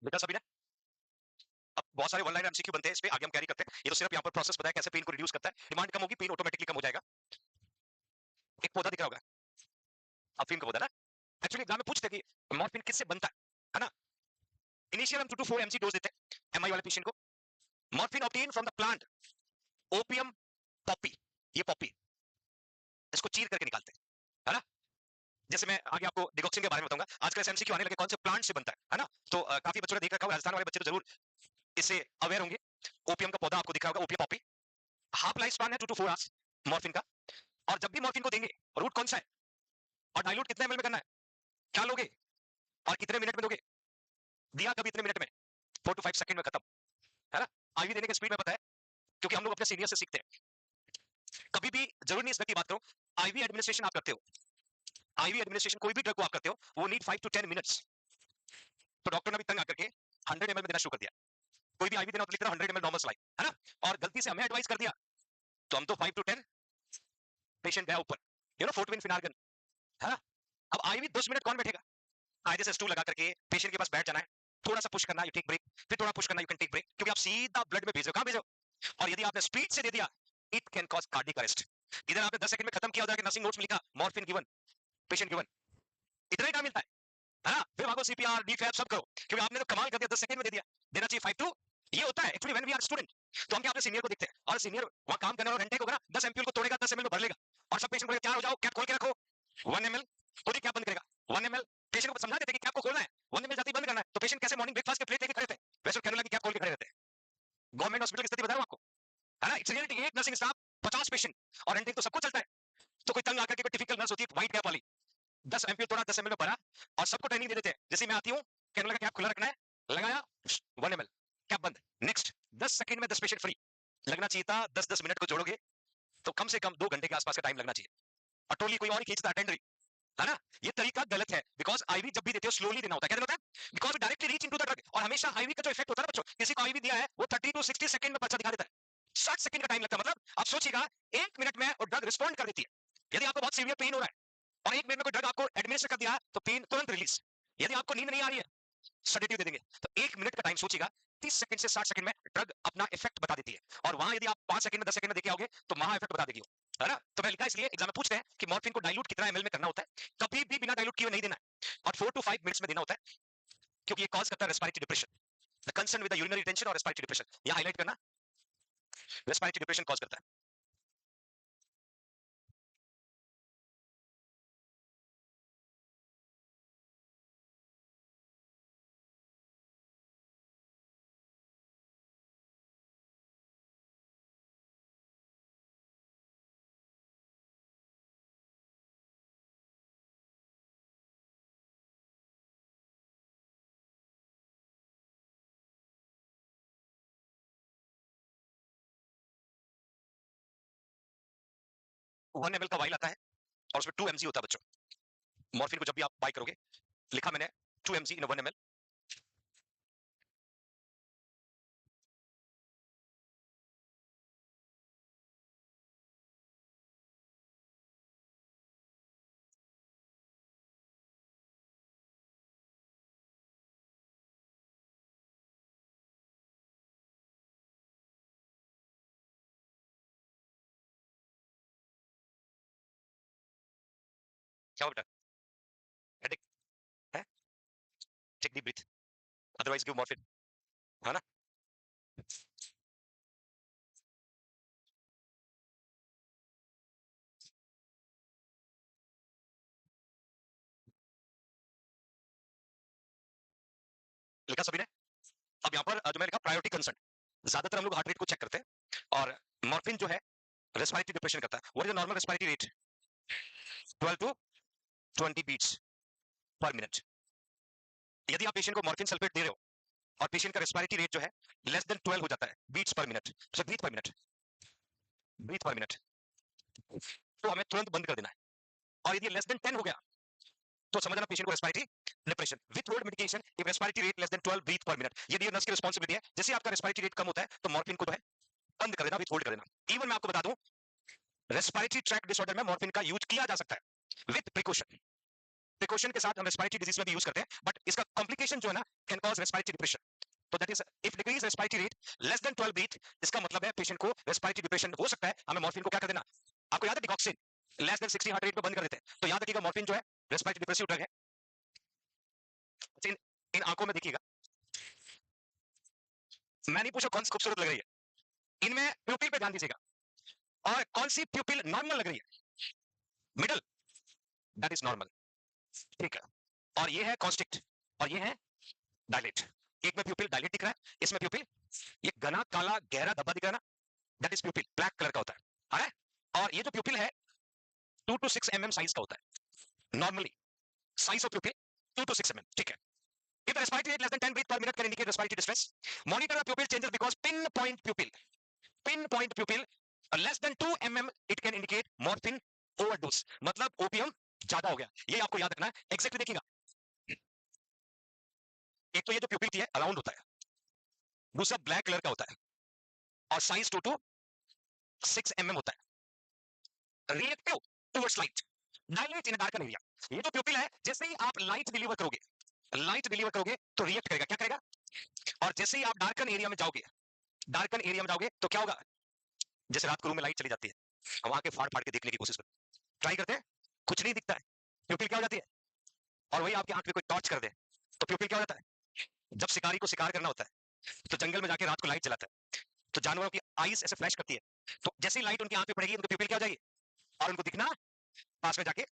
बेटा सभी ने अब बहुत सारे वन लाइन एमसीक्यू बनते हैं, इस पे आगे हम कैरी करते हैं। ये तो सिर्फ यहाँ पर प्रोसेस बताया कैसे पेन को रिड्यूस करता है। डिमांड कम होगी, पेन ऑटोमेटिकली कम हो जाएगा। एक पौधा दिख रहा होगा, अफीम का पौधा ना। एक्चुअली एग्जाम में पूछते हैं कि मॉर्फिन किससे बनता है ना। इनिशियल हम 2 to 4 mg डोज देते हैं एमआई वाले पेशेंट को। Morphine obtain from the plant opium Poppy, ये पॉपी, इसको चीर करके निकालते हैं, है ना। जैसे मैं आगे आपको डिगॉक्सिन के बारे में बताऊंगा। आजकल एमसीक्यू आने लगे कौन से प्लांट से बनता है ना। तो काफी बच्चों ने देख रखा होगा, राजस्थान वाले बच्चे तो जरूर इससे अवेयर होंगे। ओपियम का पौधा आपको दिख रहा होगा, opium Poppy. Half life span है 2 to 4 आवर्स मॉर्फिन का। और जब भी मॉर्फिन को देंगे, रूट कौन सा है और डाइल्यूट कितने एमएल में करना है, क्या लोगे और कितने मिनट में दोगे, दिया कभी इतने मिनट में, 4 to 5 सेकंड में खत्म, है ना। आईवी देने के स्पीड में पता है, क्योंकि हम लोग अपने सीनियर से सीखते हैं। कभी भी जरूर नहीं इस की बात करो, आईवी एडमिनिस्ट्रेशन आप करते हो, आईवी एडमिनिस्ट्रेशन कोई भी ड्रग को आप करते हो, वो नीड 5 to 10 मिनट्स। तो डॉक्टर ने भी तंग आकर के 100 ml में देना शुरू कर दिया। कोई भी आईवी देना तो लिख रहा 100 ml नॉर्मल सलाइन, है ना। और गलती से हमें एडवाइस कर दिया तो हम तो 5 to 10 पेशेंट गया ऊपर, यू नो, फोर्टविन फिनार्गन, है ना। अब आईवी 10 मिनट कौन बैठेगा, कायदे से स्टूल लगा करके पेशेंट के पास बैठ जाना है, थोड़ा सा पुश करना, यू टेक ब्रेक, फिर थोड़ा पुश करना, यू कैन टेक ब्रेक, क्योंकि आप सीधा ब्लड में भेज रहे हो, कहां भेजो। और यदि आपने स्पीड से दे दिया, it can cause cardiac arrest. इधर आपने 10 सेकंड में खत्म किया, उधर नर्सिंग नोट्स में लिखा मॉर्फिन गिवन, पेशेंट गिवन, इतना ही टाइम मिलता है ना। फिर भागो सीपीआर डीफैब सब करो, क्योंकि आपने तो कमाल कर दिया, 10 सेकंड में दे दिया। देना चाहिए 5 to, ये होता है actually when we are student. तो हम क्या अपने सीनियर को देखते हैं, और सीनियर वहां काम करने वाला घंटे को ना 10 एमपीएल को तोड़ेगा, 10 एमएल में भर लेगा, और सब पेशेंट को तैयार हो जाओ, कैप खोल के रखो, 1 ml, खुद ही कैप बंद करेगा, 1 ml। पेशेंट को समझा देते कि कैप को खोलना है, 1 ml जाती बंद करना है। तो पेशेंट कैसे मॉर्निंग ब्रेकफास्ट के प्लेट लेके खड़े थे, वैसे कैनुला की कैप खोल के खड़े रहते हैं। गवर्नमेंट हॉस्पिटल की स्थिति बता रहा हूं आपको, है ना। इट्स रियलिटी, एक नर्सिंग स्टाफ 50 पेशेंट, और एंटिक तो सबको चलता है। तो कोई तंग आकर के कोई टिपिकल नर्स होती है व्हाइट कैप वाली, 10 एमपीएल तोड़ा, 10 ml में भरा, और सबको ट्रेनिंग दे देते हैं। जैसे मैं आती हूँ, कैनुला का कैप खुला रखना है, लगाया, 1 ml, कैप बंद, नेक्स्ट 10 सेकंड में 10 पेशेंट फ्री। लगना चाहिए था 10-10 मिनट को जोड़ोगे तो कम से कम 2 घंटे के आसपास का टाइम लगना चाहिए। और टोली कोई और ही खींचता, अटेंडरी, है ना। ये तरीका गलत है, बिकॉज आईवी जब भी देते हो स्लोली देना होता है। क्या देना होता है, because directly reach into the drug. और हमेशा आईवी का जो इफेक्ट होता है ना बच्चों, किसी को आईवी दिया है वो 30 to 60 सेकंड में पर्चा दिखा देता है, 60 सेकंड का टाइम लगता है। मतलब आप सोचिएगा 1 मिनट में वो ड्रग रिस्पॉन्ड कर देती है। यदि आपको बहुत सीवियर पेन हो रहा है और 1 मिनट में कोई ड्रग आपको एडमिनिस्टर कर दिया तो पेन तुरंत रिलीज। यदि आपको नींद नहीं आ रही है, सेडेटिव दे देंगे, तो 1 मिनट का टाइम सोचिएगा, 30 सेकंड से 60 सेकंड में ड्रग अपना इफेक्ट बता देती है। और वहां यदि आप 5 सेकंड में 10 सेकंड में देखे आओगे तो महा इफेक्ट बता देगी, है ना। तो मैं लिखा इसलिए एग्जाम में पूछते हैं कि मॉर्फिन को डाइल्यूट कितना एमएल में करना होता है, कभी भी बिना डाइल्यूट किए नहीं देना है, और 4 to 5 मिनट्स में देना होता है, क्योंकि ये कॉज करता है respiratory depression, the concern with the urinary tension और रेस्पिरेटरी डिप्रेशन, ये हाईलाइट करना, रेस्पिरेटरी डिप्रेशन कॉज करता है। वन एमएल का वाइल आता है और उसमें 2 mg होता है बच्चों। मॉर्फिन को जब भी आप बाय करोगे, लिखा मैंने 2 mg इन 1 ml। क्या बेटा, हेडेक है, take deep breath, otherwise give morphine, है ना। लिखा सभी ने। अब यहाँ पर जो मैंने लिखा प्रायोरिटी कंसर्न, ज्यादातर हम लोग हार्ट रेट को चेक करते हैं, और मॉर्फिन जो है रेस्पिरेटरी डिप्रेशन करता है। What is the normal respiratory rate, 12 to 20 beats per minute. यदि आप पेशेंट को मॉर्फिन सल्फेट दे रहे हो और पेशेंट का रेस्पिरेटरी रेट जो है लेस देन 12 हो जाता है beats per minute, breath per minute, breath per minute, तो हमें तुरंत बंद कर देना है। और यदि लेस देन 10 हो गया तो समझना पेशेंट को respiratory depression with word medication, if respiratory rate less than 12 breath per minute. यदि नर्स की रिस्पांसिबिलिटी है, जैसे आपका रेस्पिरेटरी रेट कम होता है तो मॉर्फिन को जो है बंद कर देना, विथ होल्ड कर देना। इवन मैं आपको बता दूं, रेस्पिरेटरी ट्रैक डिसऑर्डर में मॉर्फिन का यूज किया जा सकता है विथ प्रिकॉशन, प्रिकॉशन के साथ हम रेस्पिरेटरी डिजीज में भी यूज करते हैं, बट इसका कॉम्प्लिकेशन जो है ना कैन कॉज रेस्पिरेटरी डिप्रेशन. तो that is if decrease respiratory rate less than 12 beat, इसका मतलब है पेशेंट को रेस्पिरेटरी डिप्रेशन हो सकता है. हमें मॉर्फिन को क्या कर देना, आपको याद है डिकॉक्सिन लेस देन 60 हार्ट रेट पे बंद कर देते हैं. तो याद रखिएगा मॉर्फिन जो है रेस्पिरेटरी डिप्रेसिव ड्रग है. इन इन आंखों में देखिएगा, मैं नहीं पूछा कौन सी खूबसूरत लग रही है, इनमें प्यूपिल पे ध्यान दीजिएगा. और कौन सी प्यूपिल नॉर्मल लग रही है, मिडल, दैट इज नॉर्मल. ठीक है. और ये है कॉन्स्ट्रिक्ट और ये है डायलेट. एक में प्यूपिल डायलेट दिख रहा है, इसमें प्यूपिल ये घना काला गहरा धब्बा दिख रहा है ना, दैट इज प्यूपिल, ब्लैक कलर का होता है. और ये जो प्यूपिल है 2 to 6 mm साइज का होता है normally. Size of प्यूपिल 2 to 6 mm. ठीक है. If the respiratory rate less than 10 breaths per minute can indicate respiratory distress. Monitor the pupil changes because pinpoint pupil less than 2 mm it can indicate morphine overdose. मतलब opium ज्यादा हो गया, ये आपको याद रखना है. एग्जैक्टली देखिएगा, एक तो ये जो प्यूपिल है अराउंड होता है, दूसरा ब्लैक कलर का होता है और साइज 2 to 6 mm होता है. रिएक्टिव टुवर्ड्स लाइट, डायलेट इन डार्कन एरिया. ये जो प्यूपिल है जैसे ही आप लाइट डिलीवर करोगे तो रिएक्ट करेगा. क्या करेगा? और जैसे ही आप डार्कन एरिया में जाओगे तो क्या होगा, जैसे रात को रूम में लाइट चली जाती है, वहां के फाड़ फाड़ के देखने की कोशिश करते हैं, ट्राई करते हैं, कुछ नहीं दिखता है, प्यूपिल क्या हो जाती है. और वही आपकी आंख में कोई टॉर्च कर दे तो प्यूपिल क्या हो जाता है. जब शिकारी को शिकार करना होता है तो जंगल में जाके रात को लाइट जलाता है, तो जानवरों की आईज ऐसे फ्लैश करती है, तो जैसे ही लाइट उनकी आंख पे पड़ेगी उनकी प्यूपिल क्या हो जाएगी और उनको दिखना, पास में जाके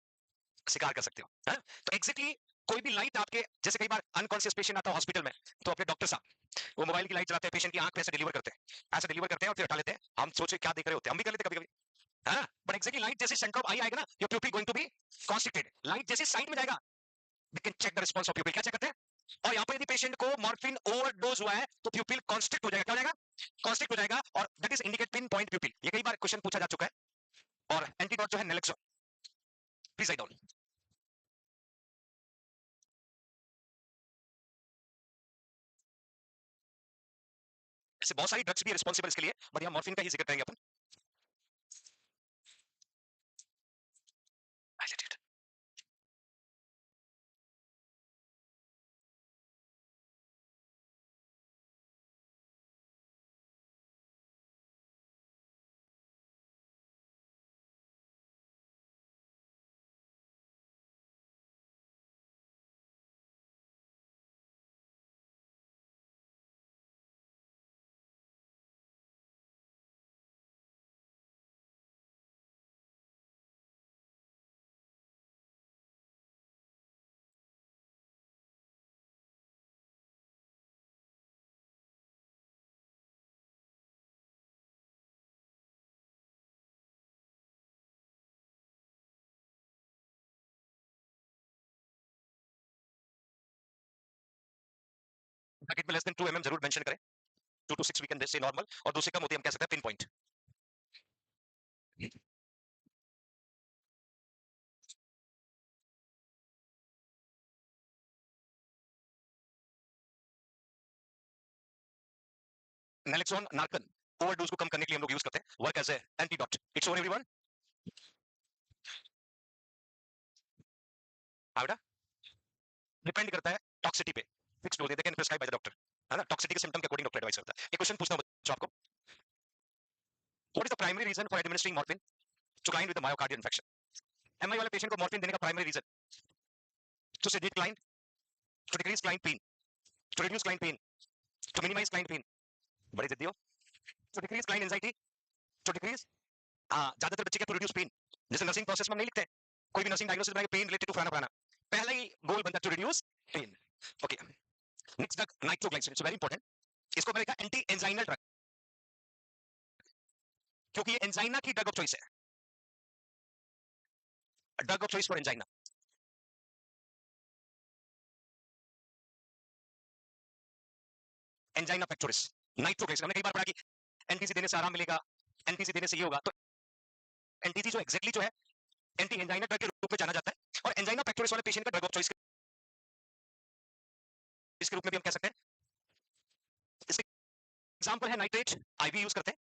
शिकार कर सकते हो. तो एग्जैक्टली कोई भी लाइट आपके, जैसे कई बार अनकॉन्शियस पेशेंट आता है हॉस्पिटल में, तो अपने डॉक्टर साहब वो मोबाइल की लाइट चलाते हैं, पेशेंट की आंख पे ऐसे डिलीवर करते हैं और फिर हटा लेते हैं. हम सोचे क्या देख रहे होते हैं, हम भी कर लेते कभी कभी, है ना. बट एग्जैक्टली लाइट जैसे सेंटर ऑफ आई आएगा ना, your pupil going to be constricted. Light जैसे साइड में जाएगा, we can check the response of pupil. क्या चेक करते हैं? और यहाँ पे यदि पेशेंट को मॉर्फिन ओवरडोज हुआ है तो प्यूपिल कॉन्स्ट्रिक्ट हो जाएगा. क्या हो जाएगा? कॉन्स्ट्रिक्ट हो जाएगा. और that is indicate pin point प्यूपिल. ये कई बार क्वेश्चन पूछा जा चुका है. और एंटीडोट जो है नैलेक्सोन. Please write down. ऐसे बहुत सारी ड्रग्स भी रिस्पॉन्सिबल इसके लिए, बट यहाँ मॉर्फिन का ही जिक्र करेंगे अपन. ब्रैकेट में लेस देन 2 mm जरूर मेंशन करें. 2 to 6 we can say normal, और दूसरे कम होती है हम कह सकते हैं pin point. Naloxone Narcan overdose को कम करने के लिए हम लोग यूज करते हैं, work as a antidote. It's for everyone. आविदा डिपेंड करता है टॉक्सिटी पे. फिक्स डोज दे can prescribe by the doctor, है ना. टॉक्सिटी के सिम्टम के अकॉर्डिंग डॉक्टर एडवाइस करता है. एक क्वेश्चन पूछता हूं बच्चों आपको, what is the primary reason for administering morphine to client with myocardial infection. MI वाले पेशेंट को मॉर्फिन देने का primary reason to sedate client, to decrease client pain, to reduce client pain, to minimize client pain. बड़ी जल्दी हो. To decrease client anxiety, to decrease, ज्यादातर बच्चे का टू रिड्यूस पेन. जैसे नर्सिंग प्रोसेस में हम नहीं लिखते, कोई भी नर्सिंग डायग्नोसिस बनाएगा पेन रिलेटेड टू फलाना फलाना, पहला ही गोल बनता है to reduce pain. Okay. Next drug nitroglycerin, it's very important. इसको मैंने कहा एंटी एंजाइनल ड्रग, क्योंकि ये एंजाइना की ड्रग ऑफ चॉइस है. Drug of choice for angina. Angina pectoris, nitroglycerin. हमने कई बार पढ़ा कि एनटीसी देने से आराम मिलेगा, एनटीसी देने से ये होगा. तो एनटीसी जो एग्जैक्टली जो है एंटी एंजाइना ड्रग के रूप में जाना जाता है, और एंजाइना पेक्टोरिस वाले पेशेंट का ड्रग ऑफ चॉइस इसके रूप में भी हम कह सकते हैं. इसके एग्जांपल है नाइट्रेट, आईवी यूज करते हैं.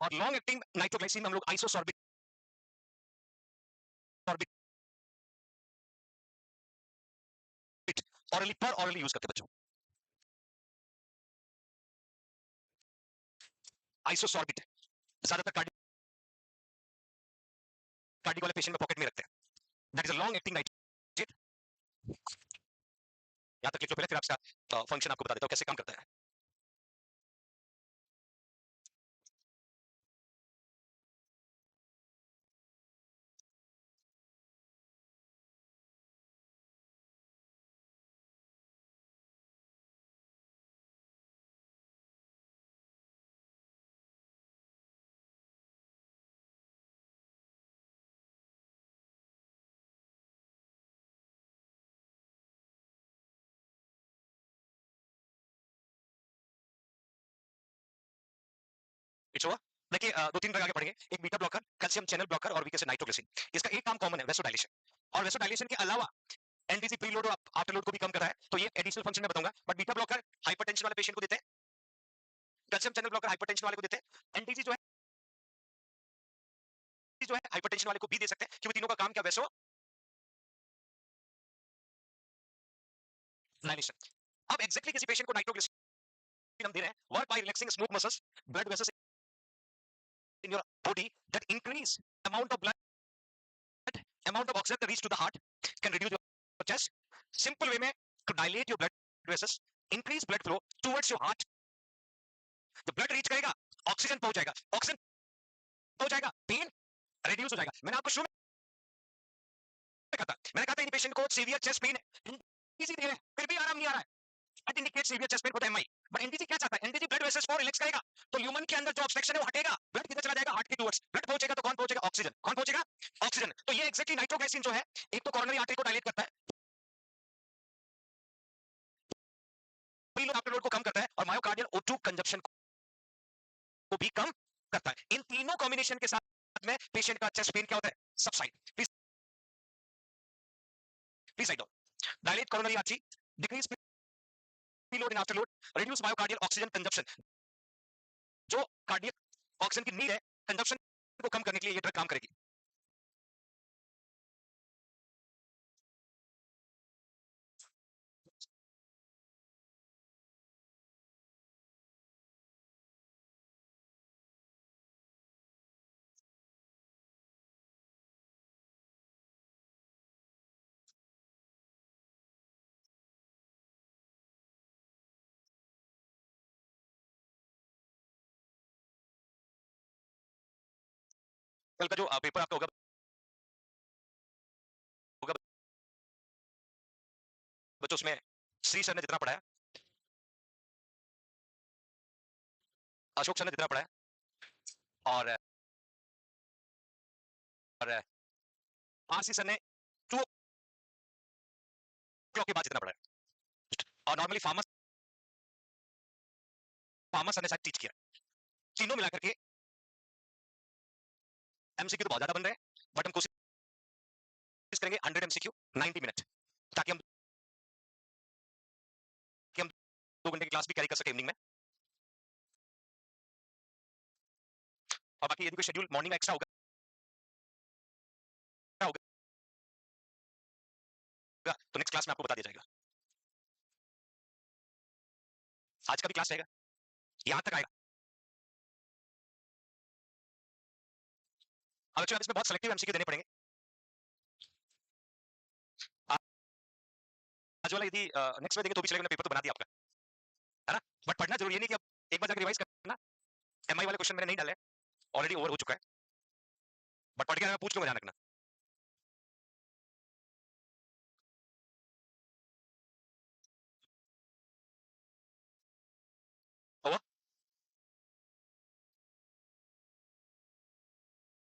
और लॉन्ग एक्टिंग नाइट्रोग्लाइसिन में हम लोग आइसोसॉर्बिक ऑरली पर ऑरली यूज करते हैं बच्चों। आइसोसॉर्बिट ज्यादातर कार्डिक वाले पेशेंट में पॉकेट में रखते हैं। That is a long acting nitrate. यहां तक लिख लो पहले, फिर आपका फंक्शन आपको बता देता हूं कैसे काम करता है। It's over. देखिए दो तीन प्रकार के पढ़ेंगे, एक beta blocker, calcium channel blocker और वीके से नाइट्रोग्लिसरीन। इसका एक काम कॉमन है, वेसोडाइलेशन। और वेसोडाइलेशन के अलावा एनटीसी प्रीलोड और आफ्टर लोड को भी कम कर रहा है, तो ये एडिशनल फंक्शन मैं बताऊंगा। बट बीटा ब्लॉकर हाइपरटेंशन वाले पेशेंट को देते हैं, कैल्शियम चैनल ब्लॉकर हाइपरटेंशन वाले को देते हैं, एनटीसी जो है हाइपरटेंशन वाले को भी दे सकते हैं, क्योंकि तीनों का काम क्या, वैसो डायलेशन। अब एग्जैक्टली किसी पेशेंट को नाइट्रोग्लिसरीन हम दे रहे हैं, work by relaxing smooth muscles, blood vessels in your body that increase amount of blood, amount of oxygen that reach to the heart, can reduce your chest. Simple way में to dilate your blood vessels, increase blood flow towards your heart. जब blood reach करेगा, oxygen पहुंच जाएगा, oxygen पहुंच जाएगा, pen reduce हो जाएगा। मैंने आपको शुरू में कहा था, इन पेशेंट को सीवियर चेस्ट पेन है, इजी दे रहे हैं, फिर भी आराम नहीं आ रहा है। That indicates severe chest pain for the MI. But NTC क्या चाहता है? NTC blood vessels को रिलैक्स करेगा, तो ल्यूमन के अंदर जो ऑब्स्ट्रक्शन है वो हटेगा, ब्लड किधर चला जाएगा, हार्ट के टुवर्ड्स। ब्लड पहुंचेगा तो कौन पहुंचेगा, ऑक्सीजन। कौन पहुंचेगा, ऑक्सीजन। तो ये एक्जेक्टली नाइट्रोग्लिसरीन जो है, एक तो कोरोनरी आर्टरी को डायलेट करता है, प्रीलोड आफ्टर लोड को कम करता है, और मायोकार्डियल O2 कंजप्शन को भी कम करता है। इन तीनों कॉम्बिनेशन के साथ में पेशेंट का चेस्ट पेन क्या होता है, subside. Please please write down. Dilate coronary artery, decrease preload in after load, reduce myocardial oxygen consumption. जो कार्डियक ऑक्सीजन की नीड है, कंजप्शन को कम करने के लिए ये ड्रग काम करेगी। कल का जो पेपर आपका होगा होगा बच्चों, उसमें श्री सर ने जितना पढ़ाया, अशोक सर ने जितना पढ़ाया, और आरसी सर ने 2 o'clock के बाद जितना पढ़ाया, और नॉर्मली फार्मा सर ने शायद टीच किया। तीनों मिलाकर के एमसीक्यू तो बहुत ज्यादा बन रहे हैं, बट हम कोशिश करेंगे 100 एमसीक्यू 90 मिनट, ताकि हम 2 घंटे की क्लास भी कैरी कर सके इवनिंग में। और बाकी यदि कोई शेड्यूल मॉर्निंग में एक्स्ट्रा होगा तो नेक्स्ट क्लास में आपको बता दिया जाएगा। आज का भी क्लास रहेगा, यहां तक आएगा। अब एक्चुअली इसमें बहुत सेलेक्टिव एमसीक्यू देने पड़ेंगे। आज वाला यदि नेक्स्ट में देंगे तो भी चलेगा, पेपर तो बना दिया आपका, है ना। बट पढ़ना जरूरी है नहीं कि अब एक बार जाकर रिवाइज करना। एमआई वाले क्वेश्चन मैंने नहीं डाले, ऑलरेडी ओवर हो चुका है, बट पढ़ के मैं पूछ लूंगा, ध्यान रखना। हुआ,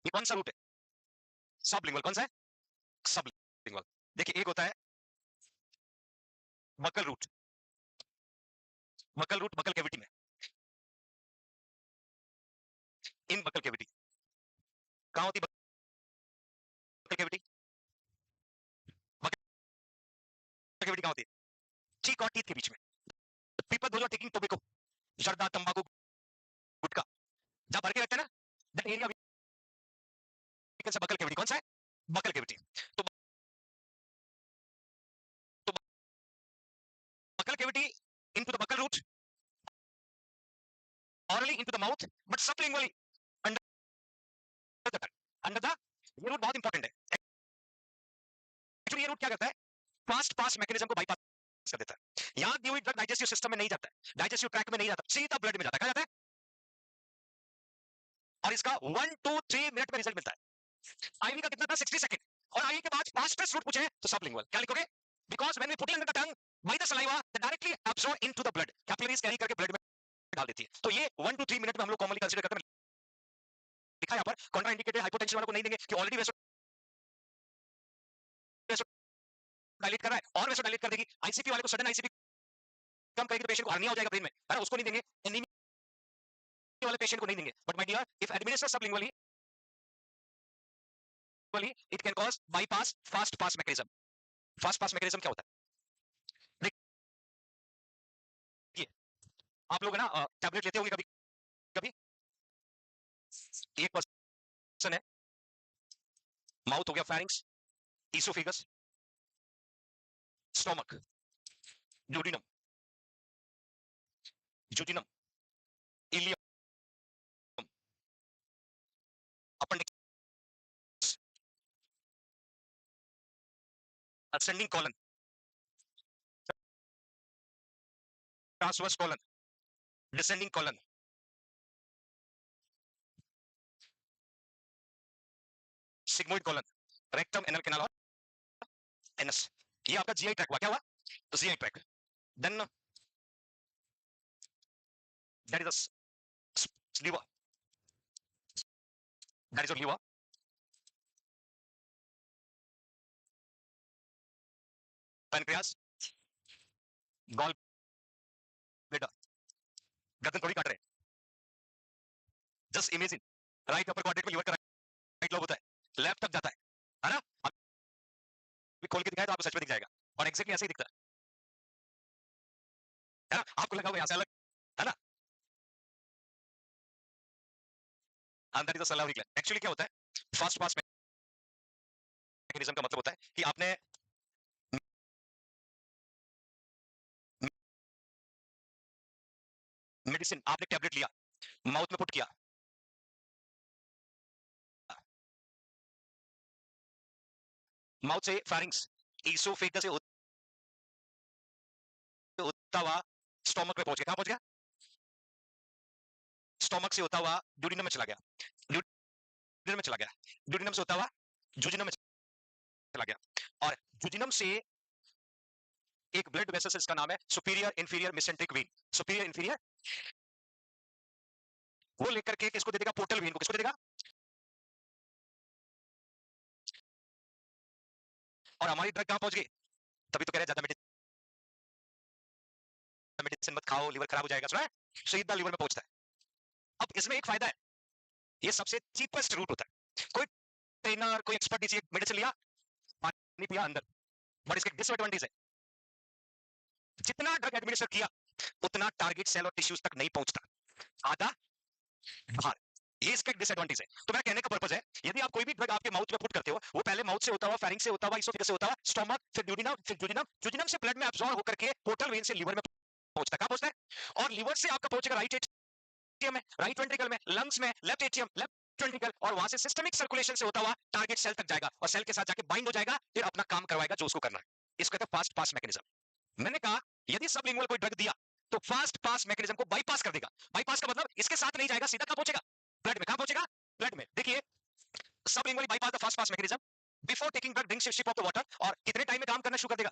ये कौन सा रूट है, सबलिंगुअल। कौन सा है, सबलिंगुअल। देखिए एक होता है buccal route, buccal route buccal cavity में, इन बकल कैविटी कहां होती है, बकल कैविटी, बकल कैविटी कहां होती है, चीक और टीथ के बीच में। People those are taking tobacco, जर्दा तंबाकू गुटखा, जब भर के रहते हैं ना, दैट एरिया बकल कैविटी। कौन सा है, बकल कैविटी। तो activity into the buccal root, orally into the mouth, but sublingually under the tongue. Under the, ये रूट बहुत इंपॉर्टेंट है. एक्चुअली ये रूट क्या करता है, फास्ट पास मैकेनिज्म को बाईपास कर देता है. यहां दी हुई ड्रग डाइजेस्टिव सिस्टम में नहीं जाता है, डाइजेस्टिव ट्रैक्ट में नहीं जाता, सीधा ब्लड में जाता है. कहां जाता है? और इसका 1 2 3 मिनट में रिजल्ट मिलता है. आईवी का कितना था? 60 सेकंड. और आईवी के बाद फास्टेस्ट रूट पूछे तो सबलिंगुअल. क्या लिखोगे? Because when we put it under the tongue by the saliva that directly absorb into the blood, capillaries carry करके ब्लड में डाल देती है. तो ये 1 to 3 मिनट में हम लोग कॉमनली कंसीडर करते हैं. लिखा है यहां पर कॉन्ट्रा इंडिकेटेड हाइपोटेंशन वालों को नहीं देंगे कि ऑलरेडी डायलेट कर रहा है और वैसे डायलेट कर देगी. आईसीपी वाले को सडन आईसीपी कम करेगी तो पेशेंट को हर्निया हो जाएगा ब्रेन में, है ना, उसको नहीं देंगे. एनीमिया वाले पेशेंट को नहीं देंगे. But my dear, if administer sublingually it can cause bypass fast pass mechanism. Fast pass mechanism क्या होता है? देखिए आप लोग है ना टैबलेट लेते होंगे कभी कभी. एक पर्सन है, माउथ हो गया pharynx, oesophagus, stomach, duodenum, jejunum, ileum, appendix, ascending colon, transverse colon, descending colon, sigmoid colon, rectum, anal canal और anus. ये आपका जीआई ट्रैक हुआ. क्या हुआ? तो GI tract. Then that is liver, that is your liver. pancreas, gall bladder. गर्दन थोड़ी काट रहे हैं. Just imagine right upper quadrant में लीवर का राइट लोब होता है, लेफ्ट तक जाता है ना. अभी खोल के दिखाया तो आपको सच में दिख जाएगा और एग्जैक्टली ऐसे ही दिखता है ना. आपको लगा होगा यहाँ से अलग, है ना. अंदर इज द सलावरी ग्लैंड. एक्चुअली क्या होता है, फास्ट पास मैकेनिज्म का मतलब होता है कि आपने मेडिसिन, आपने टैबलेट लिया, माउथ में पुट किया, माउथ से फेरिंक्स, ईसोफेगस से होता हुआ स्टोमक में पहुंच गया. कहां पहुंच गया? स्टोमक से होता हुआ ड्यूडिनम में चला गया, ड्यूडिनम में चला गया, ड्यूडिनम से होता हुआ जुजिनम में चला गया, और जुजिनम से एक ब्लड वेसल, इसका नाम है superior inferior mesenteric when. Superior inferior वो लेकर के किसको दे देगा? पोर्टल वेन को. किसको दे देगा? और हमारी ड्रग कहां पहुंच गई? तभी तो कह रहे हैं ज्यादा मेडिसिन मत खाओ, लीवर खराब हो जाएगा. सुना है? सीधा लीवर में पहुंचता है. अब इसमें एक फायदा है, ये सबसे चीपेस्ट रूट होता है. कोई ट्रेनर, कोई एक्सपर्ट नहीं चाहिए. मेडिसिन लिया, पानी पिया अंदर. बट इसके डिसएडवांटेज है, जितना ड्रग एडमिनिस्टर किया उतना टारगेट सेल और टिश्यूज तक नहीं पहुंचता, आधा बाहर. ये इसका एक डिसएडवांटेज है. तो मेरा कहने का पर्पस है, यदि आप कोई भी ड्रग आपके माउथ में पुट करते हो, वो पहले माउथ से होता हुआ, फेरिंक्स से होता हुआ, ईसोफेगस से होता हुआ स्टोमक, फिर ड्यूडिनम, फिर जुजिनम, जुजिनम से ब्लड में अब्सॉर्ब होकर के पोर्टल वेन से लीवर में पहुंचता है. कहां पहुंचता है? और लीवर से आपका पहुंचेगा राइट एट्रियम में, राइट वेंट्रिकल में, लंग्स में, लेफ्ट एट्रियम, लेफ्ट वेंट्रिकल, और वहां से सिस्टमिक सर्कुलेशन से होता हुआ टारगेट सेल तक जाएगा और सेल के साथ जाके बाइंड हो जाएगा, फिर अपना काम करवाएगा जो उसको करना है. इसको कहते हैं फास्ट पास मैकेनिज्म. मैंने कहा यदि सबलिंगुअल कोई ड्रग दिया तो फास्ट पास मैकेनिज्म को बाईपास कर देगा. बाईपास का मतलब इसके साथ नहीं जाएगा, सीधा कहां पहुंचेगा? ब्लड में. कहां पहुंचेगा? ब्लड में. देखिए, sublingually bypass the fast pass mechanism before taking drug drink ship of the water. और कितने टाइम में काम करना शुरू कर देगा?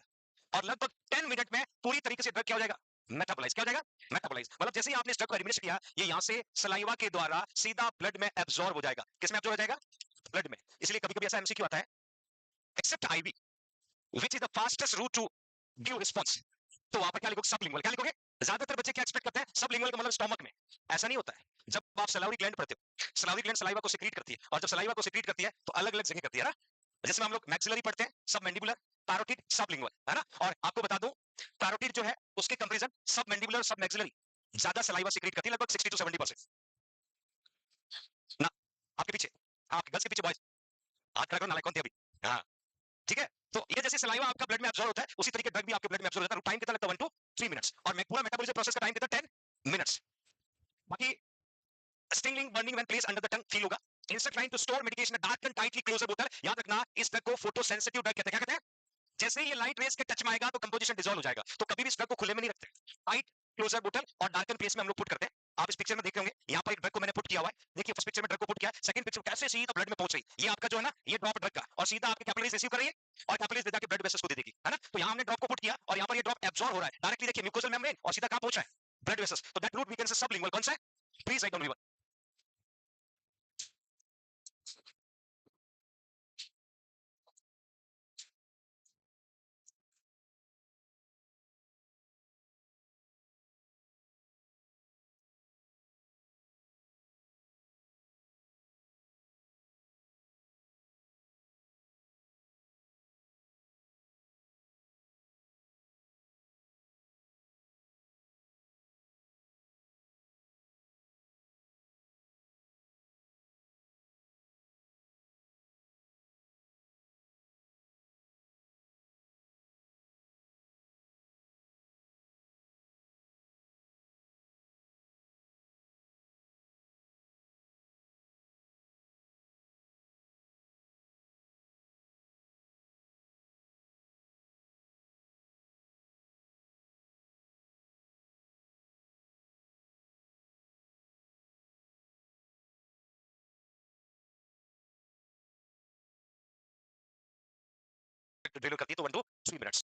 और लगभग 10 मिनट में पूरी तरीके से ड्रग क्या हो जाएगा? मेटाबोलाइज. क्या हो जाएगा? मेटाबोलाइज. मतलब जैसे ही आपने इस ड्रग को एडमिनिस्टर किया, ये यहां से सलाइवा के द्वारा सीधा ब्लड में एब्सॉर्ब हो जाएगा. किस में एब्सॉर्ब हो जाएगा? ब्लड में. इसलिए कभी-कभी ऐसा एमसीक्यू आता है, except IV which is the fastest route to give response. तो वहां पर क्या लिखोगे? सबलिंगुअल. क्या लिखोगे? ज्यादातर बच्चे क्या एक्सपेक्ट करते हैं? सबलिंगुअल का मतलब स्टोमक में. ऐसा नहीं होता है. जब आप सलावरी ग्लैंड पढ़ते हो, सलावरी ग्लैंड सलाइवा को सीक्रेट करती है, और जब सलाइवा को सीक्रेट करती है तो अलग-अलग जगह करती है ना. जिसमें हम लोग मैक्सिलरी पढ़ते हैं, सबमैंडिबुलर, पैरोटिड, सबलिंगुअल, है ना. और आपको बता दूं, पैरोटिड जो है उसके कंपैरिजन सबमैंडिबुलर और सबमैक्सिलरी ज्यादा सलाइवा सीक्रेट करती है, लगभग 60 to 70% ना. आपके पीछे, आपके गर्ल्स के पीछे बॉयज हाथ खड़ा करो. नालायक कौन थे अभी? हाँ, ठीक है. तो ये जैसे सलाइवा आपका ब्लड में एब्जॉर्ब होता है, उसी तरीके ड्रग भी आपके ब्लड में एब्जॉर्ब होता है। टाइम कितना लगता है? 1 to 3 मिनट्स। और पूरा मेटाबॉलिज्म प्रोसेस का टाइम कितना? 10 मिनट्स। बाकी stinging burning when place under the tongue feel होगा। Instead trying to store medication dark and tightly closed बोतल। याद रखना इस ड्रग को फोटो सेंसिटिव ड्रग कहते हैं। क्या कहते हैं? जैसे ही ये लाइट रेस के टच में आएगा तो कंपोजिशन डिसॉल्व हो जाएगा। तो कभी भी इस ड्रग को खुले में नहीं रखते। टाइट क्लोजर बोतल और डार्कन प्लेस में हम लोग पुट करते हैं। आप इस पिक्चर में देख रहे होंगे, यहाँ पर एक ड्रग को मैंने पुट किया हुआ है। देखिए फर्स्ट पिक्चर में ड्रग को पुट किया है, सेकंड पिक्चर कैसे सीधा ब्लड में पहुंच रही। ये आपका जो है ना, ये ड्रॉप ड्रग का, और सीधा आपके कैपिलरीज रिसीव कर रही है और कैपिलरीज दे जाके ब्लड वेसल्स को दे देगी, है ना। तो यहाँ हमने ड्रॉप को पुट किया और यहाँ पर ये ड्रॉप एब्जॉर्ब हो रहा है डायरेक्टली। देखिए म्यूकोसल मेम्ब्रेन और सीधा कहां पहुंच रहा है? Blood vessels. तो that route we can say sublingual. कौन सा है? Please write down. डिलीवर करती है तो 1 to 3 मिनट्स।